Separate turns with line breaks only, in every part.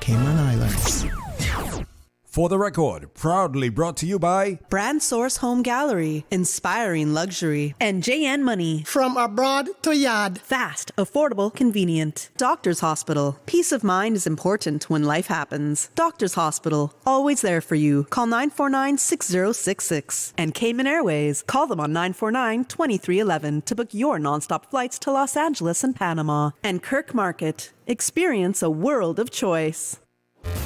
Cayman Islands.
For the Record, proudly brought to you by
Brand Source Home Gallery, inspiring luxury, and JN Money.
From abroad to yard.
Fast, affordable, convenient. Doctor's Hospital. Peace of mind is important when life happens. Doctor's Hospital, always there for you. Call 949-6066. And Cayman Airways, call them on 949-2311 to book your nonstop flights to Los Angeles and Panama. And Kirk Market, experience a world of choice.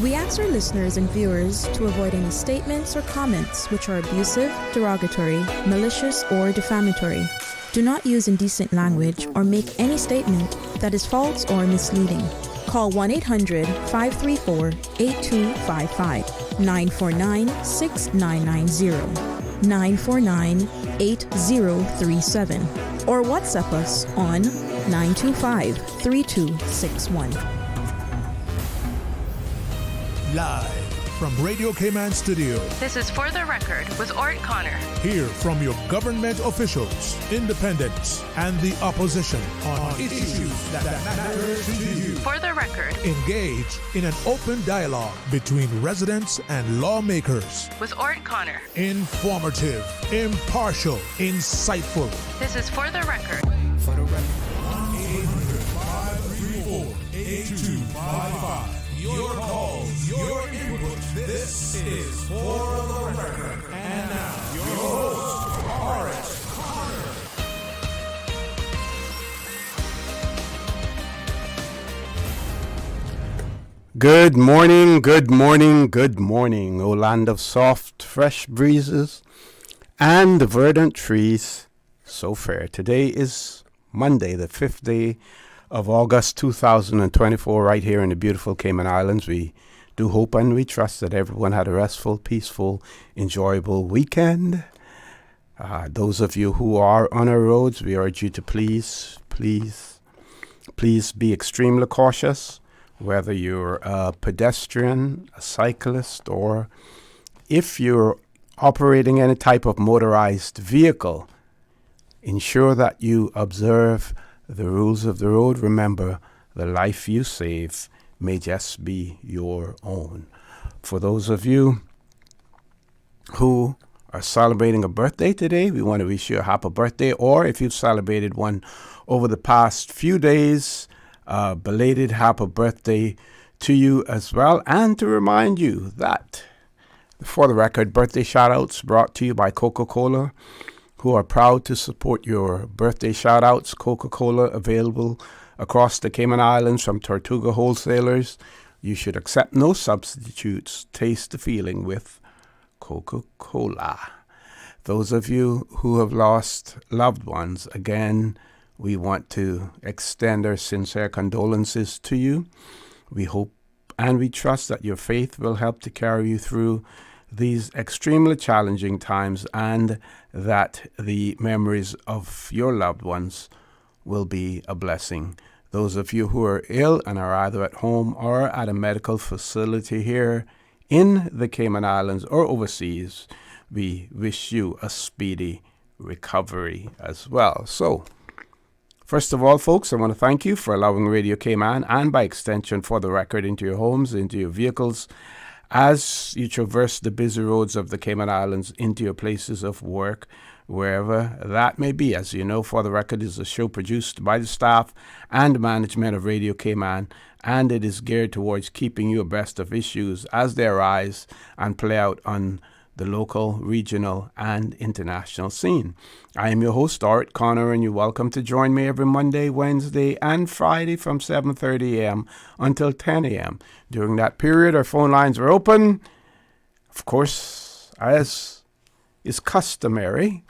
We ask our listeners and viewers to avoid any statements or comments which are abusive, derogatory, malicious, or defamatory. Do not use indecent language or make any statement that is false or misleading. Call 1-800-534-8255, 949-6990, 949-8037, or WhatsApp us on 925-3261.
Live from Radio Cayman Studio.
This is For the Record with Orrett Connor.
Hear from your government officials, independents, and the opposition on issues that matter to you.
For the Record.
Engage in an open dialogue between residents and lawmakers.
With Orrett Connor.
Informative, impartial, insightful.
This is For the Record.
For the Record. 1-800-534-8255. Your calls, your input. This is For the Record. And now, your host, Orrett Connor.
Good morning, good morning, good morning, O land of soft, fresh breezes and verdant trees, so fair. Today is Monday, the 5th day of August 2024, right here in the beautiful Cayman Islands. We do hope and we trust that everyone had a restful, peaceful, enjoyable weekend. Those of you who are on our roads, we urge you to please be extremely cautious, whether you're a pedestrian, a cyclist, or if you're operating any type of motorized vehicle. Ensure that you observe the rules of the road. Remember, the life you save may just be your own. For those of you who are celebrating a birthday today, we want to wish you a happy birthday. Or if you've celebrated one over the past few days, belated happy birthday to you as well. And to remind you that, For the Record, birthday shout-outs brought to you by Coca-Cola, who are proud to support your birthday shout-outs. Coca-Cola available across the Cayman Islands from Tortuga wholesalers. You should accept no substitutes. Taste the feeling with Coca-Cola. Those of you who have lost loved ones, again, we want to extend our sincere condolences to you. We hope and we trust that your faith will help to carry you through these extremely challenging times, and that the memories of your loved ones will be a blessing. Those of you who are ill and are either at home or at a medical facility here in the Cayman Islands or overseas, we wish you a speedy recovery as well. So, first of all, folks, I want to thank you for allowing Radio Cayman, and by extension For the Record, into your homes, into your vehicles, as you traverse the busy roads of the Cayman Islands, into your places of work, wherever that may be. As you know, For the Record is a show produced by the staff and management of Radio Cayman, and it is geared towards keeping you abreast of issues as they arise and play out on the local, regional, and international scene. I am your host, Orrett Connor, and you're welcome to join me every Monday, Wednesday, and Friday from 7:30 a.m. until 10 a.m. During that period, our phone lines are open. Of course, as is customary,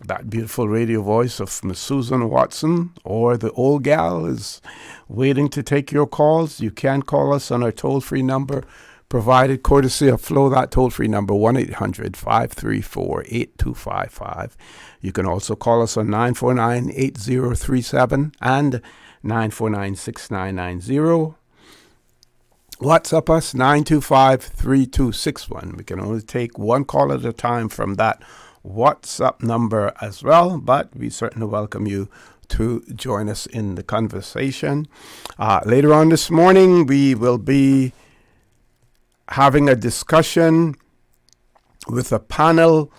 that beautiful radio voice of Miss Susan Watson, or the old gal, is waiting to take your calls. You can call us on our toll-free number, provided courtesy of Flow. That toll-free number, 1-800-534-8255. You can also call us on 949-8037 and 949-6990. WhatsApp us, 925-3261. We can only take one call at a time from that WhatsApp number as well, but we certainly welcome you to join us in the conversation. Later on this morning, we will be having a discussion with a panel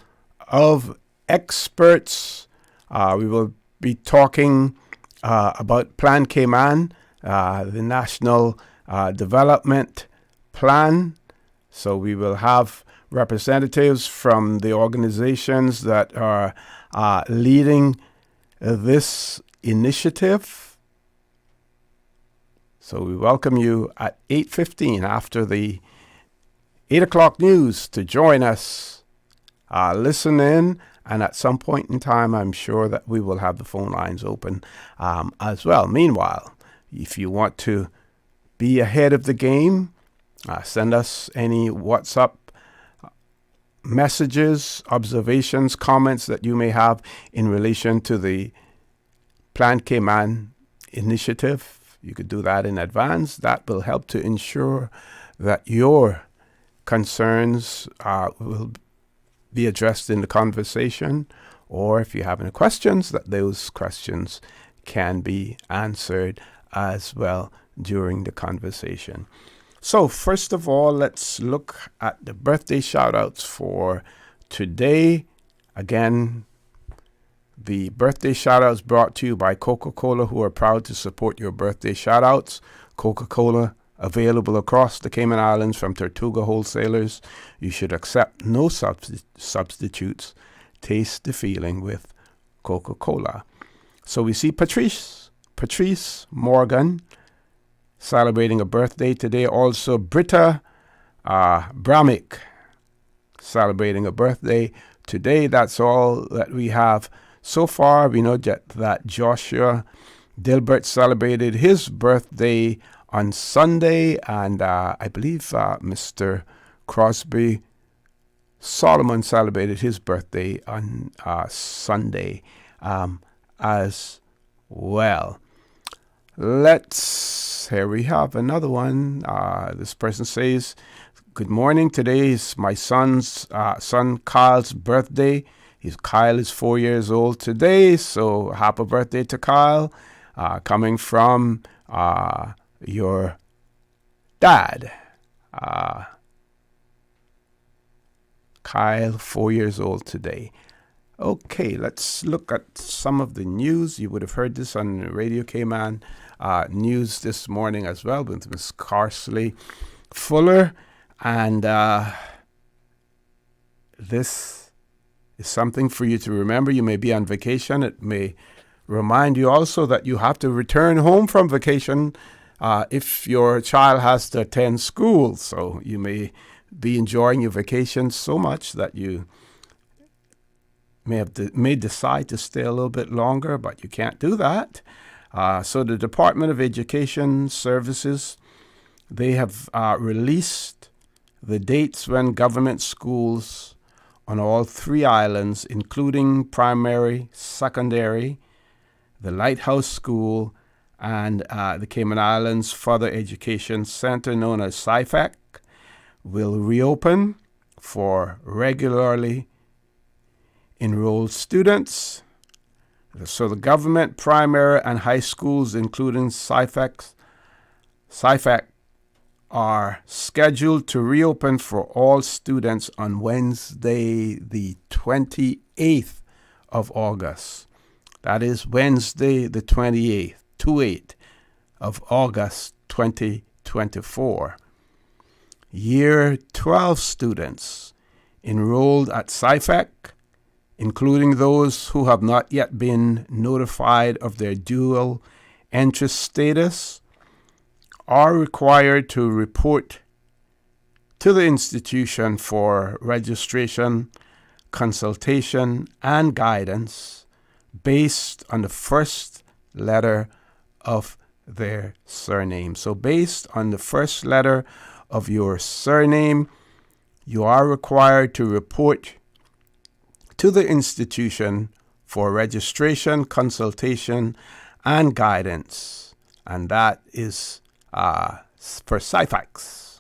of experts. We will be talking about Plan Cayman, the National Development Plan. So we will have representatives from the organizations that are leading this initiative. So we welcome you at 8:15 after the 8 o'clock news to join us. Listen in, and at some point in time, I'm sure that we will have the phone lines open as well. Meanwhile, if you want to be ahead of the game, send us any WhatsApp messages, observations, comments that you may have in relation to the Plan Cayman initiative. You could do that in advance. That will help to ensure that your concerns will be addressed in the conversation, or if you have any questions, that those questions can be answered as well during the conversation. So first of all, let's look at the birthday shout-outs for today. Again, the birthday shout-outs brought to you by Coca-Cola, who are proud to support your birthday shout-outs. Coca-Cola, available across the Cayman Islands from Tortuga wholesalers. You should accept no substitutes. Taste the feeling with Coca-Cola. So we see Patrice Morgan celebrating a birthday today. Also, Britta Bramick celebrating a birthday today. That's all that we have so far. We know that Joshua Dilbert celebrated his birthday on Sunday, and I believe Mr. Crosby Solomon celebrated his birthday on Sunday as well. Here we have another one. This person says, good morning. Today is my son Kyle's birthday. Kyle is 4 years old today, so happy birthday to Kyle. Coming from your dad. Kyle, 4 years old today. Okay, let's look at some of the news. You would have heard this on Radio Cayman news this morning as well with Ms. Carsley Fuller. And this is something for you to remember. You may be on vacation. It may remind you also that you have to return home from vacation if your child has to attend school. So you may be enjoying your vacation so much that you may decide to stay a little bit longer, but you can't do that. So the Department of Education Services, they have released the dates when government schools on all 3 islands, including primary, secondary, the Lighthouse School, and the Cayman Islands Further Education Center, known as CIFAC, will reopen for regularly enrolled students. So the government primary and high schools, including CIFAC, are scheduled to reopen for all students on Wednesday, the 28th of August. That is Wednesday, the 28th, 28th of August, 2024. Year 12 students enrolled at CIFAC, including those who have not yet been notified of their dual entry status, are required to report to the institution for registration, consultation, and guidance based on the first letter of their surname. So based on the first letter of your surname, you are required to report to the institution for registration, consultation, and guidance. And that is for CIFACs.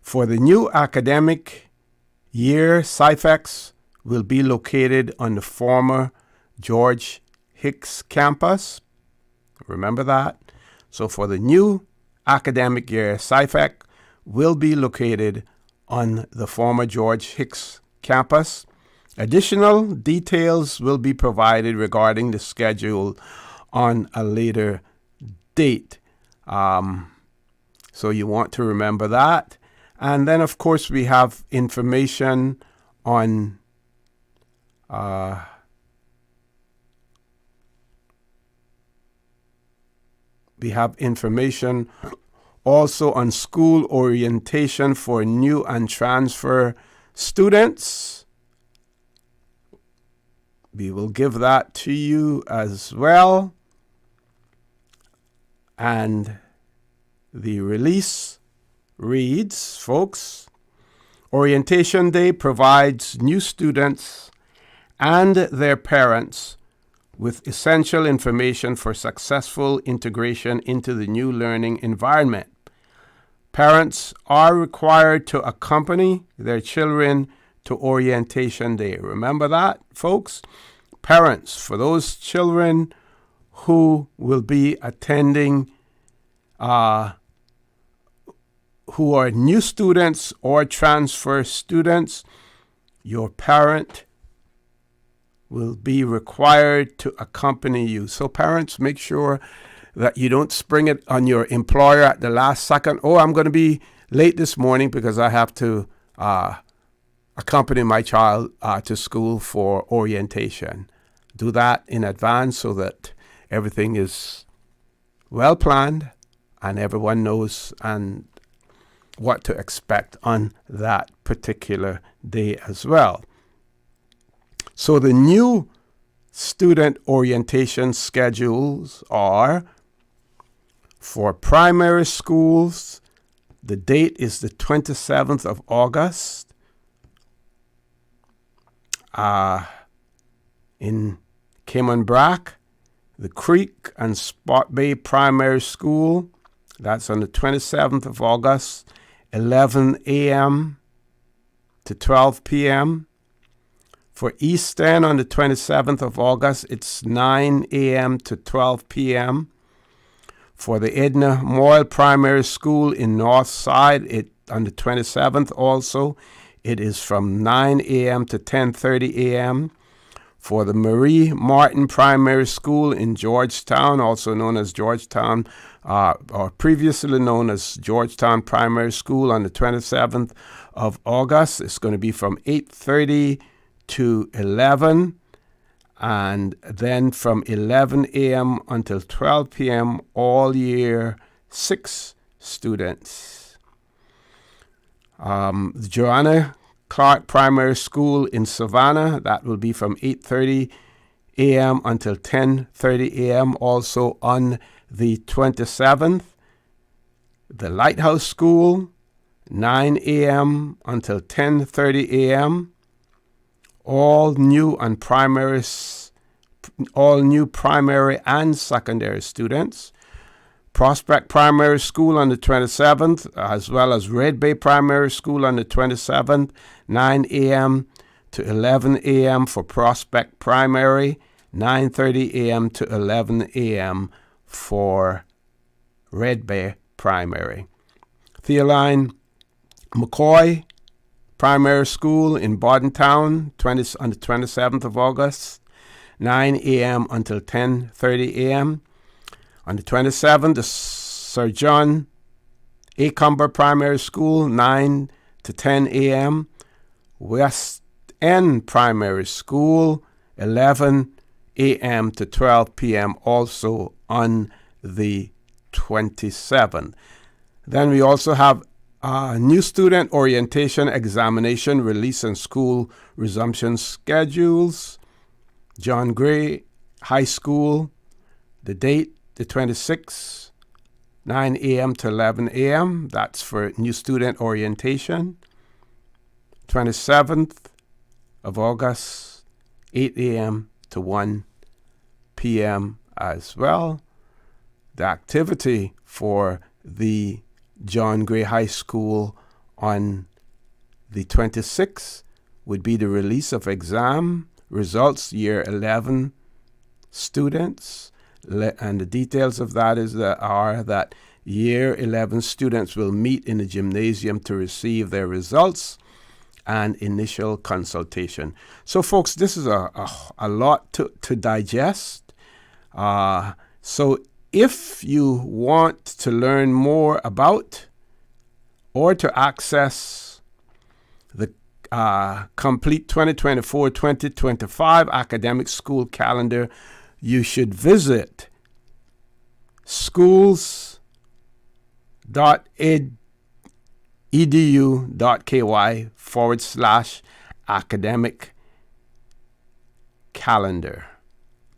For the new academic year, CIFACs will be located on the former George Hicks campus. Remember that? So for the new academic year. SciFec will be located on the former George Hicks campus. Additional details will be provided regarding the schedule on a later date. So you want to remember that. And then, of course, we have information on also on school orientation for new and transfer students. We will give that to you as well. And the release reads, folks, Orientation Day provides new students and their parents with essential information for successful integration into the new learning environment. Parents are required to accompany their children to Orientation Day. Remember that, folks? Parents, for those children who will be attending, who are new students or transfer students, your parent will be required to accompany you. So parents, make sure that you don't spring it on your employer at the last second. Oh, I'm going to be late this morning because I have to accompany my child to school for orientation. Do that in advance so that everything is well planned and everyone knows and what to expect on that particular day as well. So the new student orientation schedules are for primary schools. The date is the 27th of August. In Cayman Brac, the Creek and Spot Bay Primary School, that's on the 27th of August, 11 a.m. to 12 p.m. For East End on the 27th of August, it's 9 a.m. to 12 p.m. For the Edna Moyle Primary School in North Side, on the 27th also, it is from 9 a.m. to 10:30 a.m. For the Marie Martin Primary School in Georgetown, also known as Georgetown, or previously known as Georgetown Primary School, on the 27th of August, it's going to be from 8:30 to 11, and then from 11 a.m. until 12 p.m. all year 6 students. The Joanna Clark Primary School in Savannah, that will be from 8:30 a.m. until 10:30 a.m. also on the 27th. The Lighthouse School, 9 a.m. until 10:30 a.m. All new primary and secondary students. Prospect Primary School on the 27th, as well as Red Bay Primary School on the 27th, 9 a.m. to 11 a.m. for Prospect Primary, 9:30 a.m. to 11 a.m. for Red Bay Primary. Theoline McCoy Primary School in Bordentown, on the 27th of August, 9 a.m. until 10:30 a.m. On the 27th, the Sir John A. Cumber Primary School, 9 to 10 a.m. West End Primary School, 11 a.m. to 12 p.m. also on the 27th. Then we also have new student orientation, examination, release, and school resumption schedules. John Gray High School, the date, the 26th, 9 a.m. to 11 a.m. That's for new student orientation. 27th of August, 8 a.m. to 1 p.m. as well. The activity for the John Gray High School on the 26th would be the release of exam results, year 11 students. And the details of that are that Year 11 students will meet in the gymnasium to receive their results and initial consultation. So, folks, this is a lot to digest. So if you want to learn more about or to access the complete 2024-2025 academic school calendar, you should visit schools.edu.ky/academic calendar.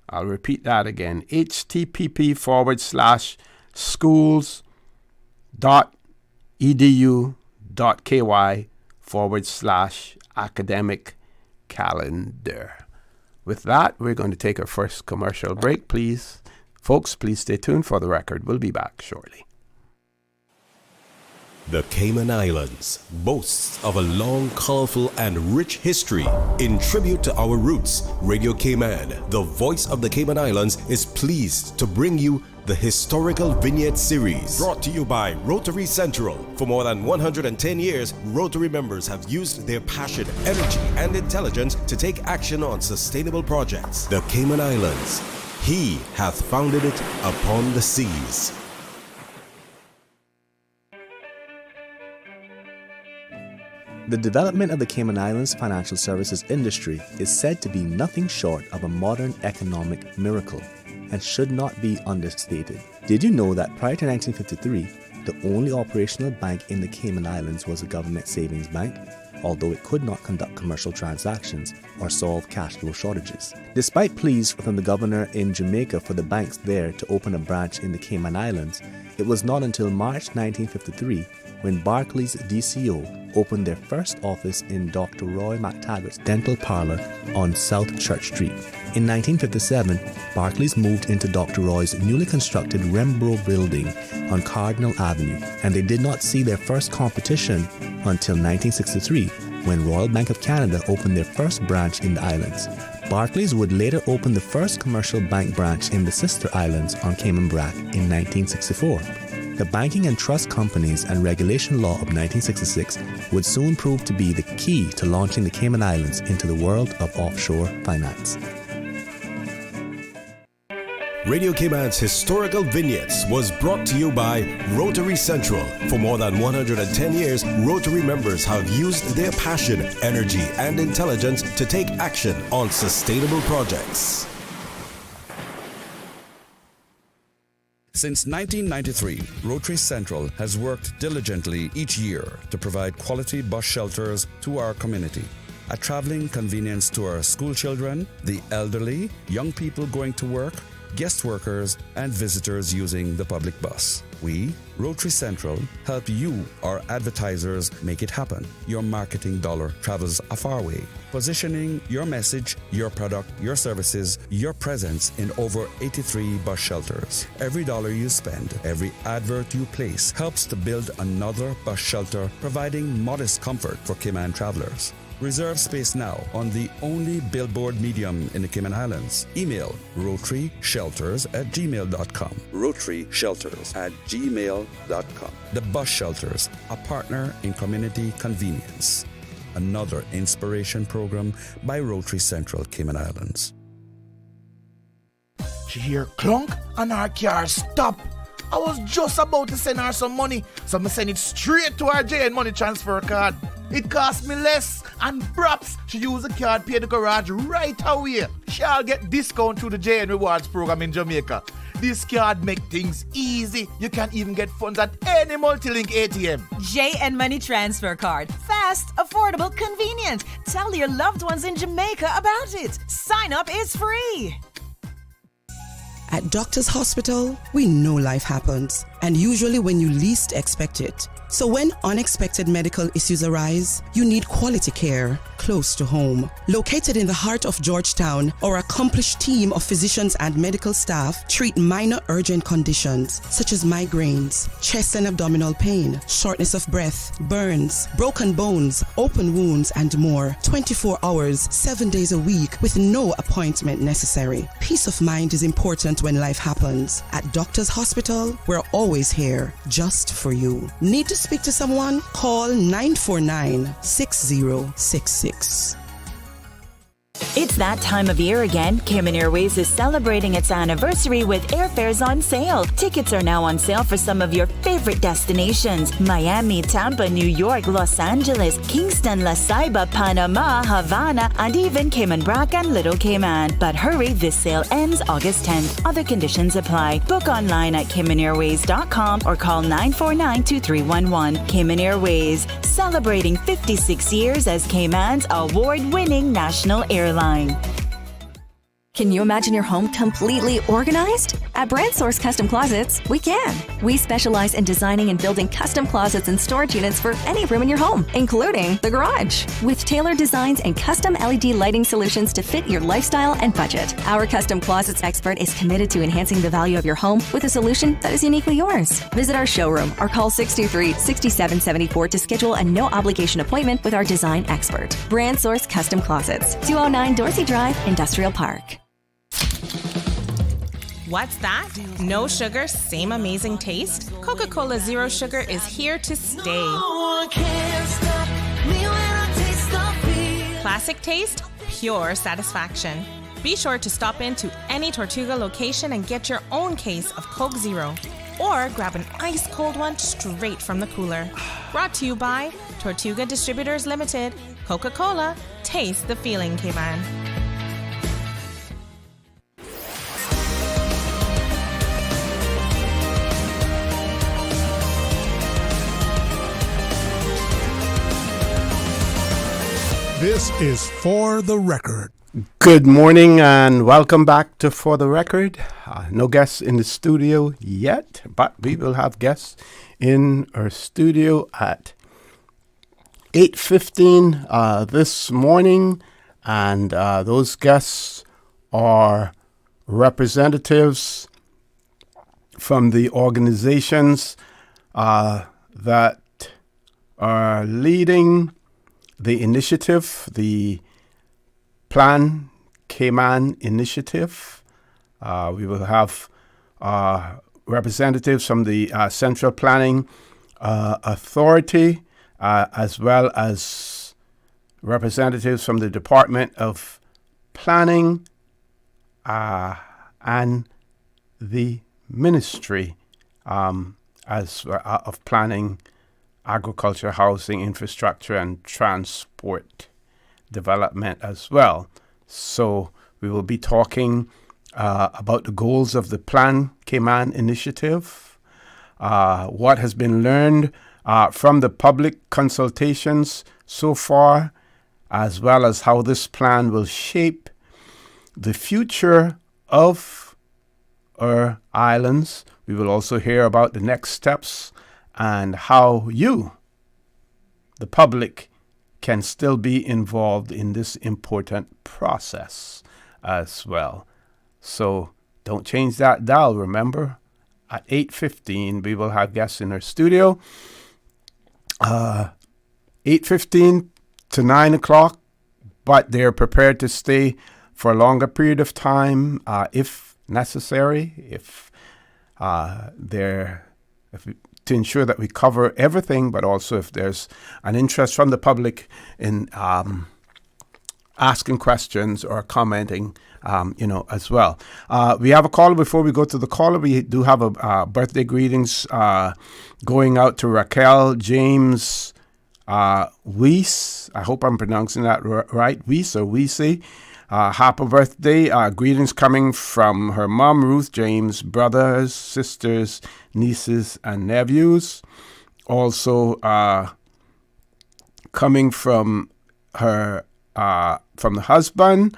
I'll repeat that again. http://schools.edu.ky/academic calendar. With that, we're going to take our first commercial break, please. Folks, please stay tuned for the record. We'll be back shortly.
The Cayman Islands boasts of a long, colorful, and rich history. In tribute to our roots, Radio Cayman, the voice of the Cayman Islands, is pleased to bring you the Historical Vignette Series, brought to you by Rotary Central. For more than 110 years, Rotary members have used their passion, energy, and intelligence to take action on sustainable projects. The Cayman Islands, He hath founded it upon the seas.
The development of the Cayman Islands financial services industry is said to be nothing short of a modern economic miracle and should not be understated. Did you know that prior to 1953, the only operational bank in the Cayman Islands was a government savings bank, although it could not conduct commercial transactions or solve cash flow shortages? Despite pleas from the governor in Jamaica for the banks there to open a branch in the Cayman Islands, it was not until March 1953 when Barclays DCO opened their first office in Dr. Roy McTaggart's dental parlor on South Church Street. In 1957, Barclays moved into Dr. Roy's newly constructed Rembrandt building on Cardinal Avenue, and they did not see their first competition until 1963, when Royal Bank of Canada opened their first branch in the islands. Barclays would later open the first commercial bank branch in the sister islands on Cayman Brac in 1964. The Banking and Trust Companies and Regulation Law of 1966 would soon prove to be the key to launching the Cayman Islands into the world of offshore finance.
Radio Cayman's Historical Vignettes was brought to you by Rotary Central. For more than 110 years, Rotary members have used their passion, energy, and intelligence to take action on sustainable projects.
Since 1993, Rotary Central has worked diligently each year to provide quality bus shelters to our community. A traveling convenience to our school children, the elderly, young people going to work, guest workers, and visitors using the public bus. We, Rotary Central, help you, our advertisers, make it happen. Your marketing dollar travels a far way. Positioning your message, your product, your services, your presence in over 83 bus shelters. Every dollar you spend, every advert you place helps to build another bus shelter, providing modest comfort for Cayman travelers. Reserve space now on the only billboard medium in the Cayman Islands. Email rotaryshelters@gmail.com. rotaryshelters@gmail.com. The Bus Shelters, a partner in community convenience. Another inspiration program by Rotary Central Cayman Islands.
She hear clunk and her car stop. I was just about to send her some money, so I send it straight to her JN Money Transfer card. It cost me less, and perhaps she use the card, pay the garage right away. She'll get discount through the JN Rewards program in Jamaica. This card make things easy. You can even get funds at any multi-link ATM.
JN Money Transfer Card. Fast, affordable, convenient. Tell your loved ones in Jamaica about it. Sign up is free.
At Doctors Hospital, we know life happens, and usually when you least expect it. So when unexpected medical issues arise, you need quality care close to home. Located in the heart of Georgetown, our accomplished team of physicians and medical staff treat minor urgent conditions such as migraines, chest and abdominal pain, shortness of breath, burns, broken bones, open wounds, and more. 24 hours, 7 days a week with no appointment necessary. Peace of mind is important when life happens. At Doctors Hospital, we're always always here just for you. Need to speak to someone? Call 949-6066.
It's that time of year again. Cayman Airways is celebrating its anniversary with airfares on sale. Tickets are now on sale for some of your favorite destinations: Miami, Tampa, New York, Los Angeles, Kingston, La Ceiba, Panama, Havana, and even Cayman Brac and Little Cayman. But hurry, this sale ends August 10th. Other conditions apply. Book online at CaymanAirways.com or call 949-2311. Cayman Airways, celebrating 56 years as Cayman's award-winning national airline.
Can you imagine your home completely organized? At Brand Source Custom Closets, we can. We specialize in designing and building custom closets and storage units for any room in your home, including the garage. With tailored designs and custom LED lighting solutions to fit your lifestyle and budget, our custom closets expert is committed to enhancing the value of your home with a solution that is uniquely yours. Visit our showroom or call 623-6774 to schedule a no-obligation appointment with our design expert. Brand Source Custom Closets, 209 Dorsey Drive, Industrial Park.
What's that? No sugar, same amazing taste? Coca-Cola Zero Sugar is here to stay. Classic taste, pure satisfaction. Be sure to stop into any Tortuga location and get your own case of Coke Zero. Or grab an ice cold one straight from the cooler. Brought to you by Tortuga Distributors Limited. Coca-Cola, taste the feeling, Cayman.
This is For the Record.
Good morning and welcome back to For the Record. No guests in the studio yet, but we will have guests in our studio at 8:15 this morning, and those guests are representatives from the organizations that are leading the initiative, the Plan Cayman initiative. We will have representatives from the Central Planning Authority, as well as representatives from the Department of Planning and the Ministry of Planning, Agriculture, Housing, Infrastructure, and Transport Development as well. So we will be talking about the goals of the Plan Cayman initiative, what has been learned from the public consultations so far, as well as how this plan will shape the future of our islands. We will also hear about the next steps and how you, the public, can still be involved in this important process as well. So don't change that dial. Remember, at 8:15, we will have guests in our studio. 8:15 to 9 o'clock, but they're prepared to stay for a longer period of time if necessary, to ensure that we cover everything, but also if there's an interest from the public in asking questions or commenting, as well. We have a caller. Before we go to the caller, we do have a birthday greetings going out to Raquel James Weiss. I hope I'm pronouncing that right. Weiss or Weissy. Happy birthday. Greetings coming from her mom, Ruth James, brothers, sisters, nieces, and nephews. Also coming from her, from the husband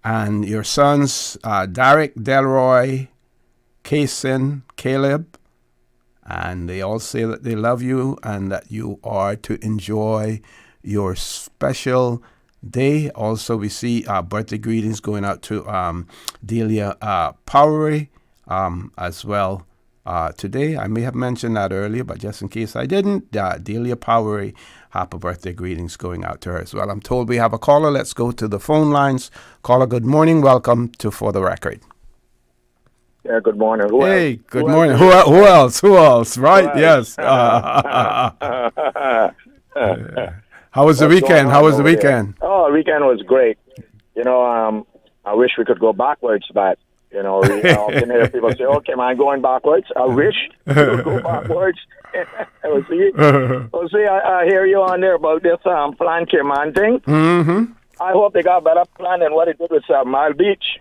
and your sons, Derek, Delroy, Kaysen, Caleb. And they all say that they love you and that you are to enjoy your special day. Also, we see birthday greetings going out to Delia Powery as well today. I may have mentioned that earlier, but just in case I didn't, Delia Powery, happy birthday greetings going out to her as well. I'm told we have a caller. Let's go to the phone lines. Caller, good morning. Welcome to For the Record.
Yeah, good morning. Who
Hey,
else?
good morning. Who else? Who else? Right?
Right.
Yes. How was the
What's going
weekend? How
on
was the
over there?
weekend?
Oh, the weekend was great. I wish we could go backwards, but I often hear people say, "Okay, am I going backwards?" I wish we could go backwards. we'll see. I hear you on there about this plan Cayman thing.
Mm-hmm.
I hope they got a better plan than what they did with 7 Mile Beach.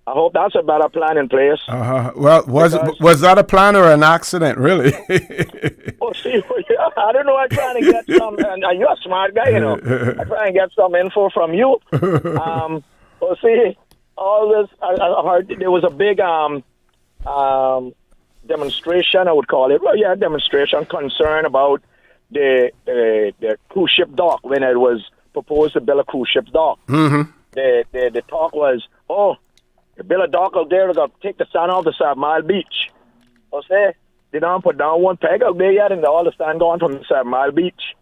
I hope that's a better plan in place.
Well, was that a plan or an accident, really?
I don't know. I'm trying to get some, and you're a smart guy, I'm trying to get some info from you. All this, I heard there was a big demonstration, I would call it. Well, yeah, demonstration, concern about the cruise ship dock when it was proposed to build a cruise ship dock.
Mm-hmm.
The talk was, the build a dock out there, they're going to take the sun off the 7 Mile Beach. They don't put down one peg out there yet, and all the sun gone from the 7 Mile Beach.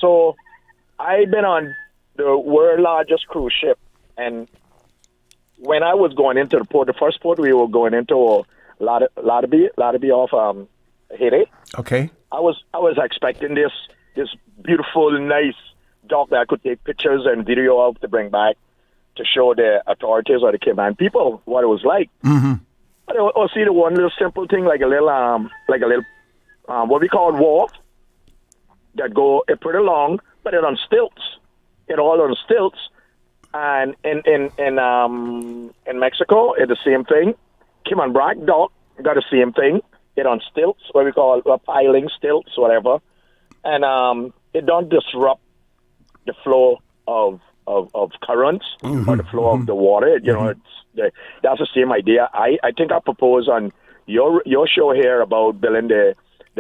So I've been on the world's largest cruise ship, and when I was going into the port, the first port we were going into, Lauderdale off Haiti.
Okay.
I was expecting this beautiful, nice dock that I could take pictures and video of to bring back to show the authorities or the Cayman people what it was like.
Mm-hmm.
But the one little simple thing like a little what we call wharf that go pretty long, but it on stilts. It all on stilts. And in Mexico, it's the same thing. Cayman Brac dock got the same thing. It on stilts, what we call piling stilts, whatever. And it don't disrupt the flow of currents or the flow of the water. That's the same idea. I think I propose on your show here about building the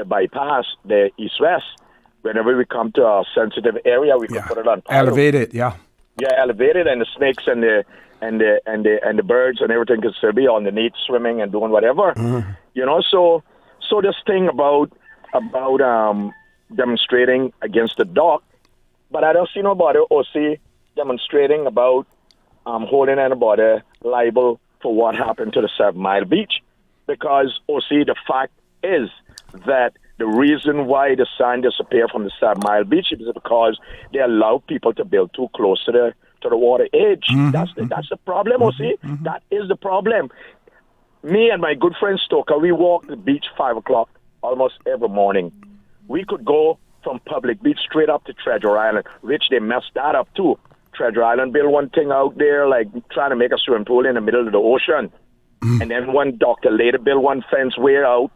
bypass, the east-west. Whenever we come to a sensitive area, we can put it on pilot.
Elevate it, yeah.
Yeah, elevated, and the snakes and the birds and everything can still be underneath swimming and doing whatever. So this thing about demonstrating against the dock, but I don't see nobody demonstrating about holding anybody liable for what happened to the 7 Mile Beach, because the fact is that the reason why the sand disappeared from the 7 Mile Beach is because they allow people to build too close to the water edge. That's the problem, That is the problem. Me and my good friend Stoker, we walk the beach 5 o'clock almost every morning. We could go from Public Beach straight up to Treasure Island, which they messed that up too. Treasure Island built one thing out there, like trying to make a swimming pool in the middle of the ocean. And then one doctor later built one fence way out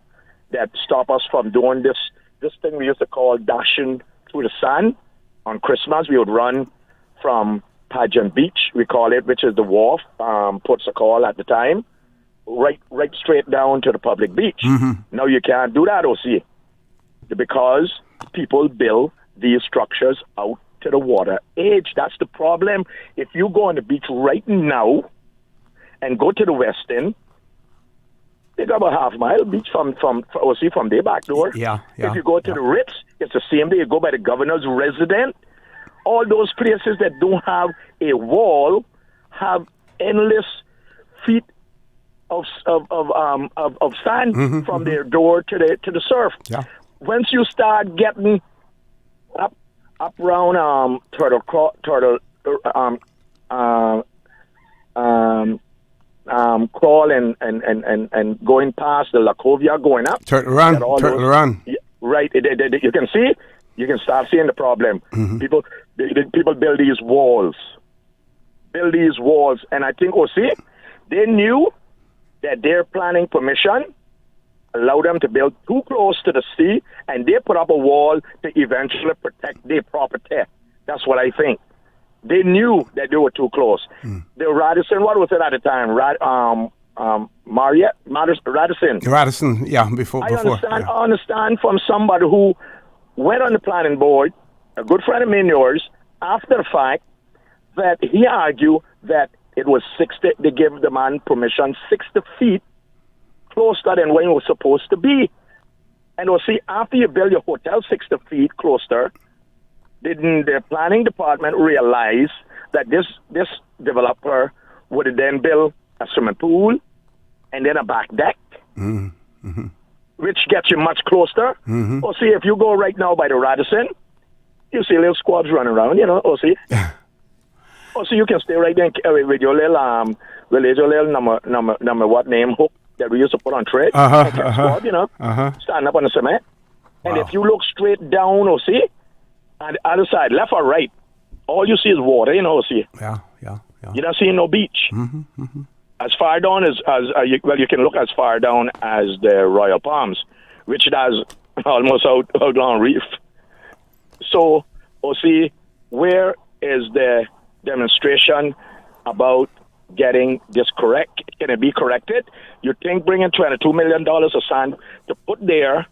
that stop us from doing this thing we used to call dashing through the sand. On Christmas, we would run from Pageant Beach, we call it, which is the wharf, Ports of Call at the time, right straight down to the Public Beach. Now you can't do that, because people build these structures out to the water edge. That's the problem. If you go on the beach right now and go to the West End, they got about half mile beach from their back door.
Yeah.
If you go to the Ritz, it's the same day. You go by the governor's residence. All those places that don't have a wall have endless feet of sand from their door to the surf.
Yeah.
Once you start getting up around Crawl and going past the Lacovia, going up.
Turtle Run.
Right. You can see. You can start seeing the problem. People build these walls. And I think, they knew that their planning permission allowed them to build too close to the sea, and they put up a wall to eventually protect their property. That's what I think. They knew that they were too close. The Radisson, what was it at the time?
Radisson, yeah, before.
I understand from somebody who went on the planning board, a good friend of mine, yours, after the fact, that he argued that it was 60, they gave the man permission 60 feet closer than when it was supposed to be. And after you build your hotel 60 feet closer, didn't the planning department realize that this developer would then build a swimming pool, and then a back deck, which gets you much closer. Or see, if you go right now by the Radisson, you see little squads running around, or see. Or see, you can stay right there with your little number what name hook that we used to put on trade. Squad, stand up on the cement. And if you look straight down, or see, on the other side, left or right, all you see is water, see.
Yeah.
You don't see no beach. As far down as you can look as far down as the Royal Palms, which does almost outland reef. So, see, where is the demonstration about getting this correct? Can it be corrected? You think bringing $22 million of sand to put there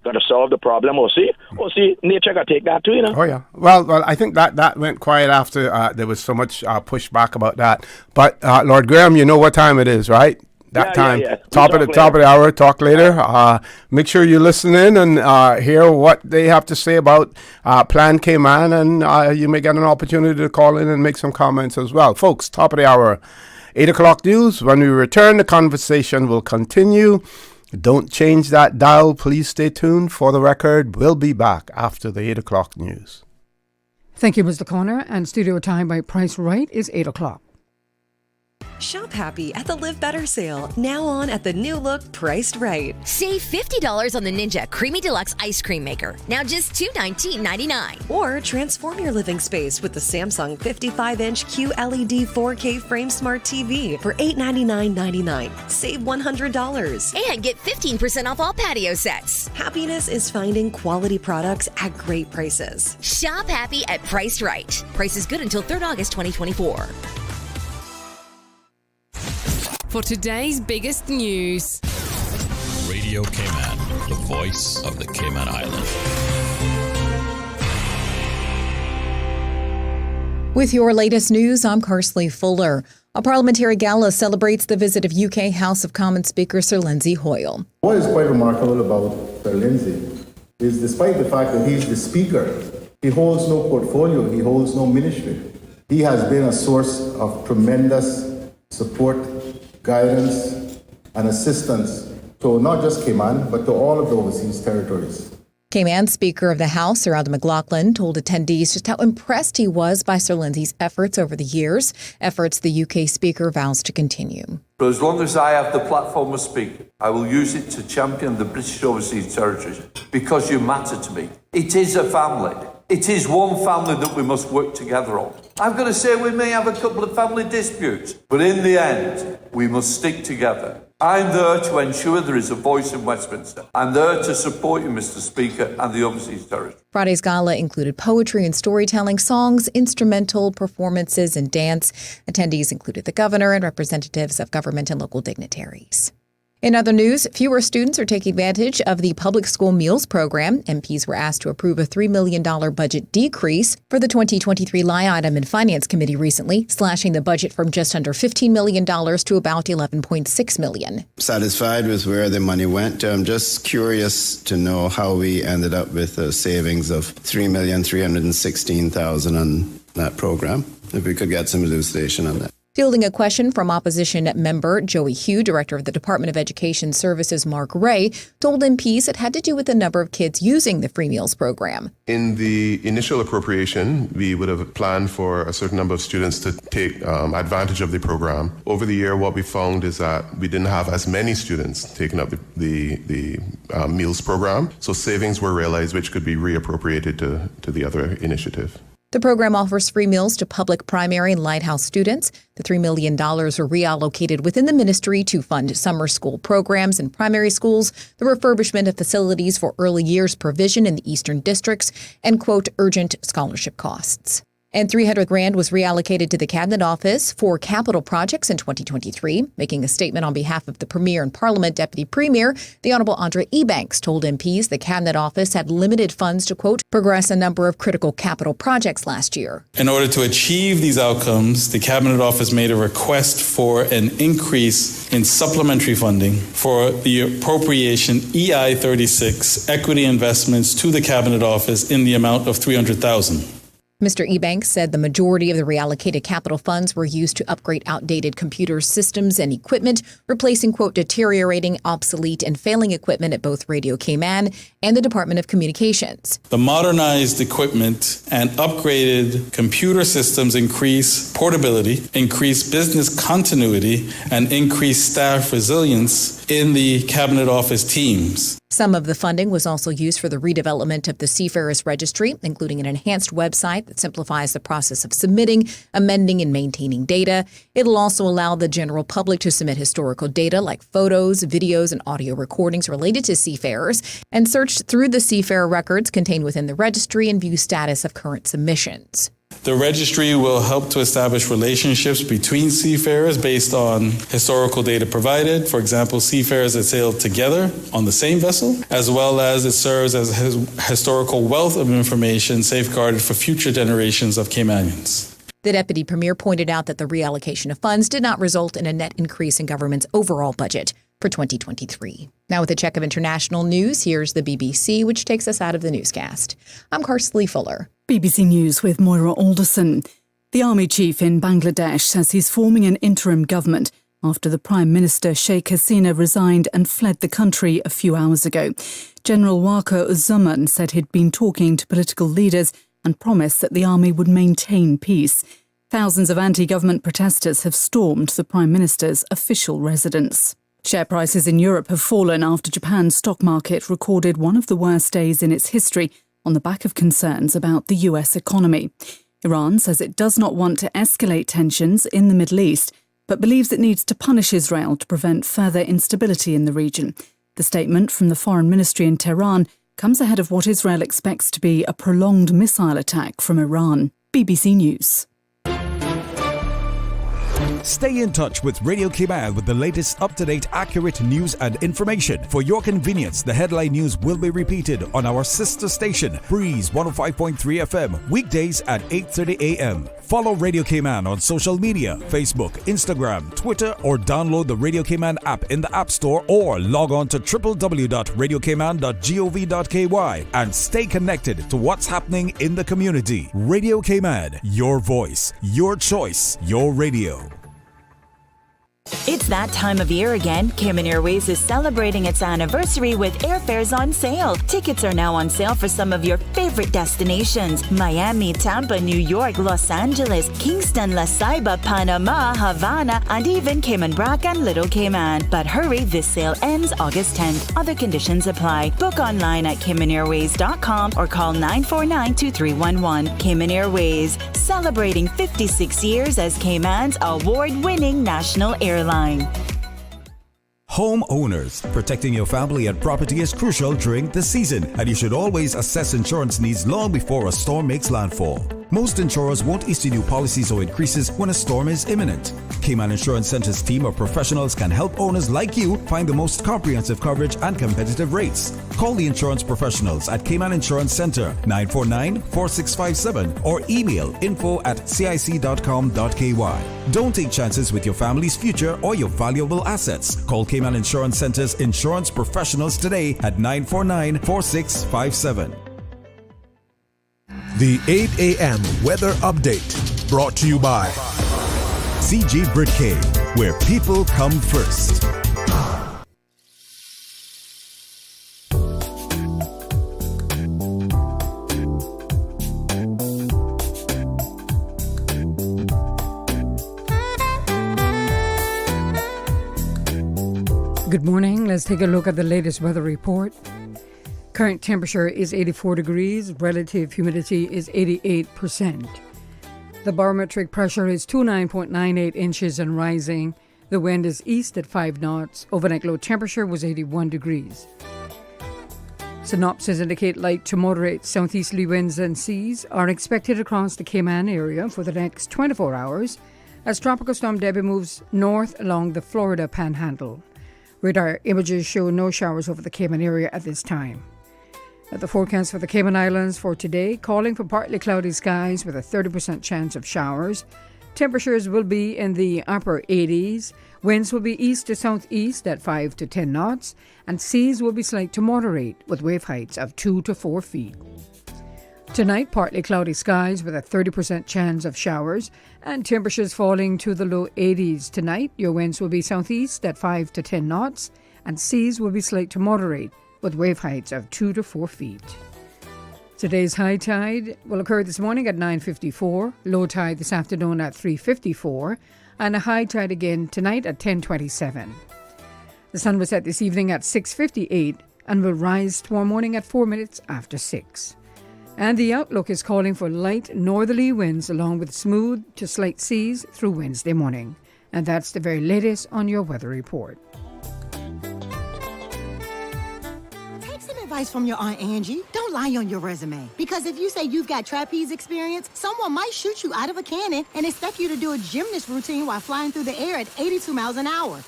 going to solve the problem, or see, nature got to take that too,
Oh, yeah. Well, I think that went quiet after there was so much pushback about that. But, Lord Graham, you know what time it is, right? That time.
Yeah.
Top of the hour, talk later. Make sure you listen in and hear what they have to say about Plan Cayman, and you may get an opportunity to call in and make some comments as well. Folks, top of the hour, 8 o'clock news. When we return, the conversation will continue. Don't change that dial. Please stay tuned. For the record, we'll be back after the 8 o'clock news.
Thank you, Mr. Connor. And studio time by Price Right is 8 o'clock.
Shop happy at the Live Better sale, now on at the new look Priced Right.
Save $50 on the Ninja Creamy Deluxe Ice Cream Maker, now just $219.99.
Or transform your living space with the Samsung 55-inch QLED 4K Frame Smart TV for $899.99. Save $100.
And get 15% off all patio sets.
Happiness is finding quality products at great prices.
Shop happy at Priced Right. Price is good until 3rd August 2024.
For today's biggest news.
Radio Cayman, the voice of the Cayman Islands.
With your latest news, I'm Carsley Fuller. A parliamentary gala celebrates the visit of UK House of Commons Speaker Sir Lindsay Hoyle.
What is quite remarkable about Sir Lindsay is, despite the fact that he's the Speaker, he holds no portfolio, he holds no ministry. He has been a source of tremendous support, guidance and assistance to not just Cayman, but to all of the overseas territories.
Cayman Speaker of the House, Sir Adam McLaughlin, told attendees just how impressed he was by Sir Lindsay's efforts over the years, efforts the UK Speaker vows to continue.
For as long as I have the platform of Speaker, I will use it to champion the British overseas territories because you matter to me. It is a family. It is one family that we must work together on. I've got to say, we may have a couple of family disputes, but in the end, we must stick together. I'm there to ensure there is a voice in Westminster. I'm there to support you, Mr. Speaker, and the overseas territory.
Friday's gala included poetry and storytelling, songs, instrumental performances, and dance. Attendees included the governor and representatives of government and local dignitaries. In other news, fewer students are taking advantage of the public school meals program. MPs were asked to approve a $3 million budget decrease for the 2023 line item in Finance Committee recently, slashing the budget from just under $15 million to about $11.6 million.
Satisfied with where the money went. I'm just curious to know how we ended up with a savings of $3,316,000 on that program. If we could get some elucidation on that.
Fielding a question from opposition member Joey Hugh, director of the Department of Education Services Mark Ray, told MPs it had to do with the number of kids using the free meals program.
In the initial appropriation, we would have planned for a certain number of students to take advantage of the program. Over the year, what we found is that we didn't have as many students taking up the meals program, so savings were realized which could be reappropriated to the other initiative.
The program offers free meals to public primary and lighthouse students. The $3 million are reallocated within the ministry to fund summer school programs in primary schools, the refurbishment of facilities for early years provision in the eastern districts, and, quote, urgent scholarship costs. And $300,000 was reallocated to the Cabinet Office for capital projects in 2023. Making a statement on behalf of the Premier and Parliament Deputy Premier, the Honourable Andre Ebanks told MPs the Cabinet Office had limited funds to, quote, progress a number of critical capital projects last year.
In order to achieve these outcomes, the Cabinet Office made a request for an increase in supplementary funding for the appropriation EI 36 equity investments to the Cabinet Office in the amount of $300,000.
Mr. Ebanks said the majority of the reallocated capital funds were used to upgrade outdated computer systems and equipment, replacing, quote, deteriorating, obsolete, and failing equipment at both Radio Cayman and the Department of Communications.
The modernized equipment and upgraded computer systems increase portability, increase business continuity, and increase staff resilience in the Cabinet Office teams.
Some of the funding was also used for the redevelopment of the Seafarers Registry, including an enhanced website that simplifies the process of submitting, amending, and maintaining data. It'll also allow the general public to submit historical data like photos, videos, and audio recordings related to seafarers, and search through the seafarer records contained within the registry and view status of current submissions.
The registry will help to establish relationships between seafarers based on historical data provided, for example, seafarers that sailed together on the same vessel, as well as it serves as a historical wealth of information safeguarded for future generations of Caymanians.
The Deputy Premier pointed out that the reallocation of funds did not result in a net increase in government's overall budget for 2023. Now with a check of international news, here's the BBC, which takes us out of the newscast. I'm Karsley Fuller.
BBC News with Moira Alderson. The army chief in Bangladesh says he's forming an interim government after the Prime Minister Sheikh Hasina resigned and fled the country a few hours ago. General Waqar Uzzaman said he'd been talking to political leaders and promised that the army would maintain peace. Thousands of anti-government protesters have stormed the Prime Minister's official residence. Share prices in Europe have fallen after Japan's stock market recorded one of the worst days in its history on the back of concerns about the US economy. Iran says it does not want to escalate tensions in the Middle East, but believes it needs to punish Israel to prevent further instability in the region. The statement from the Foreign Ministry in Tehran comes ahead of what Israel expects to be a prolonged missile attack from Iran. BBC News.
Stay in touch with Radio Cayman with the latest up-to-date, accurate news and information. For your convenience, the headline news will be repeated on our sister station, Breeze 105.3 FM, weekdays at 8:30 a.m. Follow Radio Cayman on social media, Facebook, Instagram, Twitter, or download the Radio Cayman app in the App Store or log on to www.radiocayman.gov.ky and stay connected to what's happening in the community. Radio Cayman, your voice, your choice, your radio.
It's that time of year again. Cayman Airways is celebrating its anniversary with airfares on sale. Tickets are now on sale for some of your favorite destinations: Miami, Tampa, New York, Los Angeles, Kingston, La Ceiba, Panama, Havana, and even Cayman Brac and Little Cayman. But hurry, this sale ends August 10th. Other conditions apply. Book online at CaymanAirways.com or call 949-2311. Cayman Airways, celebrating 56 years as Cayman's award-winning national airline.
Homeowners, protecting your family and property is crucial during the season, and you should always assess insurance needs long before a storm makes landfall. Most insurers won't issue new policies or increases when a storm is imminent. Cayman Insurance Center's team of professionals can help owners like you find the most comprehensive coverage and competitive rates. Call the insurance professionals at Cayman Insurance Center 949-4657 or email info@cic.com.ky. Don't take chances with your family's future or your valuable assets. Call Cayman Insurance Center's insurance professionals today at 949-4657.
The 8 a.m. weather update brought to you by
CG Britcay, where people come first.
Good morning. Let's take a look at the latest weather report. Current temperature is 84 degrees. Relative humidity is 88%. The barometric pressure is 29.98 inches and rising. The wind is east at 5 knots. Overnight low temperature was 81 degrees. Synopsis indicate light to moderate southeasterly winds and seas are expected across the Cayman area for the next 24 hours as Tropical Storm Debbie moves north along the Florida Panhandle. Radar images show no showers over the Cayman area at this time. The forecast for the Cayman Islands for today, calling for partly cloudy skies with a 30% chance of showers. Temperatures will be in the upper 80s. Winds will be east to southeast at 5 to 10 knots, and seas will be slight to moderate with wave heights of 2 to 4 feet. Tonight, partly cloudy skies with a 30% chance of showers and temperatures falling to the low 80s. Tonight, your winds will be southeast at 5 to 10 knots and seas will be slight to moderate with wave heights of 2 to 4 feet. Today's high tide will occur this morning at 9:54, low tide this afternoon at 3:54, and a high tide again tonight at 10:27. The sun will set this evening at 6:58 and will rise tomorrow morning at 4 minutes after 6. And the outlook is calling for light northerly winds along with smooth to slight seas through Wednesday morning. And that's the very latest on your weather report.
Take some advice from your Aunt Angie. Don't lie on your resume. Because if you say you've got trapeze experience, someone might shoot you out of a cannon and expect you to do a gymnast routine while flying through the air at 82 miles an hour.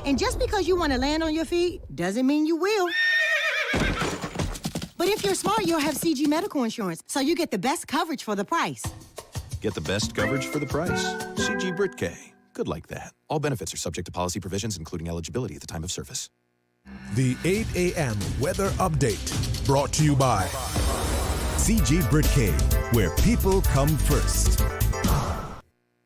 And just because you want to land on your feet doesn't mean you will. But if you're smart, you'll have CG Medical Insurance, so you get the best coverage for the price.
Get the best coverage for the price. CG Brit-K. Good like that. All benefits are subject to policy provisions, including eligibility at the time of service.
The 8 a.m. weather update brought to you by
CG Brit-K, where people come first.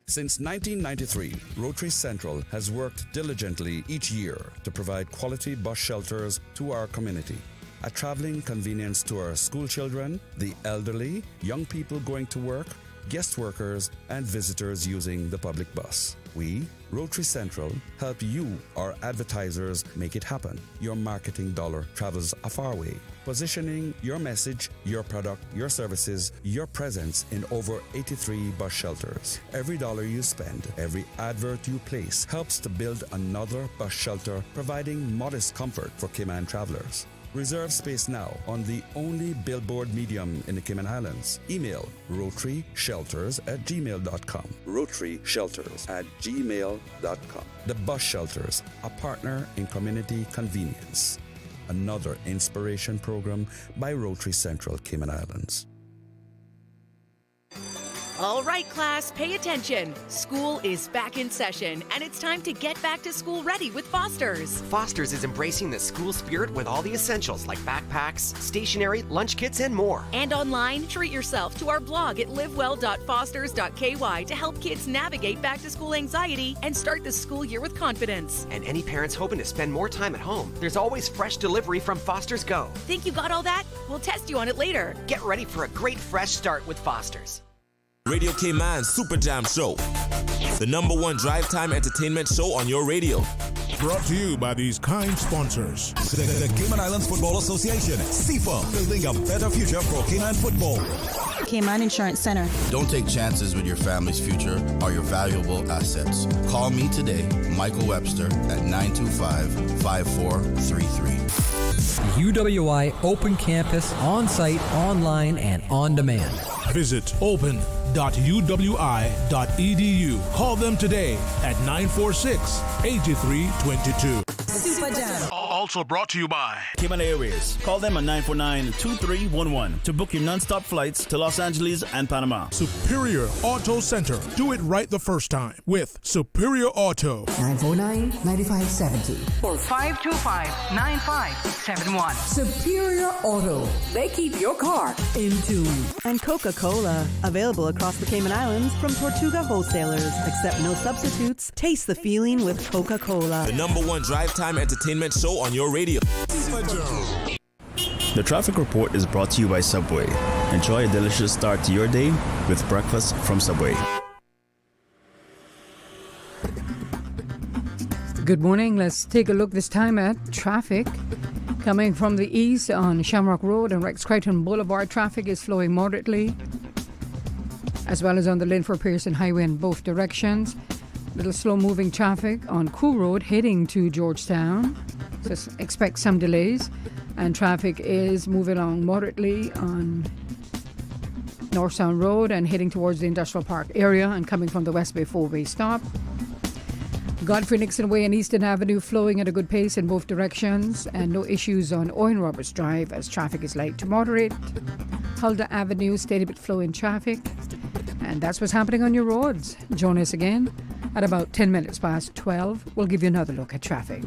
Since 1993, Rotary Central has worked diligently each year to provide quality bus shelters to our community. A traveling convenience to our school children, the elderly, young people going to work, guest workers, and visitors using the public bus. We, Rotary Central, help you, our advertisers, make it happen. Your marketing dollar travels a far way, positioning your message, your product, your services, your presence in over 83 bus shelters. Every dollar you spend, every advert you place helps to build another bus shelter, providing modest comfort for Cayman travelers. Reserve space now on the only billboard medium in the Cayman Islands. Email rotaryshelters@gmail.com. rotaryshelters@gmail.com. The Bus Shelters, a partner in community convenience. Another inspiration program by Rotary Central Cayman Islands.
All right, class, pay attention. School is back in session, and it's time to get back to school ready with Foster's.
Foster's is embracing the school spirit with all the essentials like backpacks, stationery, lunch kits, and more.
And online, treat yourself to our blog at livewell.fosters.ky to help kids navigate back to school anxiety and start the school year with confidence.
And any parents hoping to spend more time at home, there's always fresh delivery from Foster's Go.
Think you got all that? We'll test you on it later.
Get ready for a great fresh start with Foster's.
Radio Cayman Super Jam Show, the #1 drive time entertainment show on your radio.
Brought to you by these kind sponsors.
The Cayman Islands Football Association, CIFA, building a better future for Cayman football.
Cayman Insurance Center.
Don't take chances with your family's future or your valuable assets. Call me today, Michael Webster, at 925-5433.
UWI Open Campus, on-site, online, and on demand.
Visit open.uwi.edu. Call them today at 946-8322.
Super Jam.
Also brought to you by Cayman Airways. Call them at 949-2311 to book your non-stop flights to Los Angeles and Panama.
Superior Auto Center. Do it right the first time with Superior Auto.
949-9570
or 525-9571.
Superior Auto. They keep your car in tune.
And Coca-Cola. Available across the Cayman Islands from Tortuga wholesalers. Accept no substitutes. Taste the feeling with Coca-Cola.
The #1 drive time entertainment show on your radio.
The traffic report is brought to you by Subway. Enjoy a delicious start to your day with breakfast from Subway.
Good morning. Let's take a look this time at traffic. Coming from the east on Shamrock Road and Rex Crichton Boulevard, traffic is flowing moderately, as well as on the Linford Pearson Highway in both directions. Little slow-moving traffic on Cool Road heading to Georgetown, so expect some delays. And traffic is moving along moderately on North Sound Road and heading towards the Industrial Park area and coming from the West Bay 4-way stop. Godfrey Nixon Way and Eastern Avenue flowing at a good pace in both directions, and no issues on Owen Roberts Drive as traffic is light to moderate. Huldah Avenue steady but flowing traffic, and that's what's happening on your roads. Join us again at about 10 minutes past 12. We'll give you another look at traffic.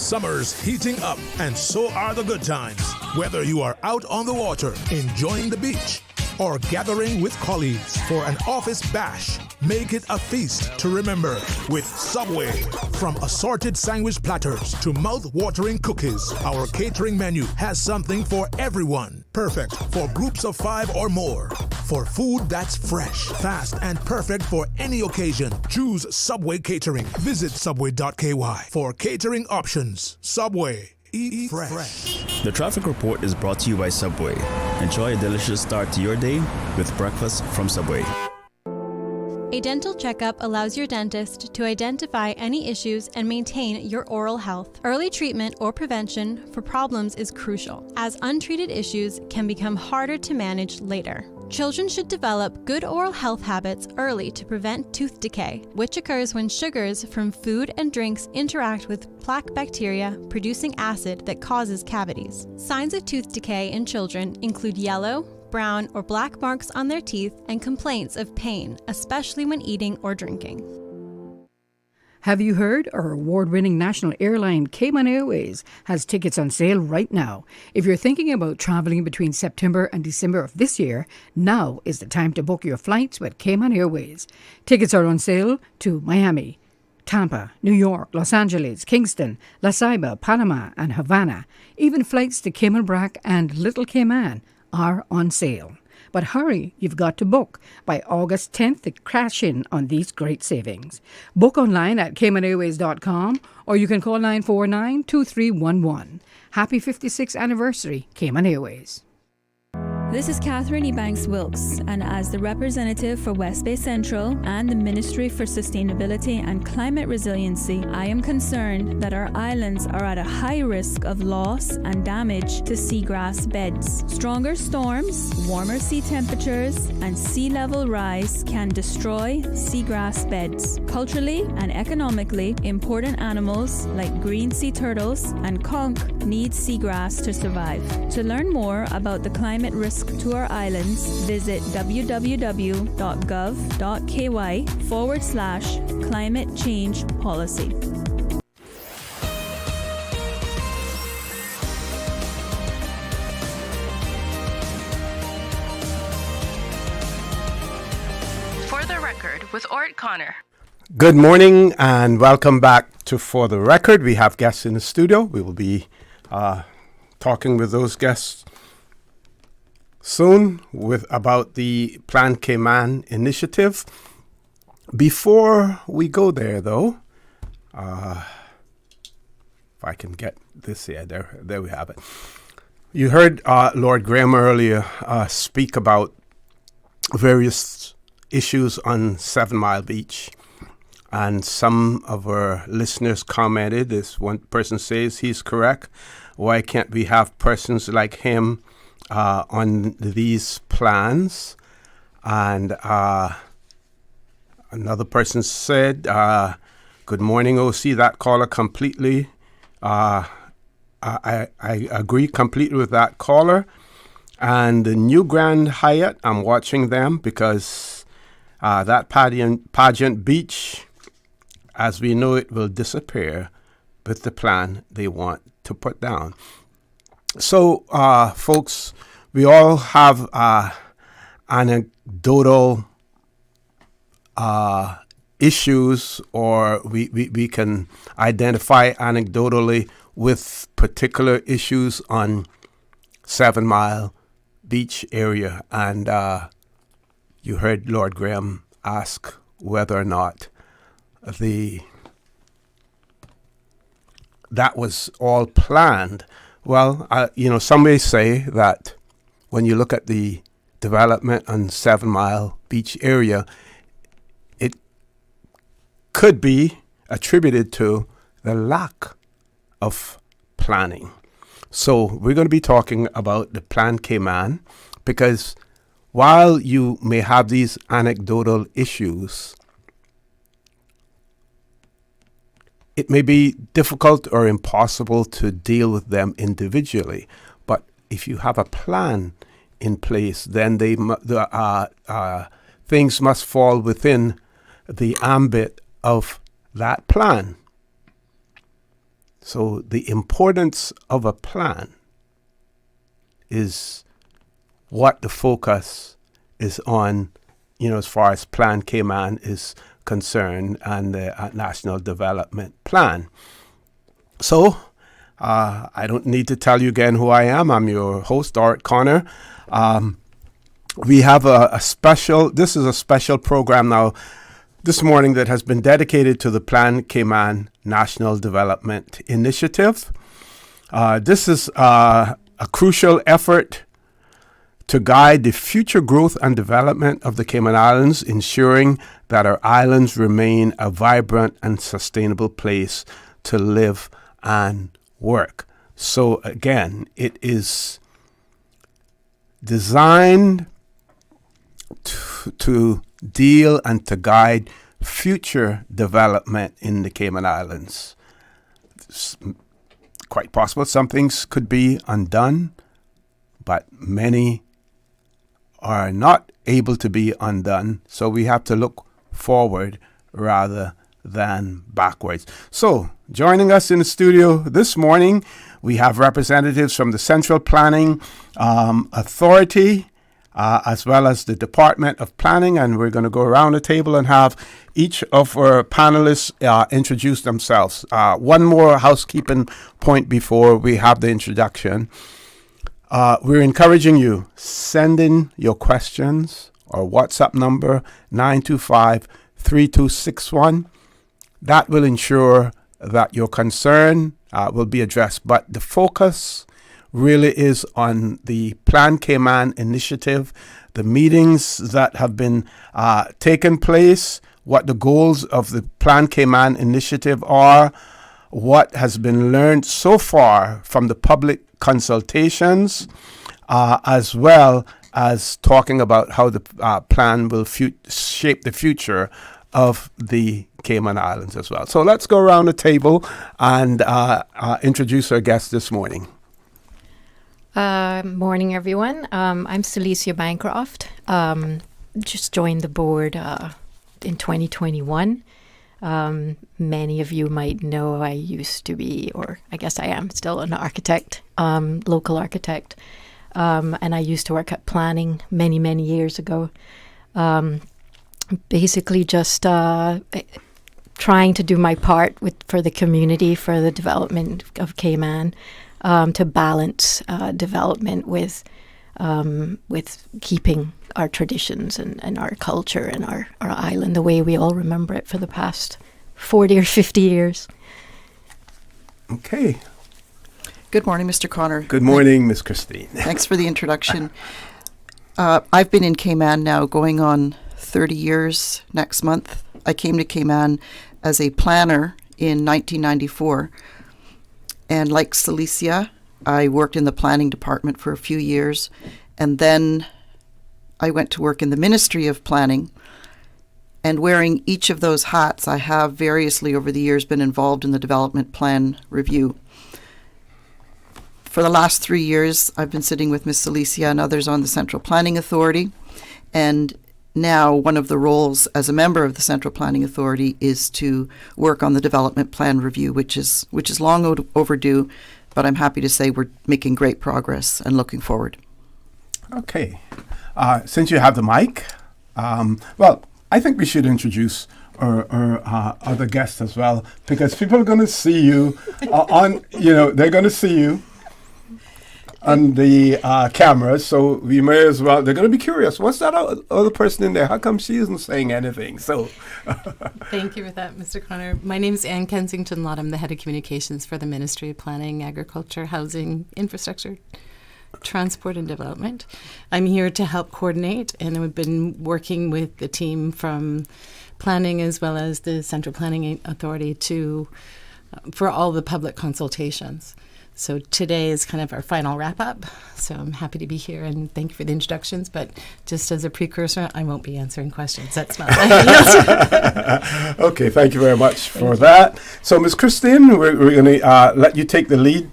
Summer's heating up, and so are the good times. Whether you are out on the water, enjoying the beach, or gathering with colleagues for an office bash, make it a feast to remember with Subway. From assorted sandwich platters to mouth-watering cookies, our catering menu has something for everyone. Perfect for groups of 5 or more. For food that's fresh, fast, and perfect for any occasion, choose Subway Catering. Visit subway.ky for catering options. Subway. Eat fresh.
The traffic report is brought to you by Subway. Enjoy a delicious start to your day with breakfast from Subway.
A dental checkup allows your dentist to identify any issues and maintain your oral health. Early treatment or prevention for problems is crucial, as untreated issues can become harder to manage later. Children should develop good oral health habits early to prevent tooth decay, which occurs when sugars from food and drinks interact with plaque bacteria, producing acid that causes cavities. Signs of tooth decay in children include yellow, brown, or black marks on their teeth and complaints of pain, especially when eating or drinking.
Have you heard? Our award-winning national airline Cayman Airways has tickets on sale right now. If you're thinking about traveling between September and December of this year, now is the time to book your flights with Cayman Airways. Tickets are on sale to Miami, Tampa, New York, Los Angeles, Kingston, La Ceiba, Panama, and Havana. Even flights to Cayman Brac and Little Cayman are on sale. But hurry, you've got to book by August 10th to cash in on these great savings. Book online at CaymanAirways.com or you can call 949-2311. Happy 56th anniversary, Cayman Airways.
This is Catherine Ebanks-Wilkes, and as the representative for West Bay Central and the Ministry for Sustainability and Climate Resiliency, I am concerned that our islands are at a high risk of loss and damage to seagrass beds. Stronger storms, warmer sea temperatures, and sea level rise can destroy seagrass beds. Culturally and economically important animals like green sea turtles and conch need seagrass to survive. To learn more about the climate risk to our islands, visit www.gov.ky/climate change policy.
For the Record with Orrett Connor.
Good morning and welcome back to For the Record. We have guests in the studio. We will be talking with those guests soon about the Plan Cayman initiative. Before we go there, though, if I can get this here, there we have it. You heard Lord Graham earlier speak about various issues on 7 Mile Beach. And some of our listeners commented, this one person says he's correct. Why can't we have persons like him on these plans? And another person said, good morning, OC. That caller completely, I agree completely with that caller. And the New Grand Hyatt, I'm watching them because that pageant beach, as we know it, will disappear with the plan they want to put down. So, folks, we all have anecdotal issues, or we can identify anecdotally with particular issues on 7 Mile Beach area. And you heard Lord Graham ask whether or not that was all planned. Well, some may say that when you look at the development on 7 Mile Beach area, it could be attributed to the lack of planning. So we're going to be talking about the Plan Cayman, because while you may have these anecdotal issues, it may be difficult or impossible to deal with them individually. But if you have a plan in place, then things must fall within the ambit of that plan. So the importance of a plan is what the focus is on, as far as Plan Cayman is concerned and the National Development Plan. So I don't need to tell you again who I am. I'm your host, Orrett Connor. We have this is a special program now this morning that has been dedicated to the Plan Cayman National Development Initiative. This is a crucial effort to guide the future growth and development of the Cayman Islands, ensuring that our islands remain a vibrant and sustainable place to live and work. So again, it is designed to deal and to guide future development in the Cayman Islands. It's quite possible some things could be undone, but many are not able to be undone. So we have to look forward rather than backwards. So joining us in the studio this morning, we have representatives from the Central Planning Authority, as well as the Department of Planning, and we're going to go around the table and have each of our panelists introduce themselves. One more housekeeping point before we have the introduction. We're encouraging you, send in your questions. Our WhatsApp number, 925-3261. That will ensure that your concern will be addressed. But the focus really is on the Plan Cayman initiative, the meetings that have been taken place, what the goals of the Plan Cayman initiative are, what has been learned so far from the public consultations, as well as talking about how the plan will shape the future of the Cayman Islands as well. So let's go around the table and introduce our guests this morning.
Morning, everyone. I'm Celicia Bancroft. Just joined the board in 2021. Many of you might know I used to be, or I guess I am still, an architect, local architect. And I used to work at planning many, many years ago. Basically just trying to do my part for the community, for the development of Cayman, to balance development with keeping our traditions and our culture and our island the way we all remember it for the past 40 or 50 years.
Okay.
Good morning, Mr. Connor.
Good morning, Ms. Christine.
Thanks for the introduction. I've been in Cayman now going on 30 years next month. I came to Cayman as a planner in 1994. And like Celicia, I worked in the planning department for a few years. And then I went to work in the Ministry of Planning. And wearing each of those hats, I have variously over the years been involved in the development plan review. For the last 3 years, I've been sitting with Ms. Celicia and others on the Central Planning Authority. And now one of the roles as a member of the Central Planning Authority is to work on the development plan review, which is long overdue, but I'm happy to say we're making great progress and looking forward.
Okay. Since you have the mic, well, I think we should introduce our other guests as well, because people are going to see you they're going to see you on the cameras, so we may as well, they're going to be curious, what's that other person in there? How come she isn't saying anything? So
Thank you for that, Mr. Connor. My name is Ann Kensington-Lott. I'm the head of communications for the Ministry of Planning, Agriculture, Housing, Infrastructure, Transport and Development. I'm here to help coordinate, and I've been working with the team from planning as well as the Central Planning Authority for all the public consultations. So today is kind of our final wrap-up. So I'm happy to be here, and thank you for the introductions. But just as a precursor, I won't be answering questions. That's not
Okay, thank you very much for that. So, Ms. Christine, we're going to let you take the lead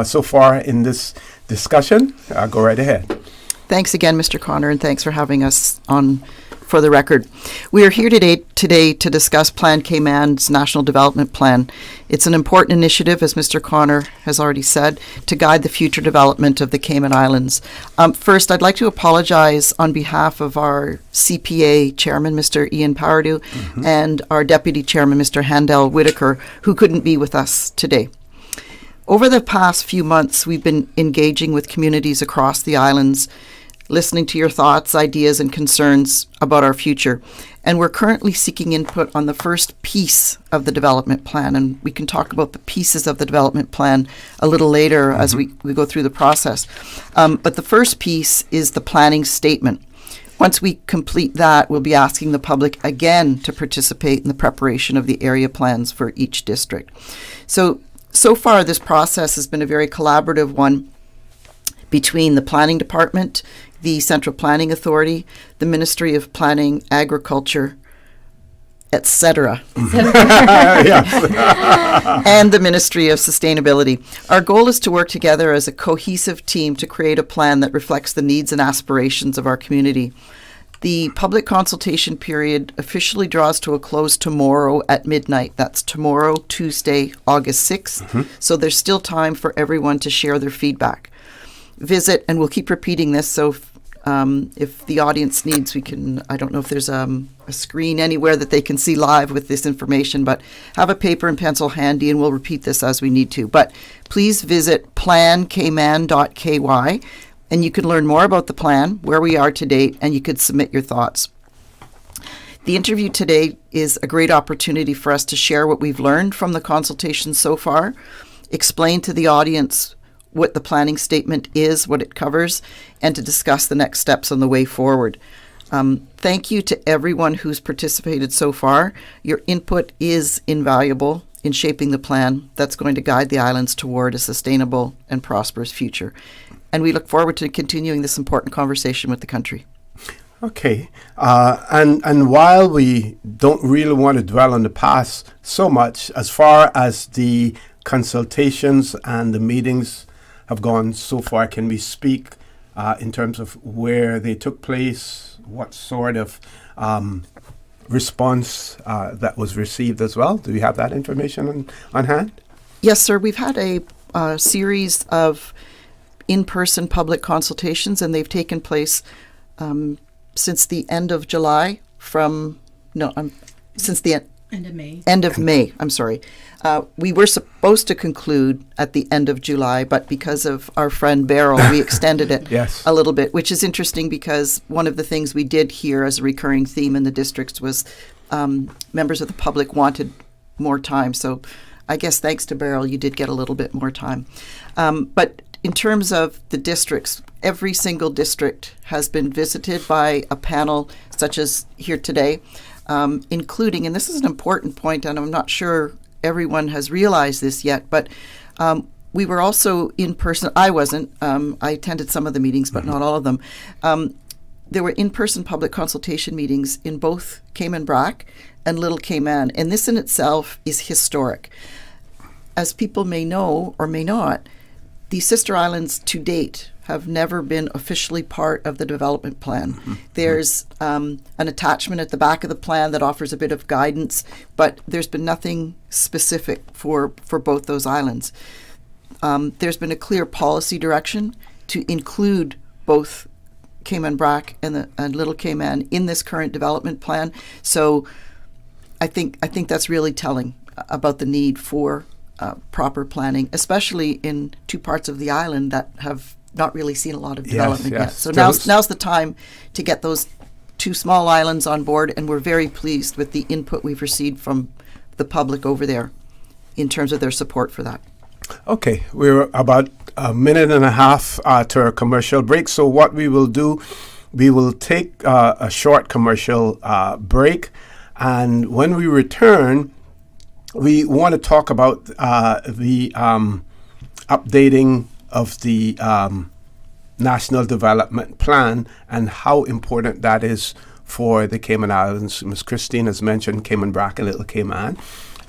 so far in this discussion. Go right ahead.
Thanks again, Mr. Connor, and thanks for having us on for the record. We are here today to discuss Plan Cayman's National Development Plan. It's an important initiative, as Mr. Connor has already said, to guide the future development of the Cayman Islands. First, I'd like to apologize on behalf of our CPA chairman, Mr. Ian Pardew, and our deputy chairman, Mr. Handel Whitaker, who couldn't be with us today. Over the past few months, we've been engaging with communities across the islands, listening to your thoughts, ideas, and concerns about our future. And we're currently seeking input on the first piece of the development plan. And we can talk about the pieces of the development plan a little later as we go through the process. But the first piece is the planning statement. Once we complete that, we'll be asking the public again to participate in the preparation of the area plans for each district. So far, this process has been a very collaborative one between the Planning Department, the Central Planning Authority, the Ministry of Planning, Agriculture, etc., and the Ministry of Sustainability. Our goal is to work together as a cohesive team to create a plan that reflects the needs and aspirations of our community. The public consultation period officially draws to a close tomorrow at midnight. That's tomorrow, Tuesday, August 6th. So there's still time for everyone to share their feedback. Visit, and we'll keep repeating this, so if the audience needs, we can, I don't know if there's a screen anywhere that they can see live with this information, but have a paper and pencil handy, and we'll repeat this as we need to. But please visit plancayman.ky, and you can learn more about the plan, where we are to date, and you could submit your thoughts. The interview today is a great opportunity for us to share what we've learned from the consultation so far, explain to the audience what the planning statement is, what it covers, and to discuss the next steps on the way forward. Thank you to everyone who's participated so far. Your input is invaluable in shaping the plan that's going to guide the islands toward a sustainable and prosperous future. And we look forward to continuing this important conversation with the country.
Okay. And while we don't really want to dwell on the past so much, as far as the consultations and the meetings have gone so far, can we speak in terms of where they took place, what sort of response that was received as well? Do we have that information on hand?
Yes, sir. We've had a series of in-person public consultations, and they've taken place since the end of July since the end of May. I'm sorry. We were supposed to conclude at the end of July, but because of our friend Beryl, we extended it a little bit, which is interesting because one of the things we did hear as a recurring theme in the districts was members of the public wanted more time. So I guess thanks to Beryl, you did get a little bit more time. But in terms of the districts, every single district has been visited by a panel such as here today, including, and this is an important point, and I'm not sure everyone has realized this yet, but we were also in person. I wasn't. I attended some of the meetings, but not all of them. There were in-person public consultation meetings in both Cayman Brac and Little Cayman, and this in itself is historic. As people may know or may not, the sister islands to date have never been officially part of the development plan. There's an attachment at the back of the plan that offers a bit of guidance, but there's been nothing specific for both those islands. There's been a clear policy direction to include both Cayman Brac and Little Cayman in this current development plan. So I think that's really telling about the need for proper planning, especially in two parts of the island that have not really seen a lot of development yet. So now's the time to get those two small islands on board, and we're very pleased with the input we've received from the public over there in terms of their support for that.
Okay, we're about a minute and a half to our commercial break. So what we will do, we will take a short commercial break, and when we return, we want to talk about the updating of the National Development Plan and how important that is for the Cayman Islands. Ms. Christine has mentioned Cayman Brac and Little Cayman.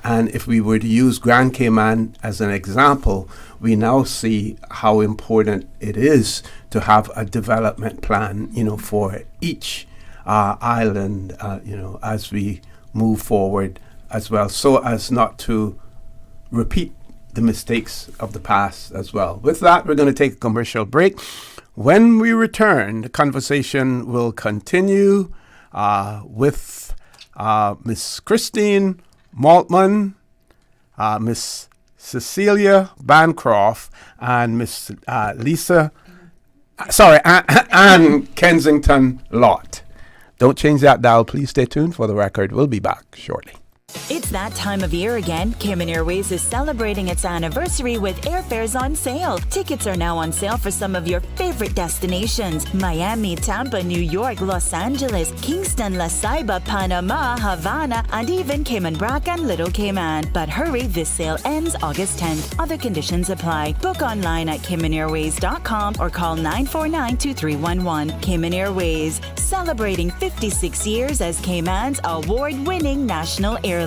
And if we were to use Grand Cayman as an example, we now see how important it is to have a development plan, for each island, as we move forward as well, so as not to repeat the mistakes of the past as well. With that, we're going to take a commercial break. When we return, the conversation will continue with Miss Christine Maltman, Miss Cecilia Bancroft, and Miss Ann Kensington Lott. Don't change that dial. Please stay tuned for the record. We'll be back shortly.
It's that time of year again. Cayman Airways is celebrating its anniversary with airfares on sale. Tickets are now on sale for some of your favorite destinations: Miami, Tampa, New York, Los Angeles, Kingston, La Ceiba, Panama, Havana, and even Cayman Brac and Little Cayman. But hurry, this sale ends August 10th. Other conditions apply. Book online at CaymanAirways.com or call 949-2311. Cayman Airways, celebrating 56 years as Cayman's award-winning national airline.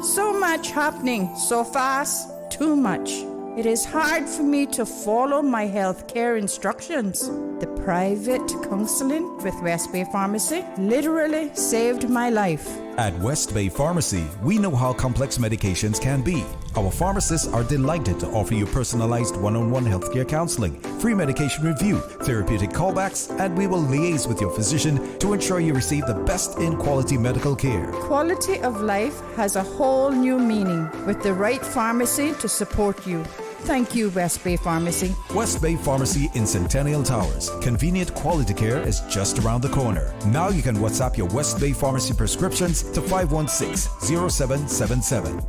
So much happening so fast, too much. It is hard for me to follow my healthcare instructions. The private counseling with West Bay Pharmacy literally saved my life.
At West Bay Pharmacy, we know how complex medications can be. Our pharmacists are delighted to offer you personalized one-on-one healthcare counseling, free medication review, therapeutic callbacks, and we will liaise with your physician to ensure you receive the best in quality medical care.
Quality of life has a whole new meaning with the right pharmacy to support you. Thank you, West Bay Pharmacy.
West Bay Pharmacy in Centennial Towers. Convenient quality care is just around the corner. Now you can WhatsApp your West Bay Pharmacy prescriptions to 516-0777.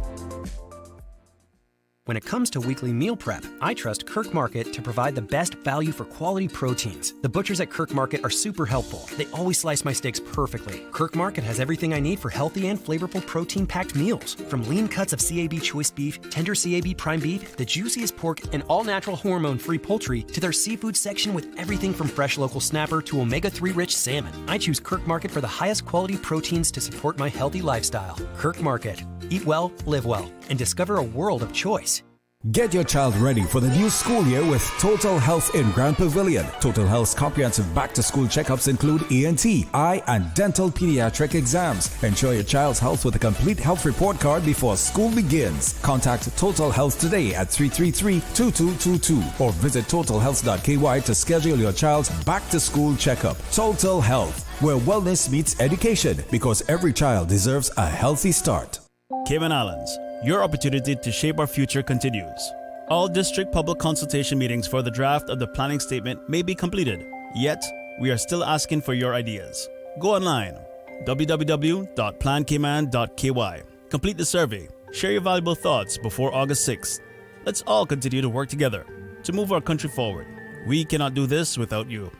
When it comes to weekly meal prep, I trust Kirk Market to provide the best value for quality proteins. The butchers at Kirk Market are super helpful. They always slice my steaks perfectly. Kirk Market has everything I need for healthy and flavorful protein-packed meals. From lean cuts of CAB choice beef, tender CAB prime beef, the juiciest pork, and all-natural hormone-free poultry, to their seafood section with everything from fresh local snapper to omega-3 rich salmon. I choose Kirk Market for the highest quality proteins to support my healthy lifestyle. Kirk Market. Eat well, live well, and discover a world of choice.
Get your child ready for the new school year with Total Health in Grand Pavilion. Total Health's comprehensive back-to-school checkups include ENT, eye, and dental pediatric exams. Ensure your child's health with a complete health report card before school begins. Contact Total Health today at 333-2222 or visit totalhealth.ky to schedule your child's back-to-school checkup. Total Health, where wellness meets education, because every child deserves a healthy start.
Cayman Islands, your opportunity to shape our future continues. All district public consultation meetings for the draft of the planning statement may be completed, yet we are still asking for your ideas. Go online, www.plancayman.ky. Complete the survey. Share your valuable thoughts before August 6th. Let's all continue to work together to move our country forward. We cannot do this without you.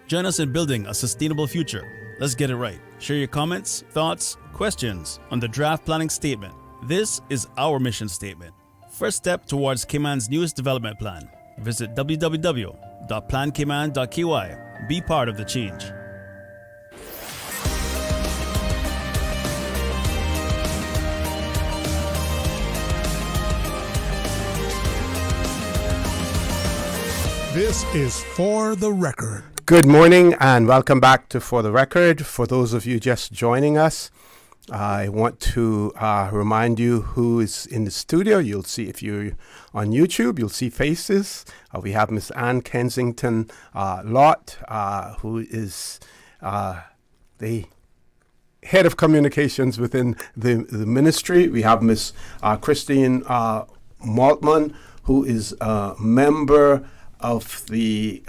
Join us in building a sustainable future. Let's get it right. Share your comments, thoughts, questions on the draft planning statement. This is our mission statement. First step towards Cayman's newest development plan. Visit www.plancayman.ky. Be part of the change.
This is For the Record.
Good morning and welcome back to For the Record. For those of you just joining us, I want to remind you who is in the studio. You'll see, if you're on YouTube, you'll see faces. We have Miss Ann Kensington Lott, who is the head of communications within the ministry. We have Miss Christine Maltman, who is a member of the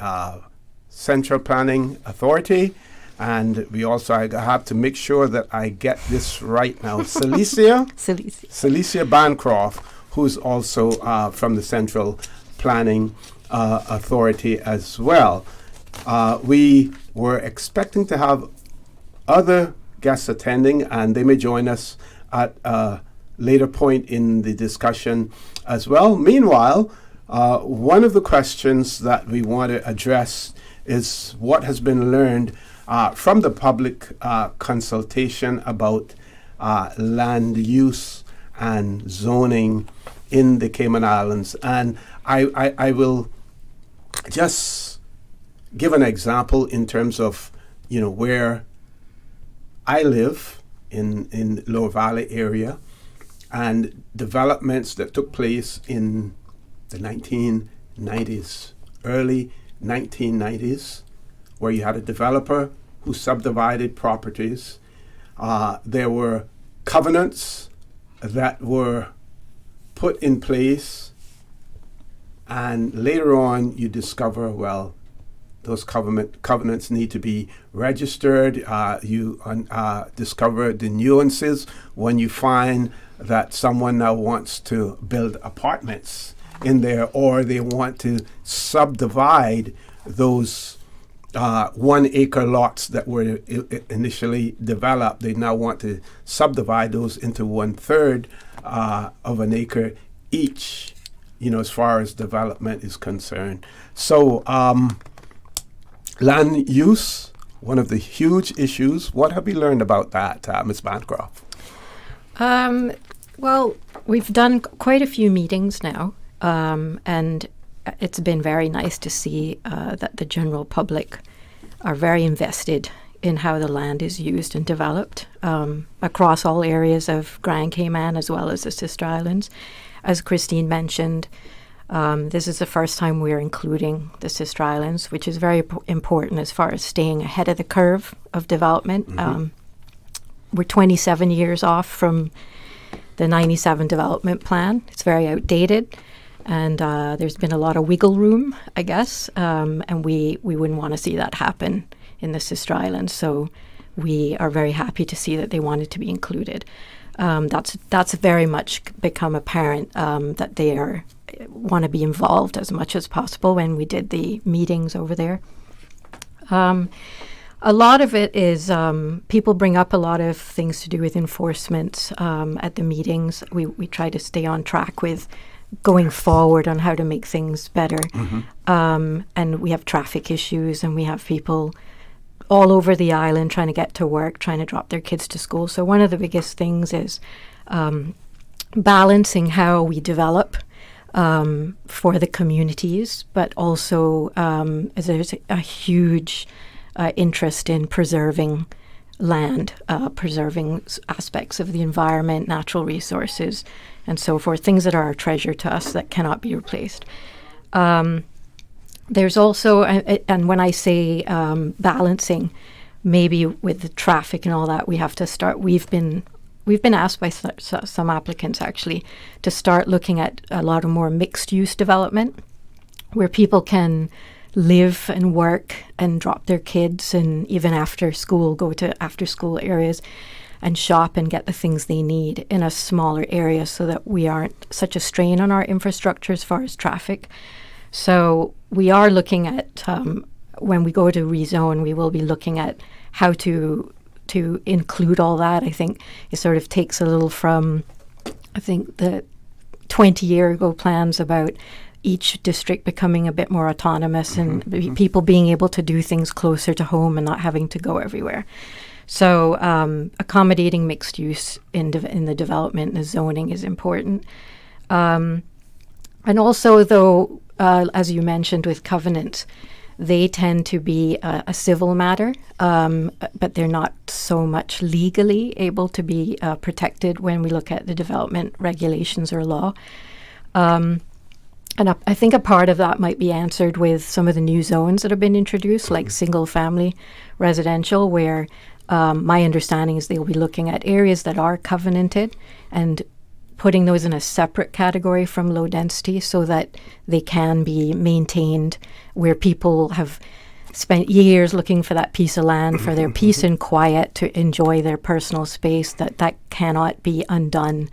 Central Planning Authority. And we also, I have to make sure that I get this right now. Cecilia Bancroft, who's also from the Central Planning Authority as well. We were expecting to have other guests attending, and they may join us at a later point in the discussion as well. Meanwhile, one of the questions that we want to address is what has been learned from the public consultation about land use and zoning in the Cayman Islands. And I will just give an example in terms of where I live in Lower Valley area, and developments that took place in the 1990s, early 1990s, where you had a developer who subdivided properties. There were covenants that were put in place, and later on you discover, well, those covenants need to be registered. You discover the nuances when you find that someone now wants to build apartments in there, or they want to subdivide those 1 acre lots that were initially developed. They now want to subdivide those into 1/3 of an acre each, as far as development is concerned. So land use, one of the huge issues. What have you learned about that, Ms. Bancroft?
Well, we've done quite a few meetings now, and it's been very nice to see that the general public are very invested in how the land is used and developed across all areas of Grand Cayman as well as the Sister Islands. As Christine mentioned, this is the first time we're including the Sister Islands, which is very important as far as staying ahead of the curve of development. We're 27 years off from the 97 development plan. It's very outdated, and there's been a lot of wiggle room, I guess, and we wouldn't want to see that happen in the Sister Islands. So we are very happy to see that they wanted to be included. That's very much become apparent that they want to be involved as much as possible when we did the meetings over there. A lot of it is people bring up a lot of things to do with enforcement at the meetings. We try to stay on track with going forward on how to make things better. And we have traffic issues, and we have people all over the island trying to get to work, trying to drop their kids to school. So one of the biggest things is balancing how we develop for the communities, but also there's a huge interest in preserving land, preserving aspects of the environment, natural resources, and so forth, things that are a treasure to us that cannot be replaced. There's also, and when I say balancing, maybe with the traffic and all that, we have to start. We've been asked by some applicants actually to start looking at a lot of more mixed-use development, where people can live and work and drop their kids, and even after school, go to after-school areas and shop and get the things they need in a smaller area, so that we aren't such a strain on our infrastructure as far as traffic. So we are looking at, when we go to rezone, we will be looking at how to include all that. I think it sort of takes a little from, I think, the 20-year-ago plans about each district becoming a bit more autonomous and people being able to do things closer to home and not having to go everywhere. So accommodating mixed use in the development and the zoning is important. And also, though, as you mentioned with covenants, they tend to be a civil matter, but they're not so much legally able to be protected when we look at the development regulations or law. And I think a part of that might be answered with some of the new zones that have been introduced, like single-family residential, where my understanding is they'll be looking at areas that are covenanted and putting those in a separate category from low density so that they can be maintained, where people have spent years looking for that piece of land for their peace and quiet to enjoy their personal space, that cannot be undone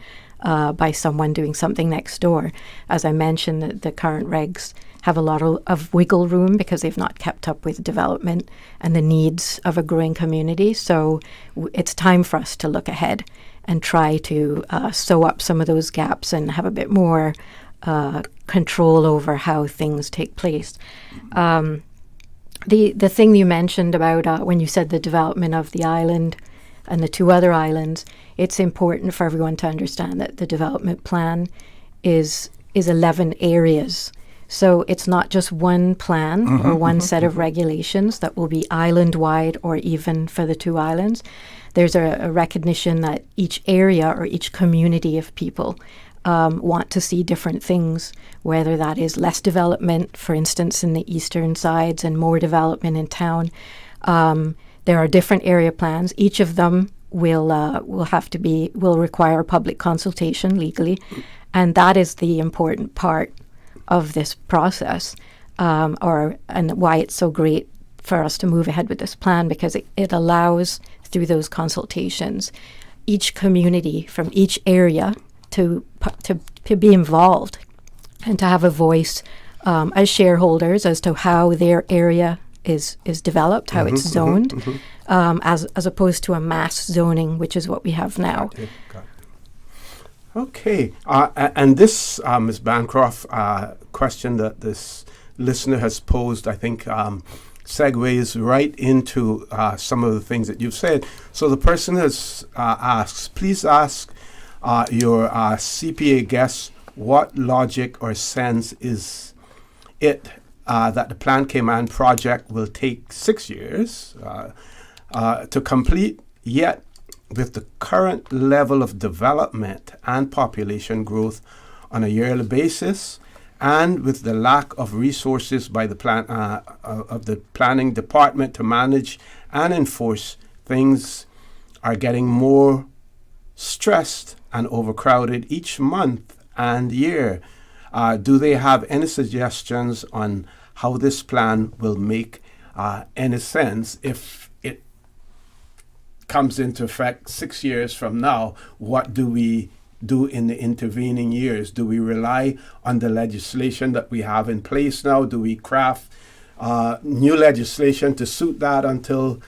by someone doing something next door. As I mentioned, the current regs have a lot of wiggle room because they've not kept up with development and the needs of a growing community. So it's time for us to look ahead and try to sew up some of those gaps and have a bit more control over how things take place. The thing you mentioned about when you said the development of the island and the two other islands, it's important for everyone to understand that the development plan is 11 areas So it's not just one plan or one set of regulations that will be island-wide or even for the two islands. There's a recognition that each area or each community of people want to see different things, whether that is less development, for instance, in the eastern sides and more development in town. There are different area plans. Each of them will require public consultation legally, and that is the important part of this process, and why it's so great for us to move ahead with this plan, because it allows, through those consultations, each community from each area to be involved and to have a voice as shareholders as to how their area is developed, how it's zoned, as opposed to a mass zoning, which is what we have now.
Okay, and this, Ms. Bancroft, question that this listener has posed, I think, segues right into some of the things that you've said. So the person has asks, please ask your CPA guests what logic or sense is it that the Plan Cayman project will take 6 years to complete, yet with the current level of development and population growth on a yearly basis, and with the lack of resources by the planning department to manage and enforce, things are getting more stressed and overcrowded each month and year. Do they have any suggestions on how this plan will make any sense if it comes into effect 6 years from now? What do we do in the intervening years? Do we rely on the legislation that we have in place now? Do we craft new legislation to suit that until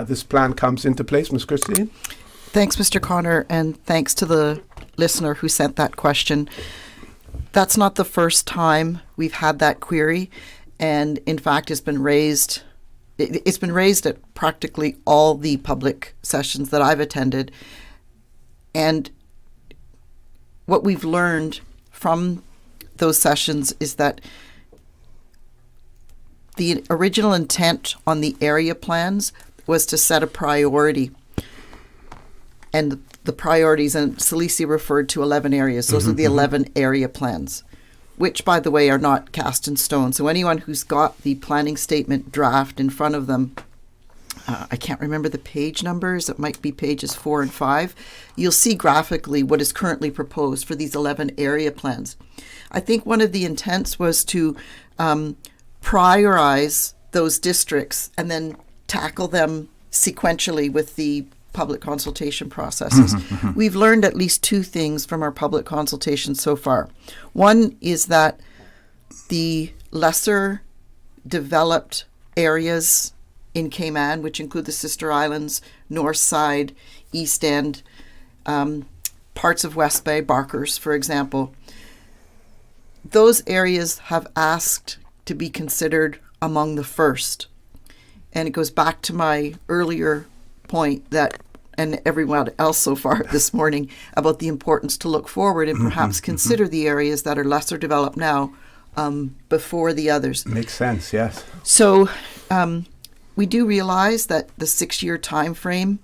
this plan comes into place? Ms. Christine?
Thanks, Mr. Connor, and thanks to the listener who sent that question. That's not the first time we've had that query, and in fact it's been raised at practically all the public sessions that I've attended. And what we've learned from those sessions is that the original intent on the area plans was to set a priority. And the priorities, and Celicia referred to 11 areas. Those are the 11 area plans, which, by the way, are not cast in stone. So anyone who's got the planning statement draft in front of them, I can't remember the page numbers, it might be pages 4 and 5, you'll see graphically what is currently proposed for these 11 area plans. I think one of the intents was to prioritize those districts and then tackle them sequentially with the public consultation processes. We've learned at least two things from our public consultation so far. One is that the lesser developed areas in Cayman, which include the Sister Islands, North Side, East End, parts of West Bay, Barkers, for example, those areas have asked to be considered among the first. And it goes back to my earlier point that, and everyone else so far this morning, about the importance to look forward and perhaps consider the areas that are lesser developed now before the others.
Makes sense, yes.
So we do realize that the 6-year time frame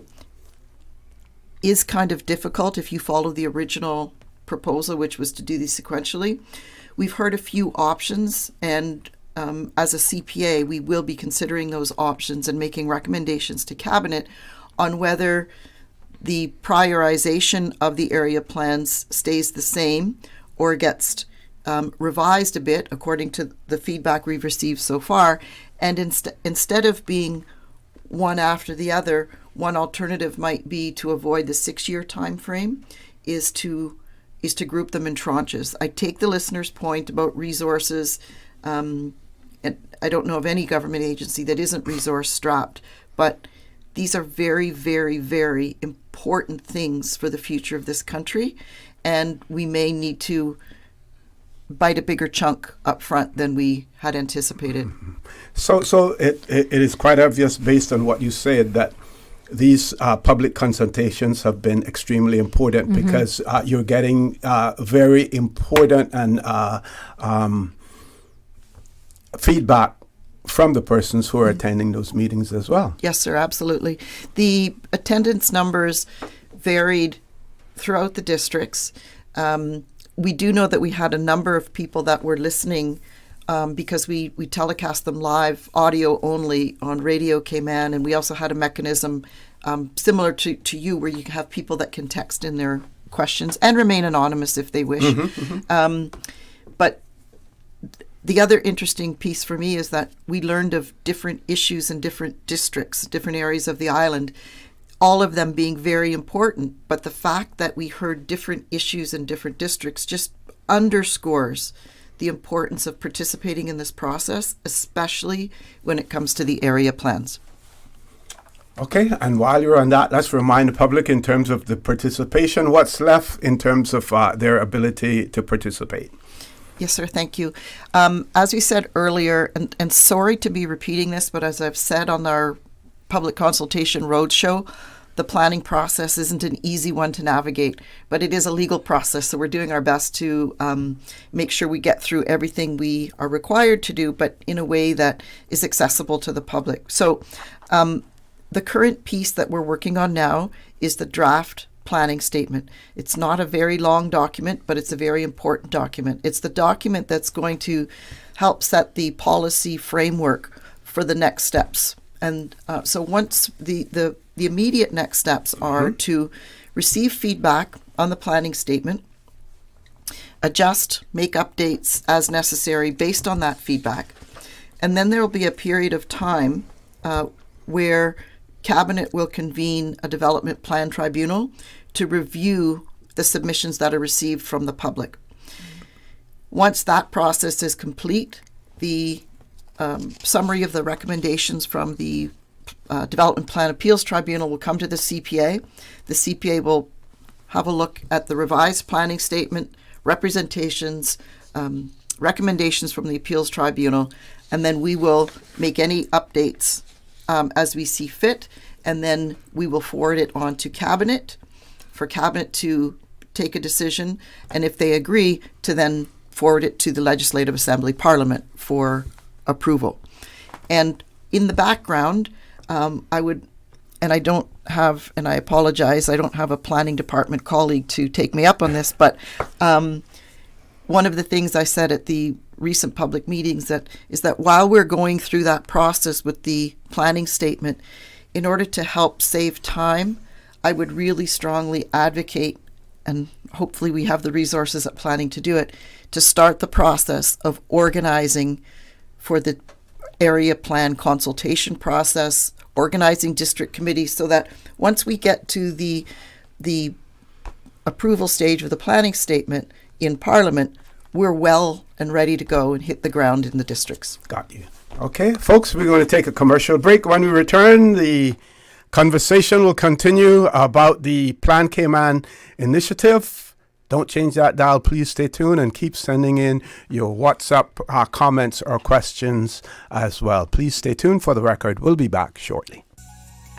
is kind of difficult if you follow the original proposal, which was to do these sequentially. We've heard a few options, and as a CPA, we will be considering those options and making recommendations to Cabinet on whether the prioritization of the area plans stays the same or gets revised a bit according to the feedback we've received so far. And instead of being one after the other, one alternative might be to avoid the 6-year time frame is to group them in tranches. I take the listener's point about resources, and I don't know of any government agency that isn't resource strapped, but these are very, very, very important things for the future of this country, and we may need to bite a bigger chunk up front than we had anticipated.
So it is quite obvious, based on what you said, that these public consultations have been extremely important because you're getting very important and feedback from the persons who are attending those meetings as well.
Yes, sir, absolutely. The attendance numbers varied throughout the districts. We do know that we had a number of people that were listening because we telecast them live, audio only, on Radio Cayman, and we also had a mechanism similar to you where you have people that can text in their questions and remain anonymous if they wish. But the other interesting piece for me is that we learned of different issues in different districts, different areas of the island, all of them being very important. But the fact that we heard different issues in different districts just underscores the importance of participating in this process, especially when it comes to the area plans.
Okay, and while you're on that, let's remind the public in terms of the participation, what's left in terms of their ability to participate.
Yes, sir. Thank you. As we said earlier, and sorry to be repeating this, but as I've said on our public consultation roadshow, the planning process isn't an easy one to navigate, but it is a legal process. So we're doing our best to make sure we get through everything we are required to do, but in a way that is accessible to the public. So the current piece that we're working on now is the draft planning statement. It's not a very long document, but it's a very important document. It's the document that's going to help set the policy framework for the next steps. And so once the immediate next steps are to receive feedback on the planning statement, adjust, make updates as necessary based on that feedback. And then there will be a period of time where Cabinet will convene a development plan tribunal to review the submissions that are received from the public. Once that process is complete, the summary of the recommendations from the Development Plan Appeals Tribunal will come to the CPA. The CPA will have a look at the revised planning statement, representations, recommendations from the Appeals Tribunal, and then we will make any updates as we see fit, and then we will forward it on to Cabinet for Cabinet to take a decision, and if they agree, to then forward it to the Legislative Assembly Parliament for approval. And in the background, I apologize, I don't have a planning department colleague to take me up on this, but one of the things I said at the recent public meetings is that while we're going through that process with the planning statement, in order to help save time, I would really strongly advocate, and hopefully we have the resources at planning to do it, to start the process of organizing for the area plan consultation process, organizing district committees, so that once we get to the approval stage of the planning statement in Parliament, we're well and ready to go and hit the ground in the districts.
Got you. Okay, folks, we're going to take a commercial break. When we return, the conversation will continue about the Plan Cayman initiative. Don't change that dial. Please stay tuned and keep sending in your WhatsApp comments or questions as well. Please stay tuned for the record. We'll be back shortly.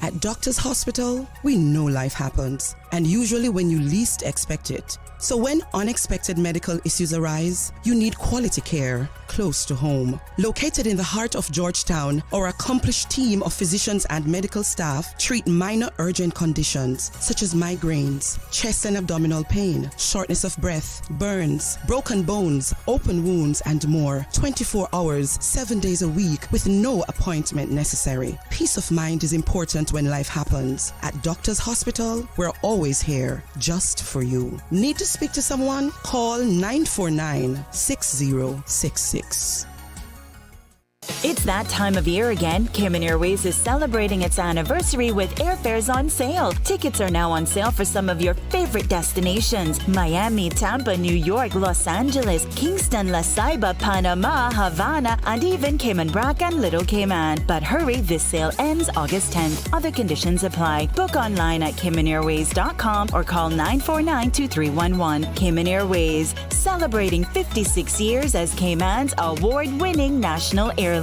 At Doctors Hospital, we know life happens, and usually when you least expect it. So when unexpected medical issues arise, you need quality care close to home. Located in the heart of Georgetown, our accomplished team of physicians and medical staff treat minor urgent conditions such as migraines, chest and abdominal pain, shortness of breath, burns, broken bones, open wounds, and more. 24 hours, 7 days a week with no appointment necessary. Peace of mind is important when life happens. At Doctors Hospital, we're always here just for you. Need to speak to someone? Call 949-6066.
It's that time of year again. Cayman Airways is celebrating its anniversary with airfares on sale. Tickets are now on sale for some of your favorite destinations: Miami, Tampa, New York, Los Angeles, Kingston, La Ceiba, Panama, Havana, and even Cayman Brac and Little Cayman. But hurry, this sale ends August 10th. Other conditions apply. Book online at CaymanAirways.com or call 949-2311. Cayman Airways, celebrating 56 years as Cayman's award-winning national airline.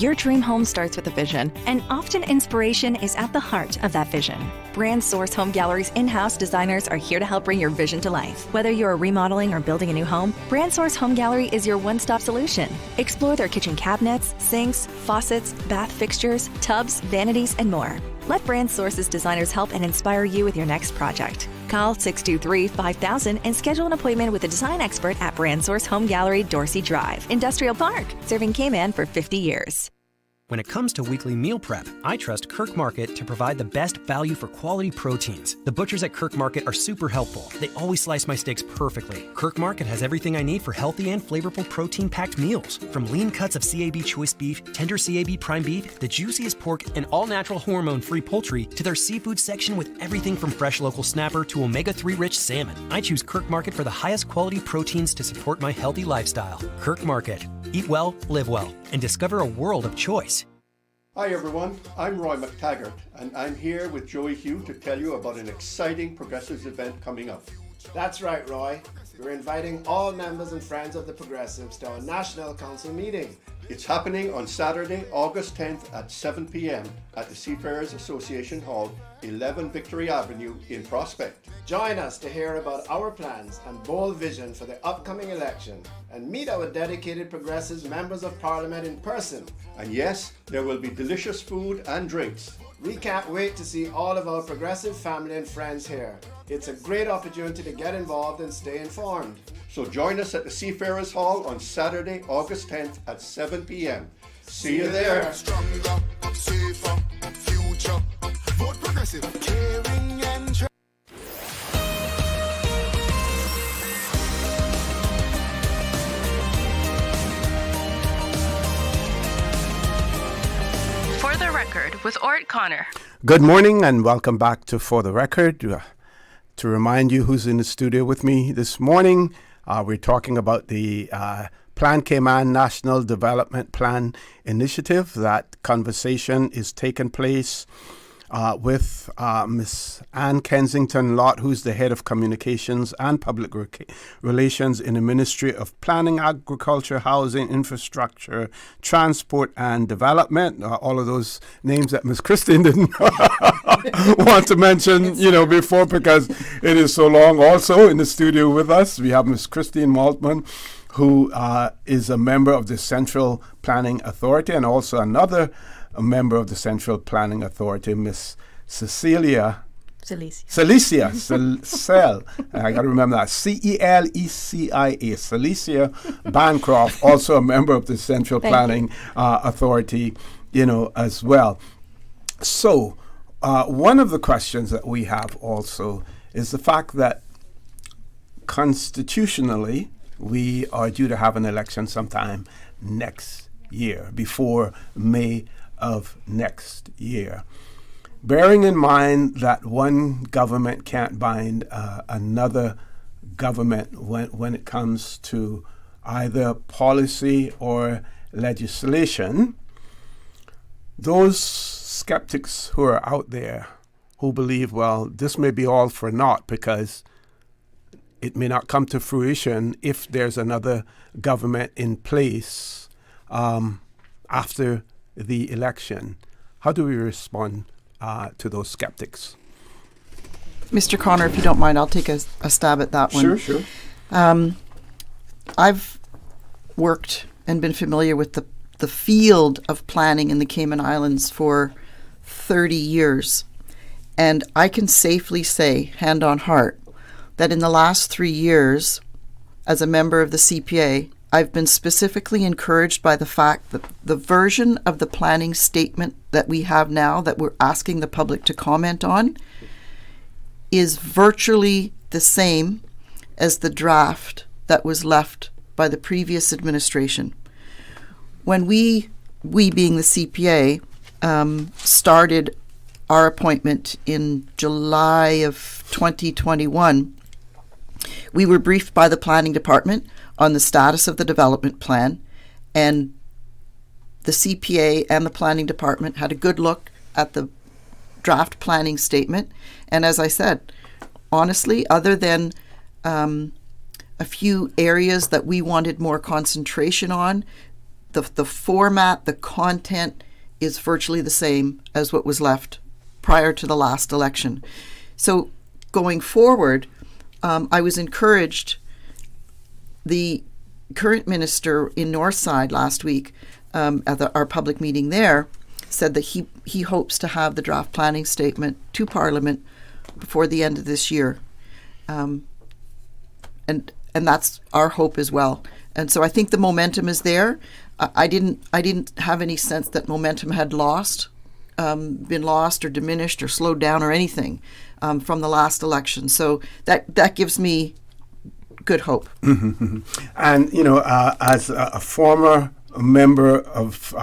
Your dream home starts with a vision, and often inspiration is at the heart of that vision. Brand Source Home Gallery's in-house designers are here to help bring your vision to life. Whether you're remodeling or building a new home, Brand Source Home Gallery is your one-stop solution. Explore their kitchen cabinets, sinks, faucets, bath fixtures, tubs, vanities, and more. Let Brand Source's designers help and inspire you with your next project. Call 623-5000 and schedule an appointment with a design expert at Brand Source Home Gallery, Dorsey Drive, Industrial Park, serving Cayman for 50 years.
When it comes to weekly meal prep, I trust Kirk Market to provide the best value for quality proteins. The butchers at Kirk Market are super helpful. They always slice my steaks perfectly. Kirk Market has everything I need for healthy and flavorful protein-packed meals. From lean cuts of CAB choice beef, tender CAB prime beef, the juiciest pork, and all-natural hormone-free poultry, to their seafood section with everything from fresh local snapper to omega-3 rich salmon. I choose Kirk Market for the highest quality proteins to support my healthy lifestyle. Kirk Market. Eat well, live well, and discover a world of choice.
Hi everyone, I'm Roy McTaggart, and I'm here with Joey Hugh to tell you about an exciting Progressives event coming up.
That's right, Roy. We're inviting all members and friends of the Progressives to our National Council meeting.
It's happening on Saturday, August 10th at 7 p.m. at the Seafarers Association Hall, 11 Victory Avenue in Prospect.
Join us to hear about our plans and bold vision for the upcoming election, and meet our dedicated Progressives members of Parliament in person.
And yes, there will be delicious food and drinks.
We can't wait to see all of our Progressive family and friends here. It's a great opportunity to get involved and stay informed.
So join us at the Seafarers Hall on Saturday, August 10th at 7 p.m. See you there.
Stronger, safer, future. Vote Progressive. Caring and
For the Record with Orrett Connor.
Good morning and welcome back to For the Record. To remind you who's in the studio with me this morning, we're talking about the Plan Cayman National Development Plan Initiative. That conversation is taking place with Miss Ann Kensington Lott, who's the head of communications and public relations in the Ministry of Planning, Agriculture, Housing, Infrastructure, Transport and Development. All of those names that Miss Christine didn't want to mention, before, because it is so long. Also in the studio with us, we have Miss Christine Maltman, who is a member of the Central Planning Authority, and also another member of the Central Planning Authority, Miss Celicia. I got to remember that. Celicia. Celicia Bancroft, also a member of the Central Planning Authority, as well. So, one of the questions that we have also is the fact that constitutionally, we are due to have an election sometime next year, before May of next year. Bearing in mind that one government can't bind another government when it comes to either policy or legislation, those skeptics who are out there who believe, well, this may be all for naught because it may not come to fruition if there's another government in place after the election. How do we respond to those skeptics?
Mr. Connor, if you don't mind, I'll take a stab at that one.
Sure.
I've worked and been familiar with the field of planning in the Cayman Islands for 30 years. And I can safely say, hand on heart, that in the last 3 years, as a member of the CPA, I've been specifically encouraged by the fact that the version of the planning statement that we have now, that we're asking the public to comment on, is virtually the same as the draft that was left by the previous administration. When we being the CPA, started our appointment in July of 2021, we were briefed by the planning department on the status of the development plan, and the CPA and the planning department had a good look at the draft planning statement. And as I said, honestly, other than a few areas that we wanted more concentration on, the format, the content is virtually the same as what was left prior to the last election. So going forward, I was encouraged. The current minister in Northside last week at our public meeting there said that he hopes to have the draft planning statement to Parliament before the end of this year. And that's our hope as well. And so I think the momentum is there. I didn't have any sense that momentum had been lost or diminished or slowed down or anything from the last election. So that gives me good hope.
And, as a former member of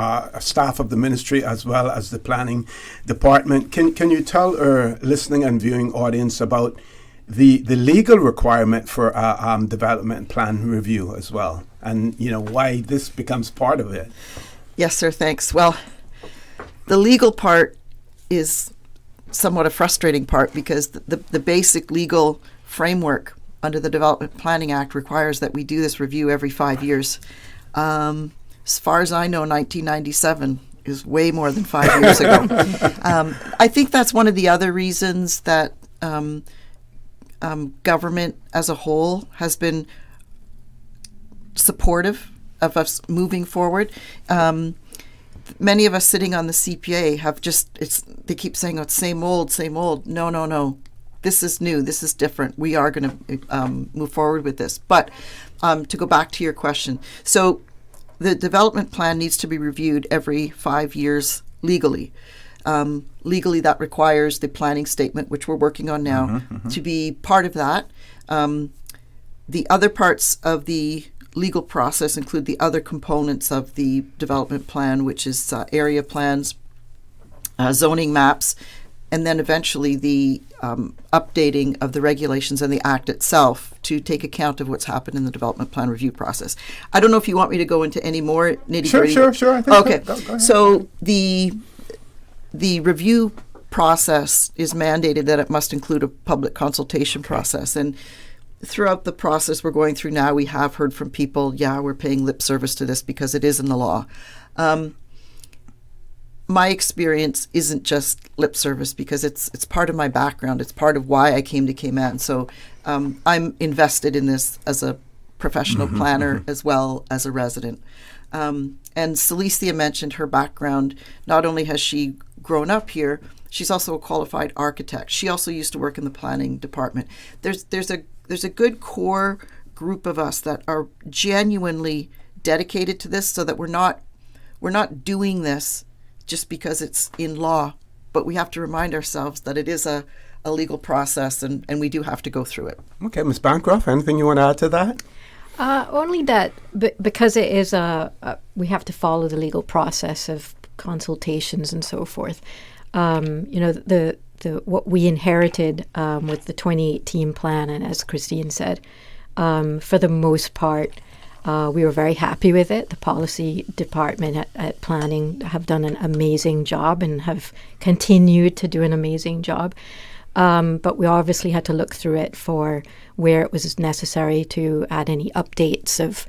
staff of the ministry as well as the planning department, can you tell our listening and viewing audience about the legal requirement for development plan review as well, and why this becomes part of it?
Yes, sir. Thanks. Well, the legal part is somewhat a frustrating part because the basic legal framework under the Development Planning Act requires that we do this review every 5 years. As far as I know, 1997 is way more than 5 years ago. I think that's one of the other reasons that government as a whole has been supportive of us moving forward. Many of us sitting on the CPA have they keep saying, oh, it's same old, same old. No. This is new. This is different. We are going to move forward with this. But to go back to your question, so the development plan needs to be reviewed every 5 years legally. Legally, that requires the planning statement, which we're working on now, to be part of that. The other parts of the legal process include the other components of the development plan, which is area plans, zoning maps, and then eventually the updating of the regulations and the Act itself to take account of what's happened in the development plan review process. I don't know if you want me to go into any more nitty-gritty.
Sure. I think
okay.
Go ahead.
So the review process is mandated that it must include a public consultation process. And throughout the process we're going through now, we have heard from people, we're paying lip service to this because it is in the law. My experience isn't just lip service because it's part of my background. It's part of why I came to Cayman. So I'm invested in this as a professional planner as well as a resident. And Celicia mentioned her background. Not only has she grown up here, she's also a qualified architect. She also used to work in the planning department. There's a good core group of us that are genuinely dedicated to this, so that we're not doing this just because it's in law, but we have to remind ourselves that it is a legal process and we do have to go through it.
Okay, Ms. Bancroft, anything you want to add to that?
Only that because it is we have to follow the legal process of consultations and so forth. What we inherited with the 2018 plan, and as Christine said, for the most part, we were very happy with it. The policy department at planning have done an amazing job and have continued to do an amazing job. But we obviously had to look through it for where it was necessary to add any updates of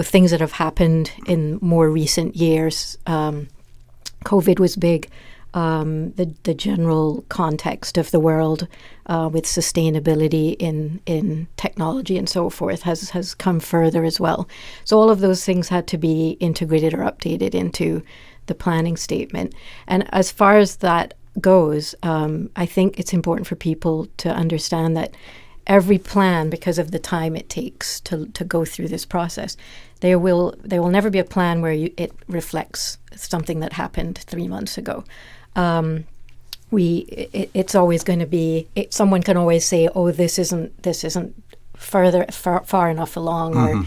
things that have happened in more recent years. COVID was big. The general context of the world with sustainability in technology and so forth has come further as well. So all of those things had to be integrated or updated into the planning statement. And as far as that goes, I think it's important for people to understand that every plan, because of the time it takes to go through this process, there will never be a plan where it reflects something that happened 3 months ago. It's always going to be. Someone can always say, "Oh, this isn't far enough along," or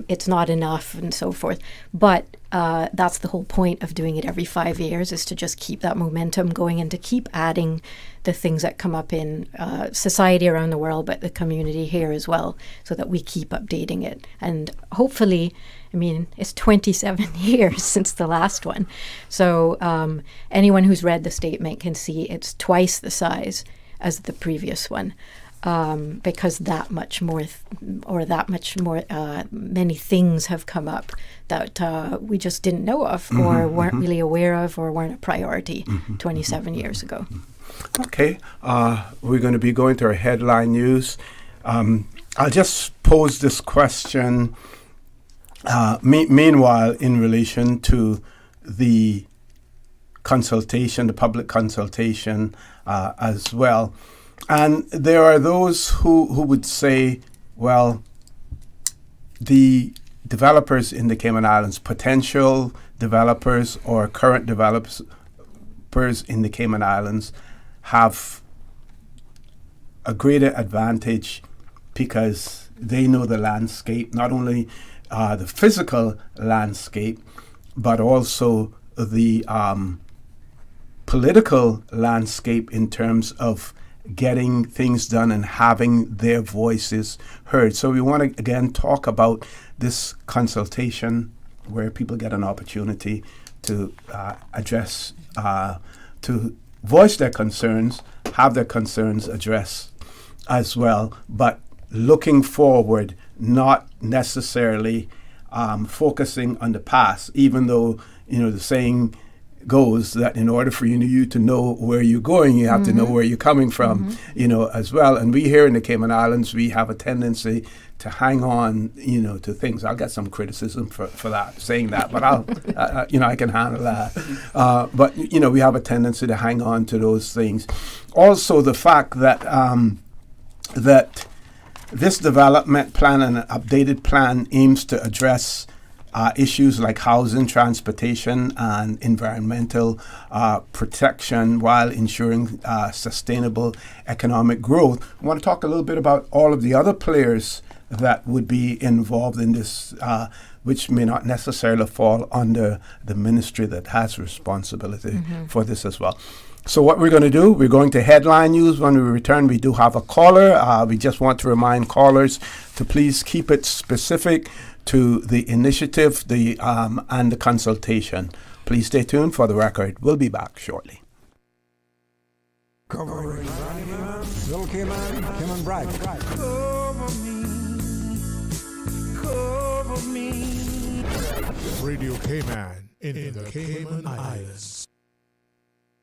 it's not enough, and so forth. But that's the whole point of doing it every 5 years, is to just keep that momentum going and to keep adding the things that come up in society around the world, but the community here as well, so that we keep updating it. And hopefully, it's 27 years since the last one. So anyone who's read the statement can see it's twice the size as the previous one. because many things have come up that we just didn't know of or weren't really aware of or weren't a priority 27 years ago.
Okay, we're going to be going to our headline news. I'll just pose this question meanwhile in relation to the consultation, the public consultation as well. And there are those who would say, well, the developers in the Cayman Islands, potential developers or current developers in the Cayman Islands have a greater advantage because they know the landscape, not only the physical landscape, but also the political landscape in terms of getting things done and having their voices heard. So we want to again talk about this consultation where people get an opportunity to address, to voice their concerns, have their concerns addressed as well, but looking forward, not necessarily focusing on the past, even though, the saying goes that in order for you to know where you're going, you have to know where you're coming from, as well. And we here in the Cayman Islands, we have a tendency to hang on, to things. I'll get some criticism for that, saying that, but I'll, I can handle that. But, we have a tendency to hang on to those things. Also, the fact that that this development plan and an updated plan aims to address issues like housing, transportation, and environmental protection while ensuring sustainable economic growth. I want to talk a little bit about all of the other players that would be involved in this, which may not necessarily fall under the ministry that has responsibility for this as well. So what we're going to do, we're going to headline news. When we return, we do have a caller. We just want to remind callers to please keep it specific to the initiative and the consultation. Please stay tuned for the record. We'll be back shortly.
Covering Little Cayman, Kim and Bragg.
Cover me.
Radio Cayman in the Cayman Islands.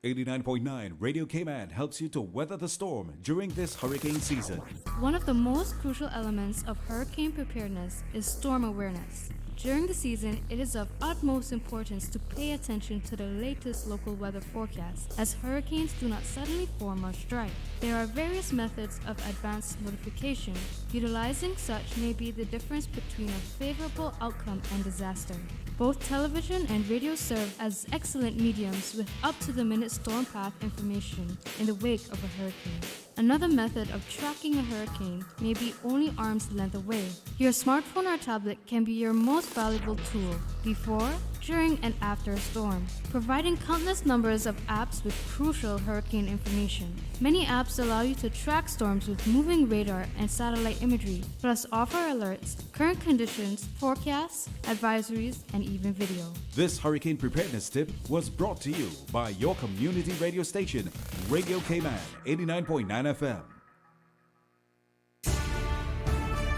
89.9 Radio Cayman helps you to weather the storm during this hurricane season.
One of the most crucial elements of hurricane preparedness is storm awareness. During the season, it is of utmost importance to pay attention to the latest local weather forecasts, as hurricanes do not suddenly form or strike. There are various methods of advanced notification. Utilizing such may be the difference between a favorable outcome and disaster. Both television and radio serve as excellent mediums with up-to-the-minute storm path information in the wake of a hurricane. Another method of tracking a hurricane may be only arm's length away. Your smartphone or tablet can be your most valuable tool before, during, and after a storm, providing countless numbers of apps with crucial hurricane information. Many apps allow you to track storms with moving radar and satellite imagery, plus offer alerts, current conditions, forecasts, advisories, and even video.
This hurricane preparedness tip was brought to you by your community radio station, Radio Cayman, 89.9 FM.